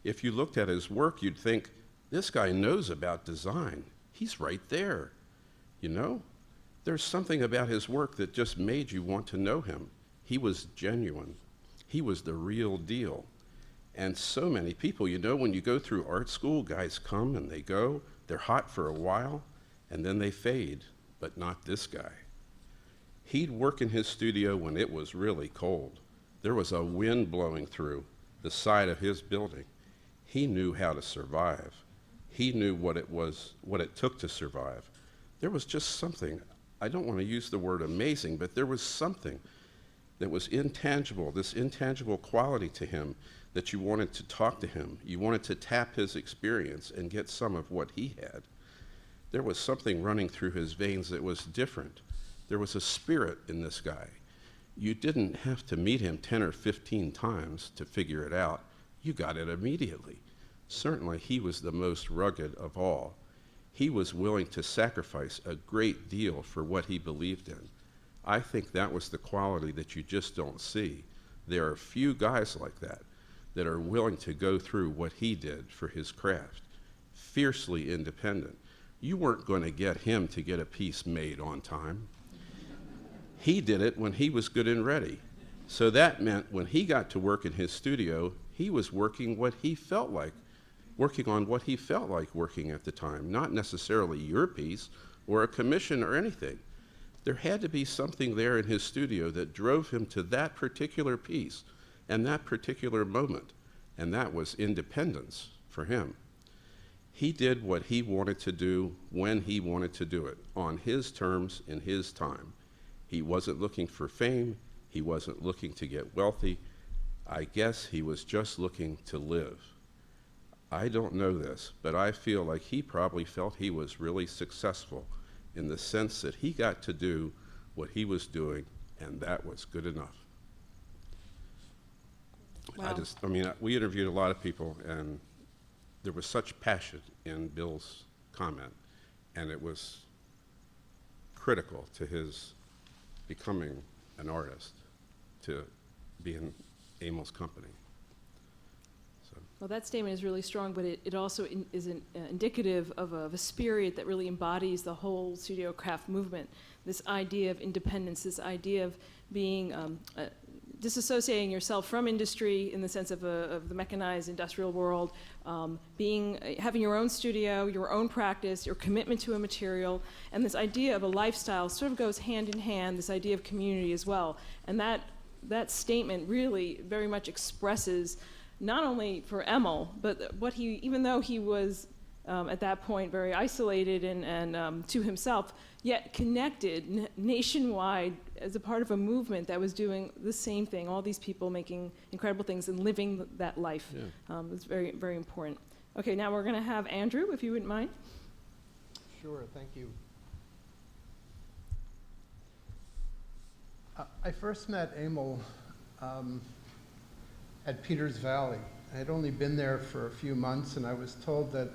If you looked at his work, you'd think, this guy knows about design. He's right there. You know, there's something about his work that just made you want to know him. He was genuine. He was the real deal. And so many people, you know, when you go through art school, guys come and they go, they're hot for a while, and then they fade, but not this guy. He'd work in his studio when it was really cold. There was a wind blowing through the side of his building. He knew how to survive. He knew what it took to survive. There was just something, I don't want to use the word amazing, but there was something that was intangible, this intangible quality to him that you wanted to talk to him. You wanted to tap his experience and get some of what he had. There was something running through his veins that was different. There was a spirit in this guy. You didn't have to meet him 10 or 15 times to figure it out. You got it immediately. Certainly, he was the most rugged of all. He was willing to sacrifice a great deal for what he believed in. I think that was the quality that you just don't see. There are few guys like that are willing to go through what he did for his craft. Fiercely independent. You weren't going to get him to get a piece made on time. He did it when he was good and ready. So that meant when he got to work in his studio, he was working on what he felt like working at the time, not necessarily your piece or a commission or anything. There had to be something there in his studio that drove him to that particular piece and that particular moment. and that was independence for him. He did what he wanted to do when he wanted to do it, on his terms, in his time. He wasn't looking for fame. He wasn't looking to get wealthy. I guess he was just looking to live. I don't know this, but I feel like he probably felt he was really successful in the sense that he got to do what he was doing, and that was good enough. Wow. We interviewed a lot of people, and there was such passion in Bill's comment, and it was critical to his becoming an artist, to be in Emil's company. So. Well, that statement is really strong, but it also is indicative of a spirit that really embodies the whole studio craft movement. This idea of independence, this idea of being disassociating yourself from industry in the sense of the mechanized industrial world, having your own studio, your own practice, your commitment to a material, and this idea of a lifestyle sort of goes hand in hand, this idea of community as well. And that statement really very much expresses, not only for Emil, but what he, even though he was at that point very isolated and to himself, yet connected nationwide as a part of a movement that was doing the same thing, all these people making incredible things and living that life. Yeah. It's very, very important. Okay, now we're going to have Andrew, if you wouldn't mind. Sure, thank you. I first met Emil at Peters Valley. I had only been there for a few months, and I was told that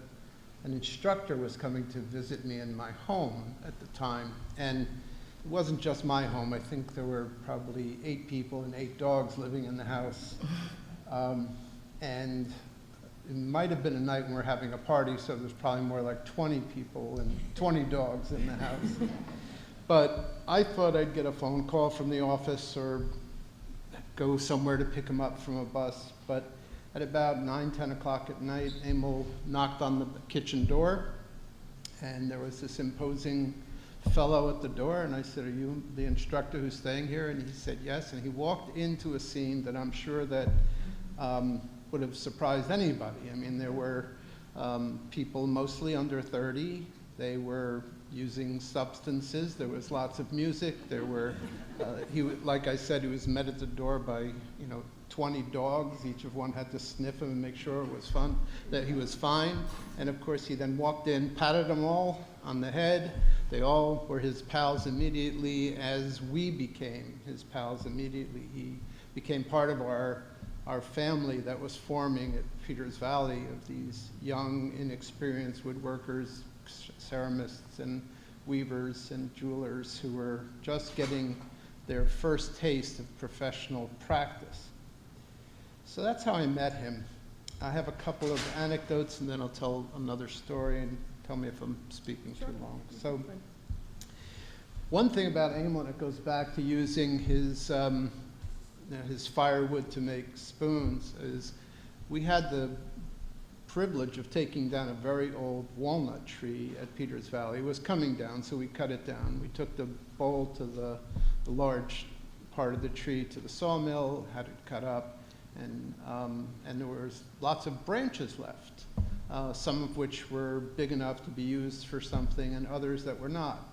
an instructor was coming to visit me in my home at the time. And it wasn't just my home. I think there were probably 8 people and 8 dogs living in the house. And it might have been a night when we were having a party, so there's probably more like 20 people and 20 dogs in the house. But I thought I'd get a phone call from the office or go somewhere to pick him up from a bus. But at about 9, 10 o'clock at night, Emil knocked on the kitchen door, and there was this imposing fellow at the door, and I said, "Are you the instructor who's staying here?" And he said yes, and he walked into a scene that I'm sure that would have surprised anybody. I mean, there were people mostly under 30. They were using substances. There was lots of music. There were, like I said, he was met at the door by 20 dogs. Each of one had to sniff him and make sure it was fun, that he was fine. And of course, he then walked in, patted them all on the head. They all were his pals immediately, as we became his pals immediately. He became part of our family that was forming at Peters Valley, of these young, inexperienced woodworkers, ceramists and weavers and jewelers who were just getting their first taste of professional practice. So that's how I met him. I have a couple of anecdotes, and then I'll tell another story, and tell me if I'm speaking too long. So one thing about Emil, and it goes back to using his firewood to make spoons, is we had the privilege of taking down a very old walnut tree at Peters Valley. It was coming down, so we cut it down. We took the bole to the large part of the tree to the sawmill, had it cut up, and there was lots of branches left, some of which were big enough to be used for something and others that were not.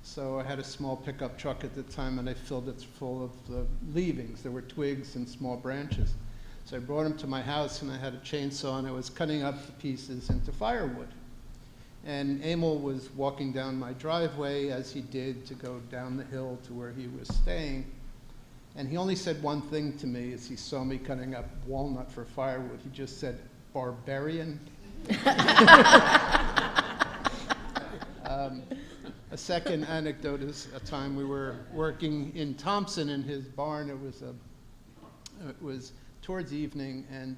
So I had a small pickup truck at the time, and I filled it full of the leavings. There were twigs and small branches. So I brought them to my house, and I had a chainsaw, and I was cutting up the pieces into firewood. And Emil was walking down my driveway, as he did, to go down the hill to where he was staying. And he only said one thing to me as he saw me cutting up walnut for firewood. He just said, "Barbarian." A second anecdote is a time we were working in Thompson in his barn. It was towards evening, and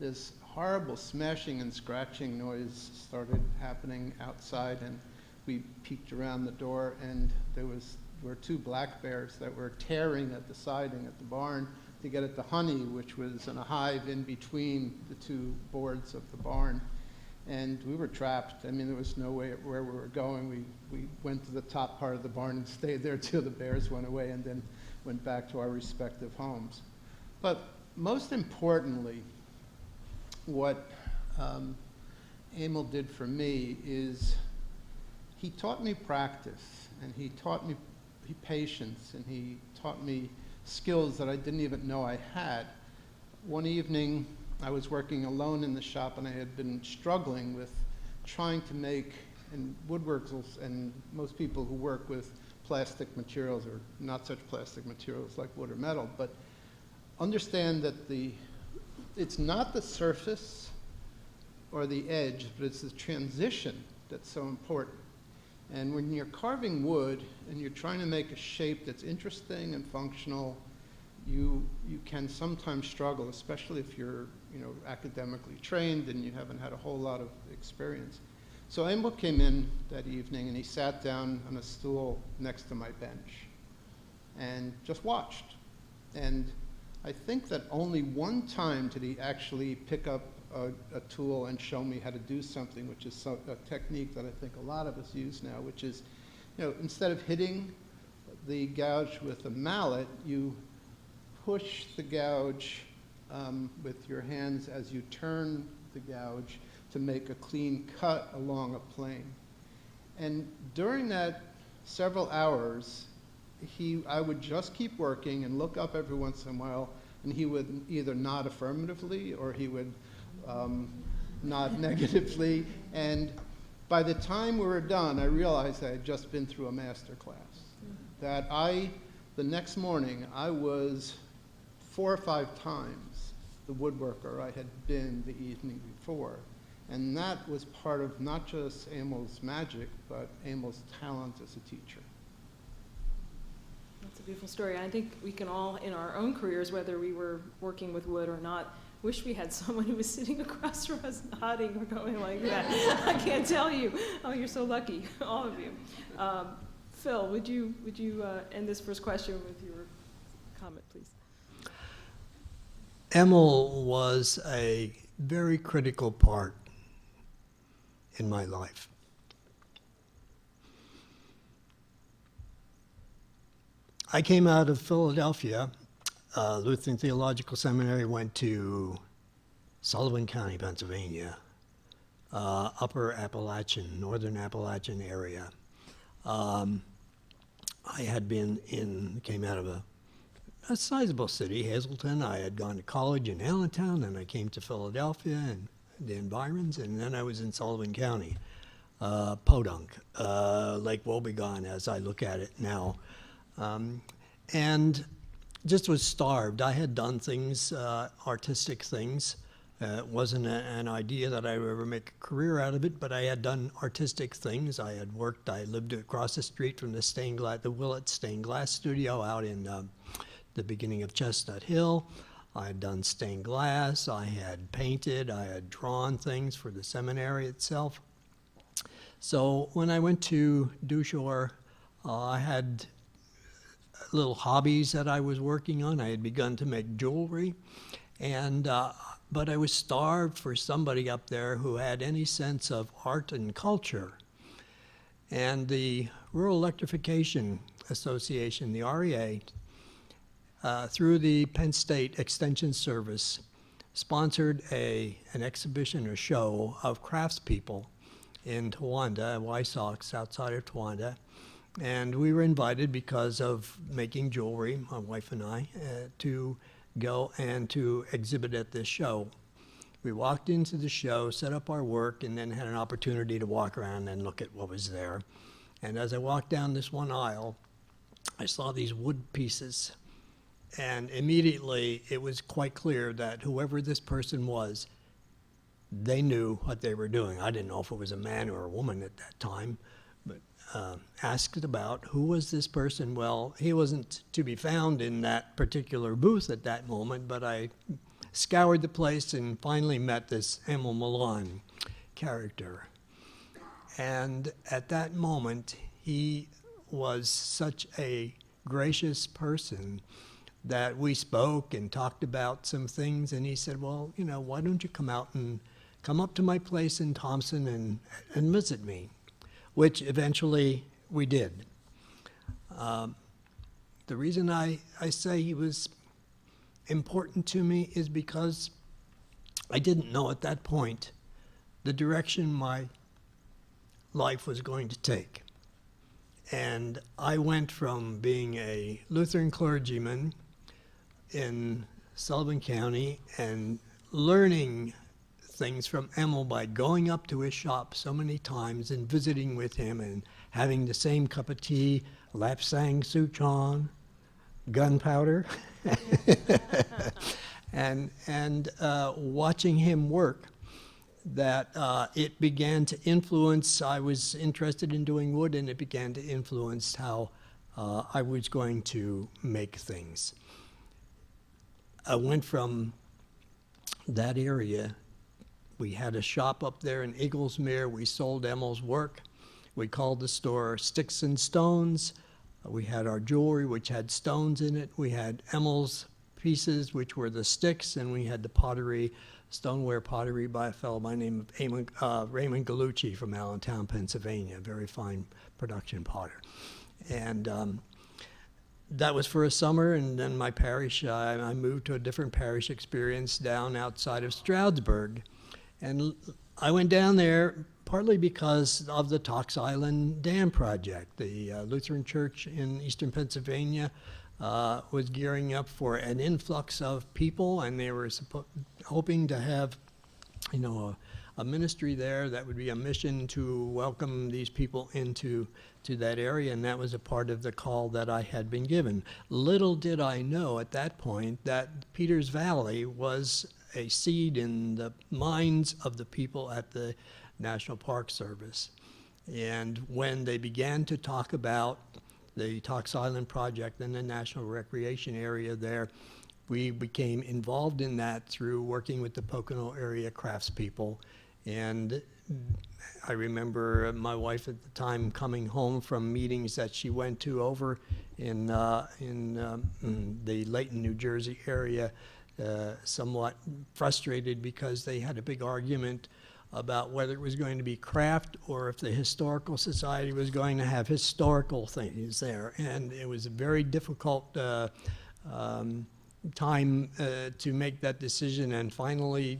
this horrible smashing and scratching noise started happening outside, and we peeked around the door, and there were 2 black bears that were tearing at the siding at the barn to get at the honey, which was in a hive in between the 2 boards of the barn. And we were trapped. I mean, there was no way where we were going. We went to the top part of the barn and stayed there till the bears went away, and then went back to our respective homes. But most importantly, what Emil did for me is he taught me practice, and he taught me patience, and he taught me skills that I didn't even know I had. One evening, I was working alone in the shop, and I had been struggling with trying to make, and woodworkers and most people who work with plastic materials, or not such plastic materials like wood or metal, but understand that it's not the surface or the edge, but it's the transition that's so important. And when you're carving wood and you're trying to make a shape that's interesting and functional, you can sometimes struggle, especially if you're academically trained and you haven't had a whole lot of experience. So Emil came in that evening and he sat down on a stool next to my bench and just watched. And I think that only one time did he actually pick up a tool and show me how to do something, which is a technique that I think a lot of us use now, which is, instead of hitting the gouge with a mallet, you push the gouge with your hands as you turn the gouge to make a clean cut along a plane. And during that several hours, I would just keep working and look up every once in a while, and he would either nod affirmatively or he would nod negatively. And by the time we were done, I realized I had just been through a master class. That the next morning, I was 4 or 5 times the woodworker I had been the evening before. And that was part of not just Emil's magic, but Emil's talent as a teacher. That's a beautiful story. I think we can all, in our own careers, whether we were working with wood or not, wish we had someone who was sitting across from us nodding or going like that. I can't tell you. Oh, you're so lucky, all of you. Phil, would you end this first question with your comment, please? Emil was a very critical part in my life. I came out of Philadelphia, Lutheran Theological Seminary, went to Sullivan County, Pennsylvania, upper Appalachian, northern Appalachian area. I had came out of a sizable city, Hazleton. I had gone to college in Allentown, and I came to Philadelphia and the environs, and then I was in Sullivan County, Podunk, Lake Wobegon, as I look at it now. And just was starved. I had done things, artistic things. It wasn't an idea that I would ever make a career out of it, but I had done artistic things. I lived across the street from the Willett Stained Glass Studio out in the beginning of Chestnut Hill. I had done stained glass, I had painted, I had drawn things for the seminary itself. So when I went to Dushore, I had little hobbies that I was working on. I had begun to make jewelry, but I was starved for somebody up there who had any sense of art and culture. And the Rural Electrification Association, the REA, through the Penn State Extension Service, sponsored an exhibition or show of craftspeople in Towanda, Wysox, outside of Towanda. And we were invited because of making jewelry, my wife and I, to go and to exhibit at this show. We walked into the show, set up our work, and then had an opportunity to walk around and look at what was there. And as I walked down this one aisle, I saw these wood pieces. And immediately it was quite clear that whoever this person was, they knew what they were doing. I didn't know if it was a man or a woman at that time, but asked about who was this person. Well, he wasn't to be found in that particular booth at that moment, but I scoured the place and finally met this Emil Milan character. And at that moment, he was such a gracious person that we spoke and talked about some things, and he said, well, why don't you come up to my place in Thompson and visit me, which eventually we did. The reason I say he was important to me is because I didn't know at that point the direction my life was going to take. And I went from being a Lutheran clergyman in Sullivan County and learning things from Emil by going up to his shop so many times and visiting with him and having the same cup of tea, lapsang souchong, gunpowder, and watching him work, that it began to influence. I was interested in doing wood, and it began to influence how I was going to make things. I went from that area. We had a shop up there in Eaglesmere. We sold Emil's work. We called the store Sticks and Stones. We had our jewelry, which had stones in it. We had Emil's pieces, which were the sticks, and we had the pottery, stoneware pottery by a fellow by the name of Raymond Gallucci from Allentown, Pennsylvania, a very fine production potter. And that was for a summer, and then my parish, I moved to a different parish experience down outside of Stroudsburg. And I went down there partly because of the Tox Island Dam project. The Lutheran Church in eastern Pennsylvania was gearing up for an influx of people, and they were hoping to have, a ministry there that would be a mission to welcome these people into that area, and that was a part of the call that I had been given. Little did I know at that point that Peters Valley was a seed in the minds of the people at the National Park Service. And when they began to talk about the Tox Island project and the National Recreation Area there, we became involved in that through working with the Pocono area craftspeople. And I remember my wife at the time coming home from meetings that she went to over in the Layton, New Jersey area, somewhat frustrated because they had a big argument about whether it was going to be craft or if the Historical Society was going to have historical things there. And it was a very difficult time to make that decision, and finally,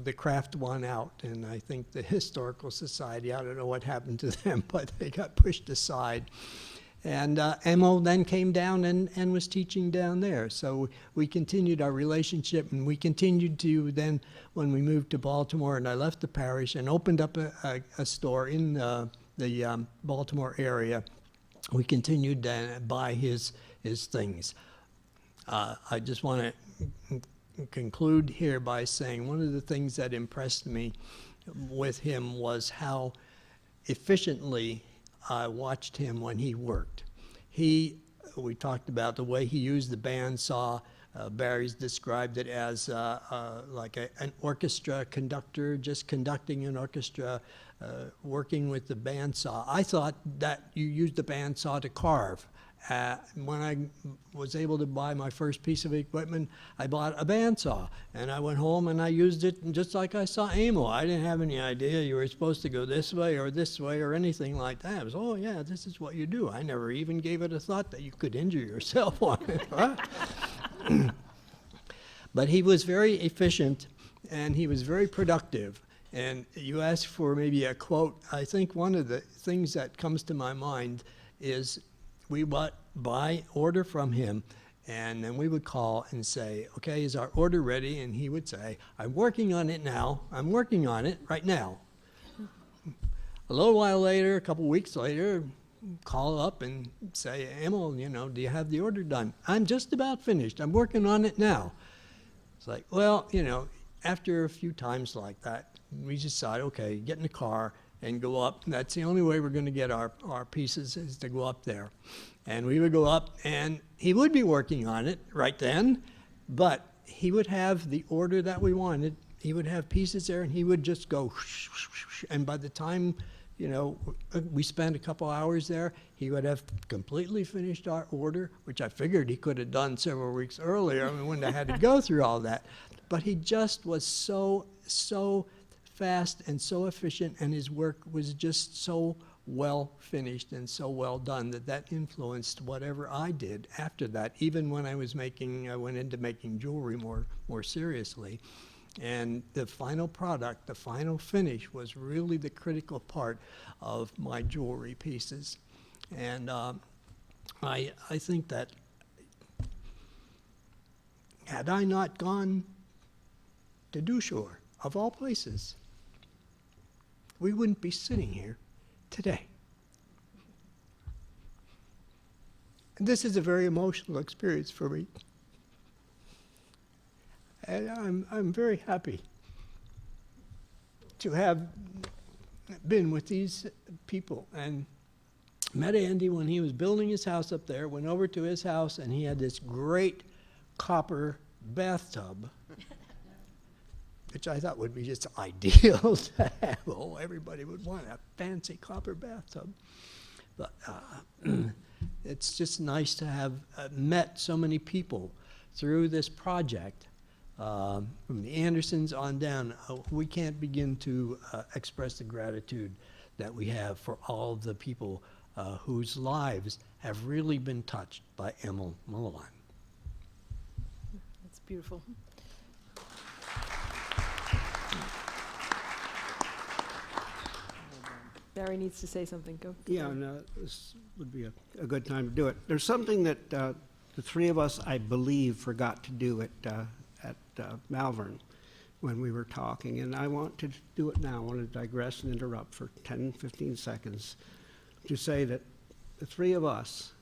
the craft won out, and I think the Historical Society, I don't know what happened to them, but they got pushed aside. And Emil then came down and was teaching down there. So we continued our relationship, and we continued to then, when we moved to Baltimore, and I left the parish and opened up a store in the Baltimore area, we continued to buy his things. I just want to conclude here by saying one of the things that impressed me with him was how efficiently I watched him when he worked. We talked about the way he used the bandsaw. Barry's described it as like an orchestra conductor, just conducting an orchestra, working with the bandsaw. I thought that you used the bandsaw to carve. When I was able to buy my first piece of equipment, I bought a bandsaw, and I went home and I used it just like I saw Emil. I didn't have any idea you were supposed to go this way or anything like that. It was, oh yeah, this is what you do. I never even gave it a thought that you could injure yourself on it. But he was very efficient, and he was very productive. And you asked for maybe a quote. I think one of the things that comes to my mind is we would buy order from him, and then we would call and say, okay, is our order ready? And he would say, I'm working on it now. I'm working on it right now. A little while later, a couple weeks later, call up and say, Emil, do you have the order done? I'm just about finished. I'm working on it now. It's like, well, after a few times like that, we decide, okay, get in the car and go up. That's the only way we're going to get our pieces, is to go up there. And we would go up, and he would be working on it right then, but he would have the order that we wanted. He would have pieces there, and he would just go, and by the time, we spent a couple hours there, he would have completely finished our order, which I figured he could have done several weeks earlier. We wouldn't have had to go through all that. But he just was so fast and so efficient, and his work was just so well finished and so well done that influenced whatever I did after that. Even when I went into making jewelry more seriously, And the final product, the final finish, was really the critical part of my jewelry pieces. And I think that had I not gone to Dushore, of all places, we wouldn't be sitting here today. And this is a very emotional experience for me. And I'm very happy to have been with these people and met Andy when he was building his house up there, went over to his house, and he had this great copper bathtub, which I thought would be just ideal to have. Oh, everybody would want a fancy copper bathtub. But it's just nice to have met so many people through this project. From the Andersons on down, we can't begin to express the gratitude that we have for all of the people whose lives have really been touched by Emil Milan. That's beautiful. Barry needs to say something. Go. Yeah, no, this would be a good time to do it. There's something that the three of us, I believe, forgot to do at Malvern when we were talking, and I want to do it now. I want to digress and interrupt for 10, 15 seconds to say that the three of us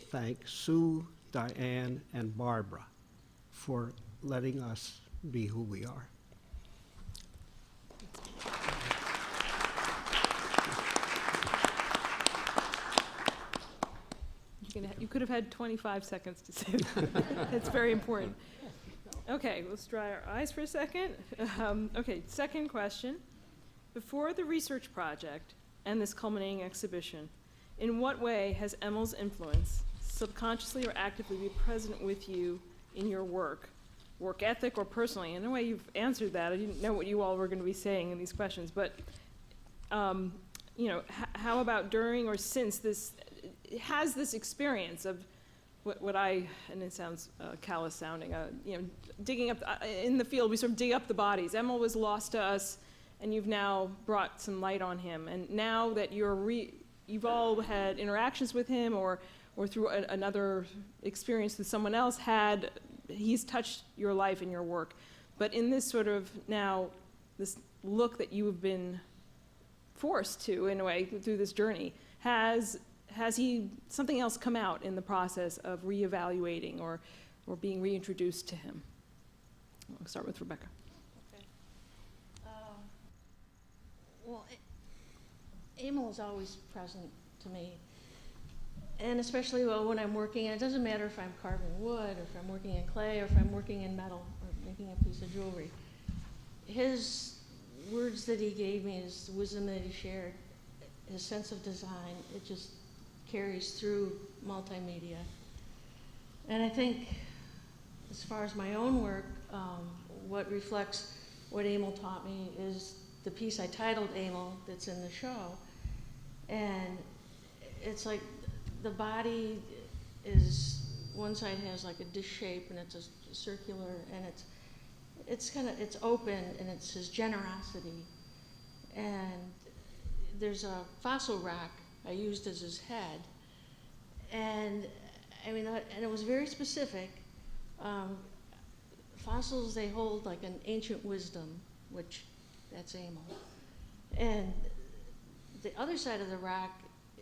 thank Sue, Diane, and Barbara for letting us be who we are. You could have had 25 seconds to say that. It's very important. Okay, let's dry our eyes for a second. Okay, second question. Before the research project and this culminating exhibition, in what way has Emil's influence, subconsciously or actively, been present with you in your work ethic or personally? In a way, you've answered that. I didn't know what you all were going to be saying in these questions, but you know, how about during or since this, has this experience of what I, and it sounds callous sounding, you know, digging up, in the field, we sort of dig up the bodies. Emil was lost to us, and you've now brought some light on him. And now that you've all had interactions with him, or through another experience with someone else, he's touched your life and your work. But in this sort of now, this look that you have been forced to, in a way, through this journey, has something else come out in the process of reevaluating or being reintroduced to him? I'll start with Rebecca. Okay. Well, Emil is always present to me. And especially when I'm working, it doesn't matter if I'm carving wood, or if I'm working in clay, or if I'm working in metal, or making a piece of jewelry. His words that he gave me, his wisdom that he shared, his sense of design, it just carries through multimedia. And I think, as far as my own work, what reflects what Emil taught me is the piece I titled Emil that's in the show. And it's like the body is, one side has like a dish shape, and it's a circular, and it's open, and it's his generosity. And there's a fossil rock I used as his head. And I mean, and it was very specific. Fossils, they hold like an ancient wisdom, which that's Emil. And the other side of the rock,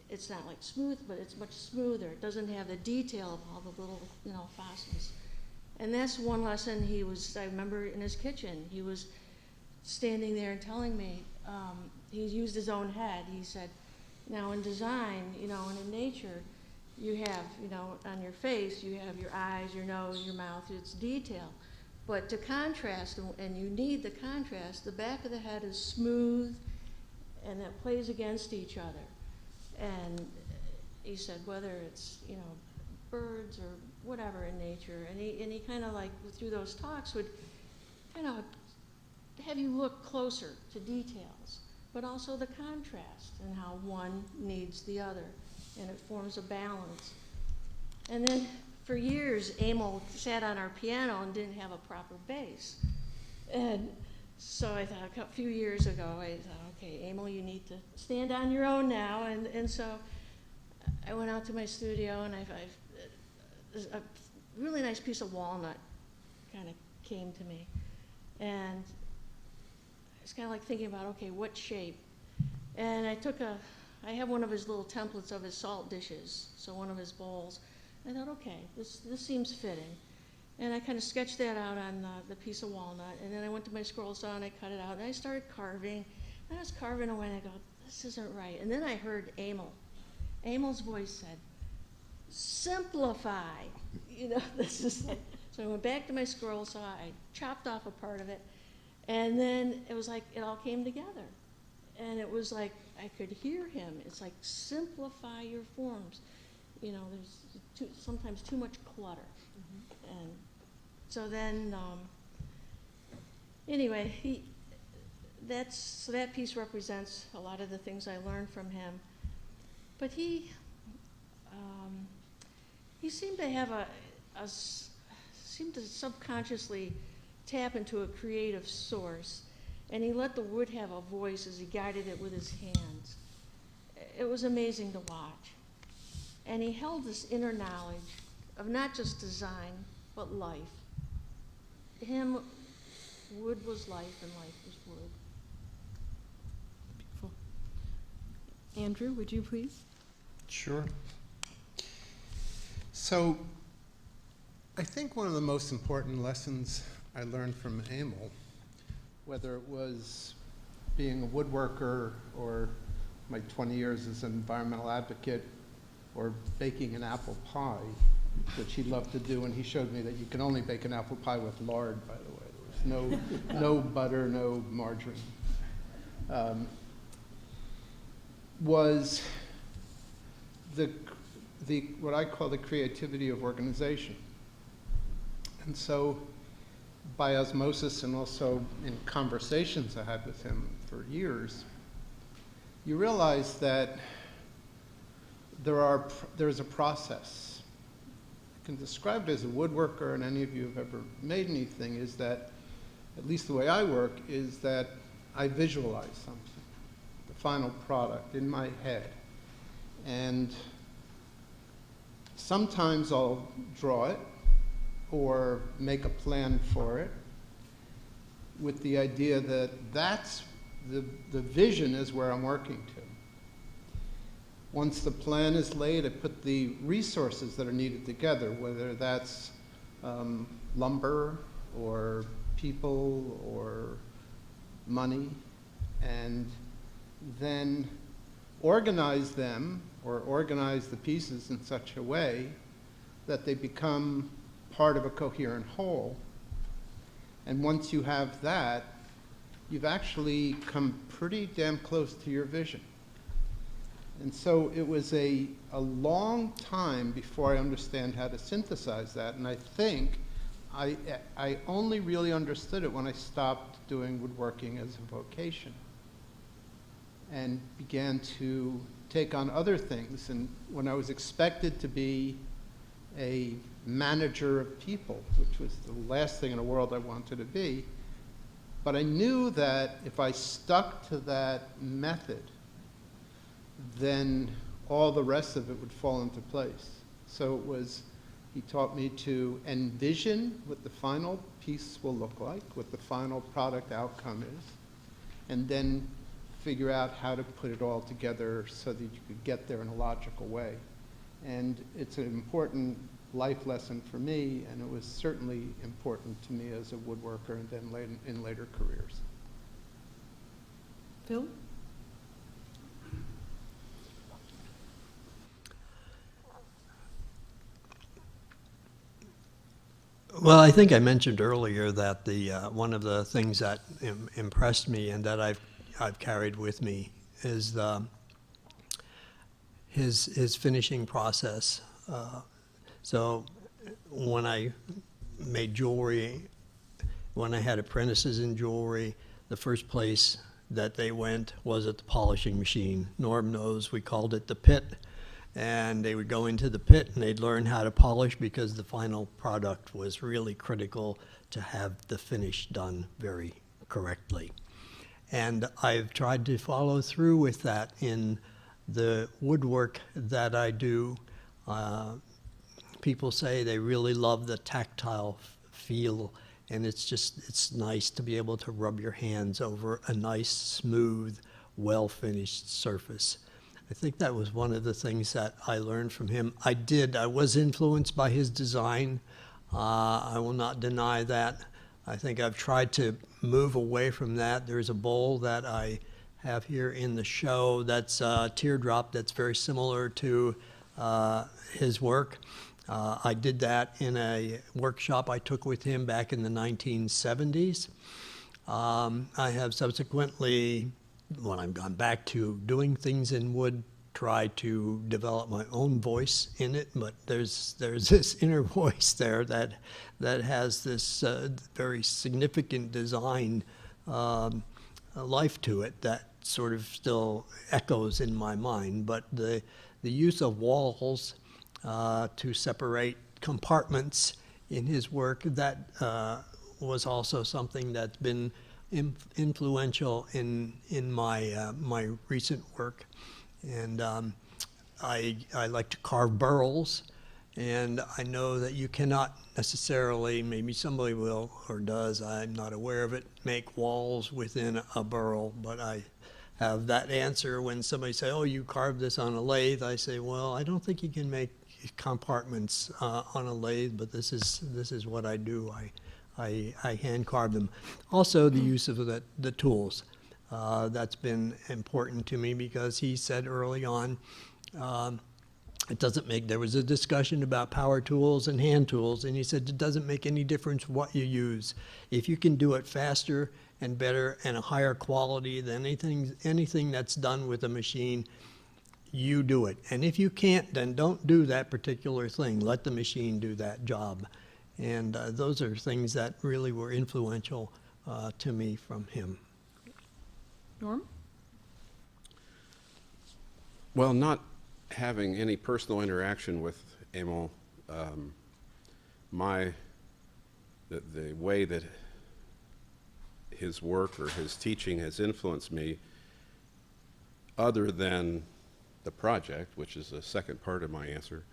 it's not like smooth, but it's much smoother. It doesn't have the detail of all the little, fossils. And that's one lesson I remember in his kitchen, he was standing there and telling me, he used his own head. He said, now in design, and in nature, you have, on your face, you have your eyes, your nose, your mouth, it's detail. But to contrast, and you need the contrast, the back of the head is smooth, and that plays against each other. And he said, whether it's, birds or whatever in nature, and he kind of like, through those talks, would kind of have you look closer to details, but also the contrast and how one needs the other, and it forms a balance. And then for years, Emil sat on our piano and didn't have a proper bass. And so I thought a few years ago, I thought, okay, Emil, you need to stand on your own now. And so I went out to my studio, and a really nice piece of walnut kind of came to me. And I was kind of like thinking about, okay, what shape? And I have one of his little templates of his salt dishes, so one of his bowls. I thought, okay, this seems fitting. And I kind of sketched that out on the piece of walnut, and then I went to my scroll saw and I cut it out, and I started carving. And I was carving away, and I go, this isn't right. And then I heard Emil. Emil's voice said, simplify. You know, this is it. So I went back to my scroll saw, I chopped off a part of it, and then it was like it all came together. And it was like I could hear him. It's like, simplify your forms. You know, there's sometimes too much clutter. And so then, anyway, so that piece represents a lot of the things I learned from him. But he seemed to have seemed to subconsciously tap into a creative source, and he let the wood have a voice as he guided it with his hands. It was amazing to watch. And he held this inner knowledge of not just design, but life. To him, wood was life and life was wood. Beautiful. Andrew, would you please? Sure. So I think one of the most important lessons I learned from Emil, whether it was being a woodworker or my 20 years as an environmental advocate or baking an apple pie, which he loved to do, and he showed me that you can only bake an apple pie with lard, by the way. There was no butter, no margarine. Was the what I call the creativity of organization. And so by osmosis and also in conversations I had with him for years, you realize that there's a process. I can describe it as a woodworker, and any of you have ever made anything, is that, at least the way I work, is that I visualize something, the final product, in my head. And sometimes I'll draw it or make a plan for it with the idea that that's the vision is where I'm working to. Once the plan is laid, I put the resources that are needed together, whether that's lumber or people or money, and then organize them or organize the pieces in such a way that they become part of a coherent whole. And once you have that, you've actually come pretty damn close to your vision. And so it was a long time before I understand how to synthesize that, and I think I only really understood it when I stopped doing woodworking as a vocation and began to take on other things. And when I was expected to be a manager of people, which was the last thing in the world I wanted to be, but I knew that if I stuck to that method, then all the rest of it would fall into place. So it was, he taught me to envision what the final piece will look like, what the final product outcome is, and then figure out how to put it all together so that you could get there in a logical way. And it's an important life lesson for me, and it was certainly important to me as a woodworker and then in later careers. Phil? Well, I think I mentioned earlier that one of the things that impressed me and that I've carried with me is his finishing process. So when I made jewelry, when I had apprentices in jewelry, the first place that they went was at the polishing machine. Norm knows we called it the pit. and they would go into the pit and they'd learn how to polish, because the final product was really critical to have the finish done very correctly. And I've tried to follow through with that in the woodwork that I do. People say they really love the tactile feel, and it's nice to be able to rub your hands over a nice, smooth, well-finished surface. I think that was one of the things that I learned from him. I was influenced by his design. I will not deny that. I think I've tried to move away from that. There's a bowl that I have here in the show that's a teardrop that's very similar to his work. I did that in a workshop I took with him back in the 1970s. I have subsequently, when I've gone back to doing things in wood, tried to develop my own voice in it, but there's this inner voice there that has this very significant design life to it that sort of still echoes in my mind. But the use of walls to separate compartments in his work, that was also something that's been influential in my my recent work. And I like to carve burls, and I know that you cannot necessarily, maybe somebody will or does, I'm not aware of it, make walls within a burl, but I have that answer when somebody say, oh, you carved this on a lathe. I say, well, I don't think you can make compartments on a lathe, but this is what I do. I hand carve them. Also, the use of the tools. That's been important to me, because he said early on, there was a discussion about power tools and hand tools, and he said it doesn't make any difference what you use. If you can do it faster and better and a higher quality than anything that's done with a machine, you do it. And if you can't, then don't do that particular thing. Let the machine do that job. And those are things that really were influential to me from him. Norm? Well, not having any personal interaction with Emil, the way that his work or his teaching has influenced me, other than the project, which is the second part of my answer,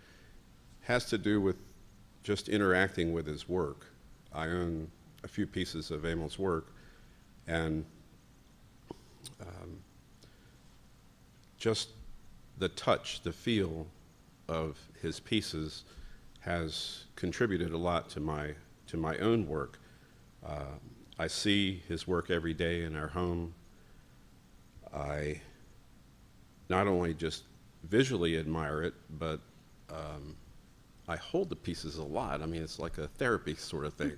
has to do with just interacting with his work. I own a few pieces of Emil's work, and just the touch, the feel of his pieces has contributed a lot to my own work. I see his work every day in our home. I not only just visually admire it, but I hold the pieces a lot. I mean, it's like a therapy sort of thing.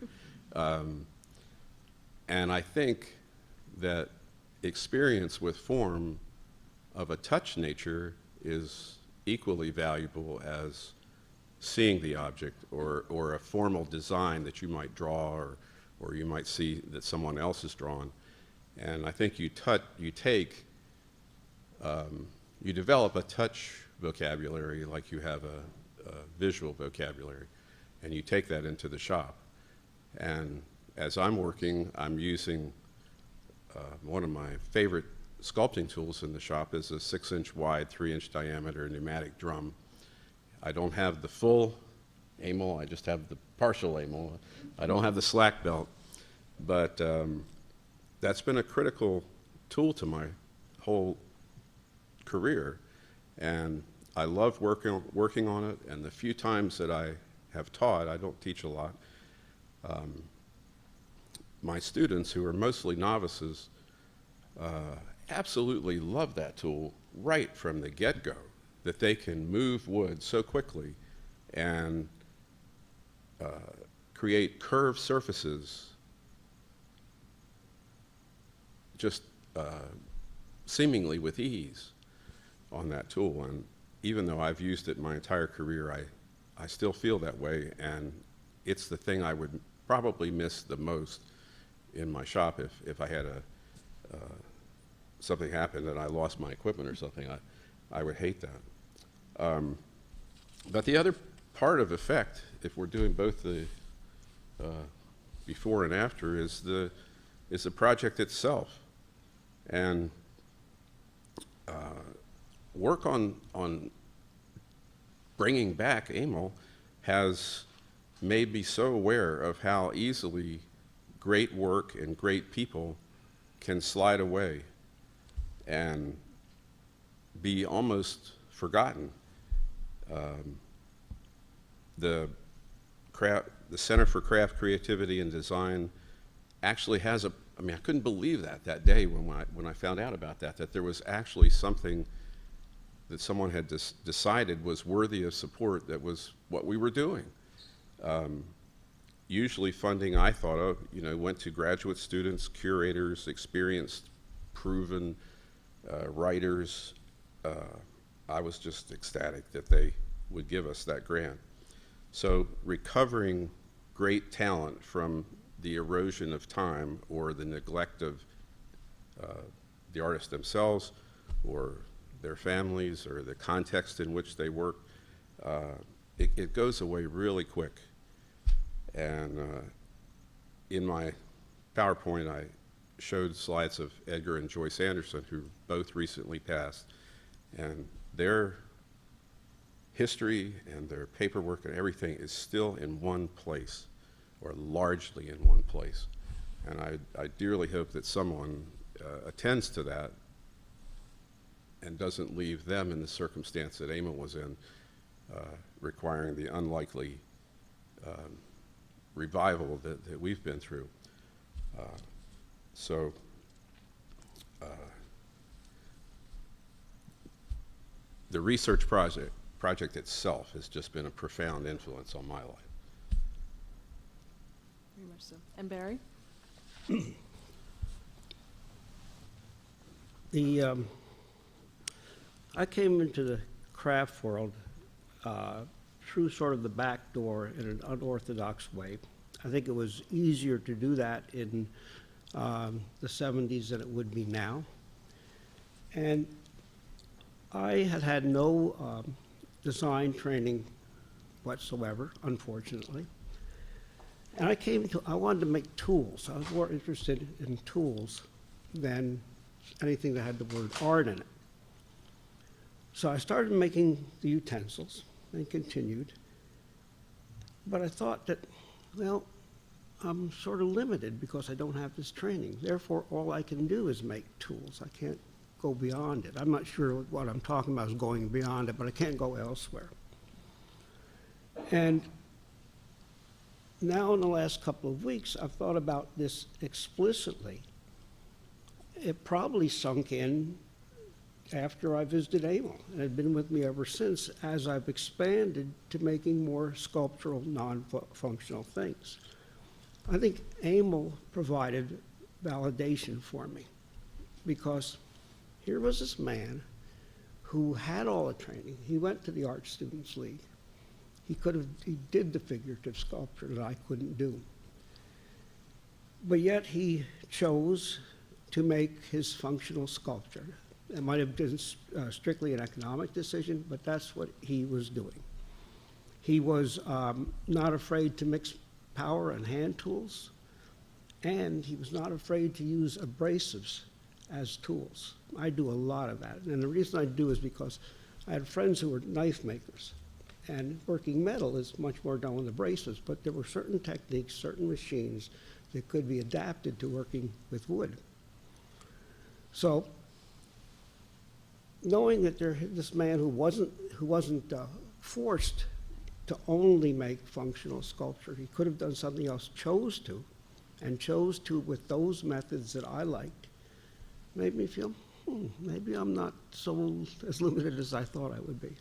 And I think that experience with form of a touch nature is equally valuable as seeing the object or a formal design that you might draw or you might see that someone else has drawn. And I think you develop a touch vocabulary like you have a visual vocabulary, and you take that into the shop. And as I'm working, I'm using one of my favorite sculpting tools in the shop is a 6-inch wide, 3-inch diameter pneumatic drum. I don't have the full Emil, I just have the partial Emil. I don't have the slack belt, but that's been a critical tool to my whole career, and I love working on it. And the few times that I have taught, I don't teach a lot, my students, who are mostly novices, absolutely love that tool right from the get-go, that they can move wood so quickly and create curved surfaces just seemingly with ease on that tool. And even though I've used it my entire career, I still feel that way, and it's the thing I would probably miss the most in my shop if I had something happened and I lost my equipment or something. I would hate that. But the other part of effect, if we're doing both the before and after, is the project itself. And work on bringing back Emil has made me so aware of how easily great work and great people can slide away and be almost forgotten. The Center for Craft, Creativity, and Design actually has I mean, I couldn't believe that day when I found out about that there was actually something that someone had decided was worthy of support, that was what we were doing. Usually funding, I thought of, went to graduate students, curators, experienced, proven writers. I was just ecstatic that they would give us that grant. So recovering great talent from the erosion of time or the neglect of the artists themselves or their families or the context in which they work, it goes away really quick. And in my PowerPoint, I showed slides of Edgar and Joyce Anderson, who both recently passed, and their history and their paperwork and everything is still in one place, or largely in one place. And I dearly hope that someone attends to that and doesn't leave them in the circumstance that Emil was in, requiring the unlikely revival that we've been through. The research project itself has just been a profound influence on my life. Very much so. And Barry? I came into the craft world through sort of the back door in an unorthodox way. I think it was easier to do that in the 70s than it would be now. And I had no design training whatsoever, unfortunately. And I wanted to make tools. I was more interested in tools than anything that had the word art in it. So I started making the utensils and continued. But I thought that, well, I'm sort of limited because I don't have this training. Therefore, all I can do is make tools. I can't go beyond it. I'm not sure what I'm talking about is going beyond it, but I can't go elsewhere. And now in the last couple of weeks, I've thought about this explicitly. It probably sunk in after I visited Emil, and had been with me ever since as I've expanded to making more sculptural, non-functional things. I think Emil provided validation for me, because here was this man who had all the training. He went to the Art Students League. He did the figurative sculpture that I couldn't do. But yet he chose to make his functional sculpture. It might have been strictly an economic decision, but that's what he was doing. He was not afraid to mix power and hand tools, and he was not afraid to use abrasives as tools. I do a lot of that, and the reason I do is because I had friends who were knife makers, and working metal is much more done with abrasives, but there were certain techniques, certain machines that could be adapted to working with wood. So, knowing that this man who wasn't forced to only make functional sculpture, he could have done something else, chose to with those methods that I liked, made me feel, maybe I'm not so as limited as I thought I would be.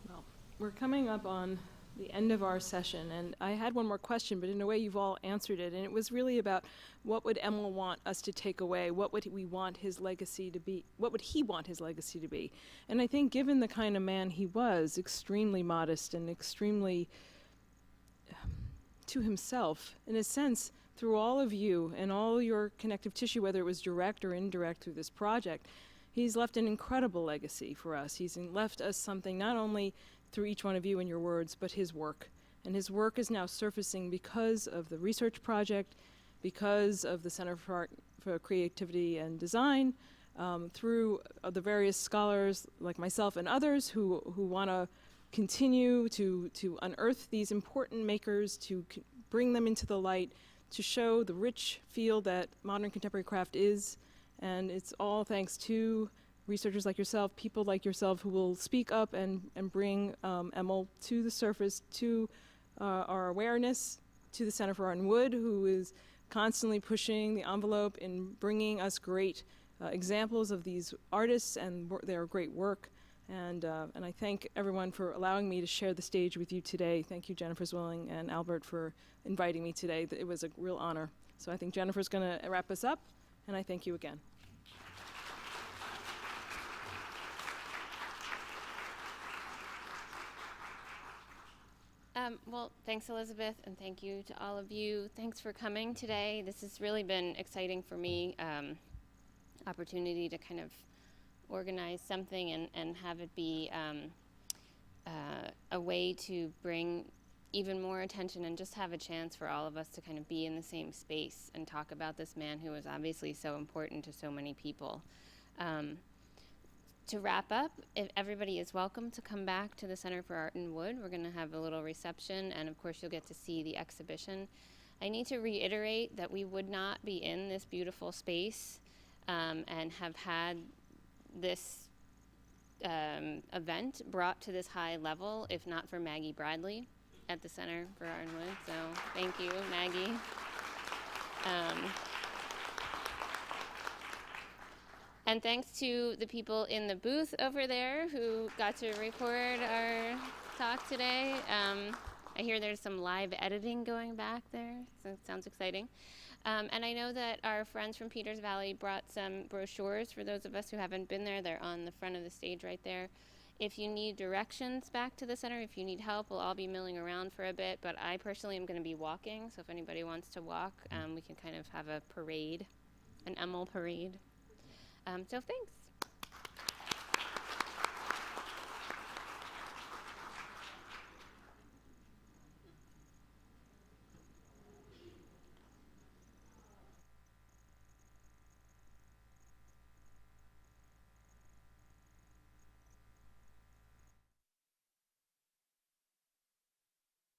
Well, we're coming up on the end of our session, and I had one more question, but in a way you've all answered it, and it was really about what would Emil want us to take away? What would we want his legacy to be? What would he want his legacy to be? And I think given the kind of man he was, extremely modest and extremely to himself, in a sense, through all of you and all your connective tissue, whether it was direct or indirect through this project, he's left an incredible legacy for us. He's left us something not only through each one of you and your words, but his work. And his work is now surfacing because of the research project, because of the Center for Creativity and Design, through the various scholars like myself and others who want to continue to unearth these important makers, to bring them into the light, to show the rich field that modern contemporary craft is. And it's all thanks to researchers like yourself, people like yourself who will speak up and bring Emil to the surface, to our awareness, to the Center for Art and Wood, who is constantly pushing the envelope in bringing us great examples of these artists and their great work. And I thank everyone for allowing me to share the stage with you today. Thank you, Jennifer Zwilling and Albert, for inviting me today. It was a real honor. So I think Jennifer's going to wrap us up, and I thank you again. Well, thanks, Elizabeth, and thank you to all of you. Thanks for coming today. This has really been exciting for me, opportunity to kind of organize something and have it be a way to bring even more attention and just have a chance for all of us to kind of be in the same space and talk about this man who was obviously so important to so many people. To wrap up, if everybody is welcome to come back to the Center for Art and Wood. We're going to have a little reception, and of course you'll get to see the exhibition. I need to reiterate that we would not be in this beautiful space and have had this event brought to this high level if not for Maggie Bradley at the Center for Art and Wood. So thank you, Maggie. And thanks to the people in the booth over there who got to record our talk today. I hear there's some live editing going back there, so it sounds exciting. And I know that our friends from Peters Valley brought some brochures for those of us who haven't been there. They're on the front of the stage right there. If you need directions back to the center, if you need help, we'll all be milling around for a bit, but I personally am going to be walking, so if anybody wants to walk, we can kind of have a parade, an Emil parade. So thanks.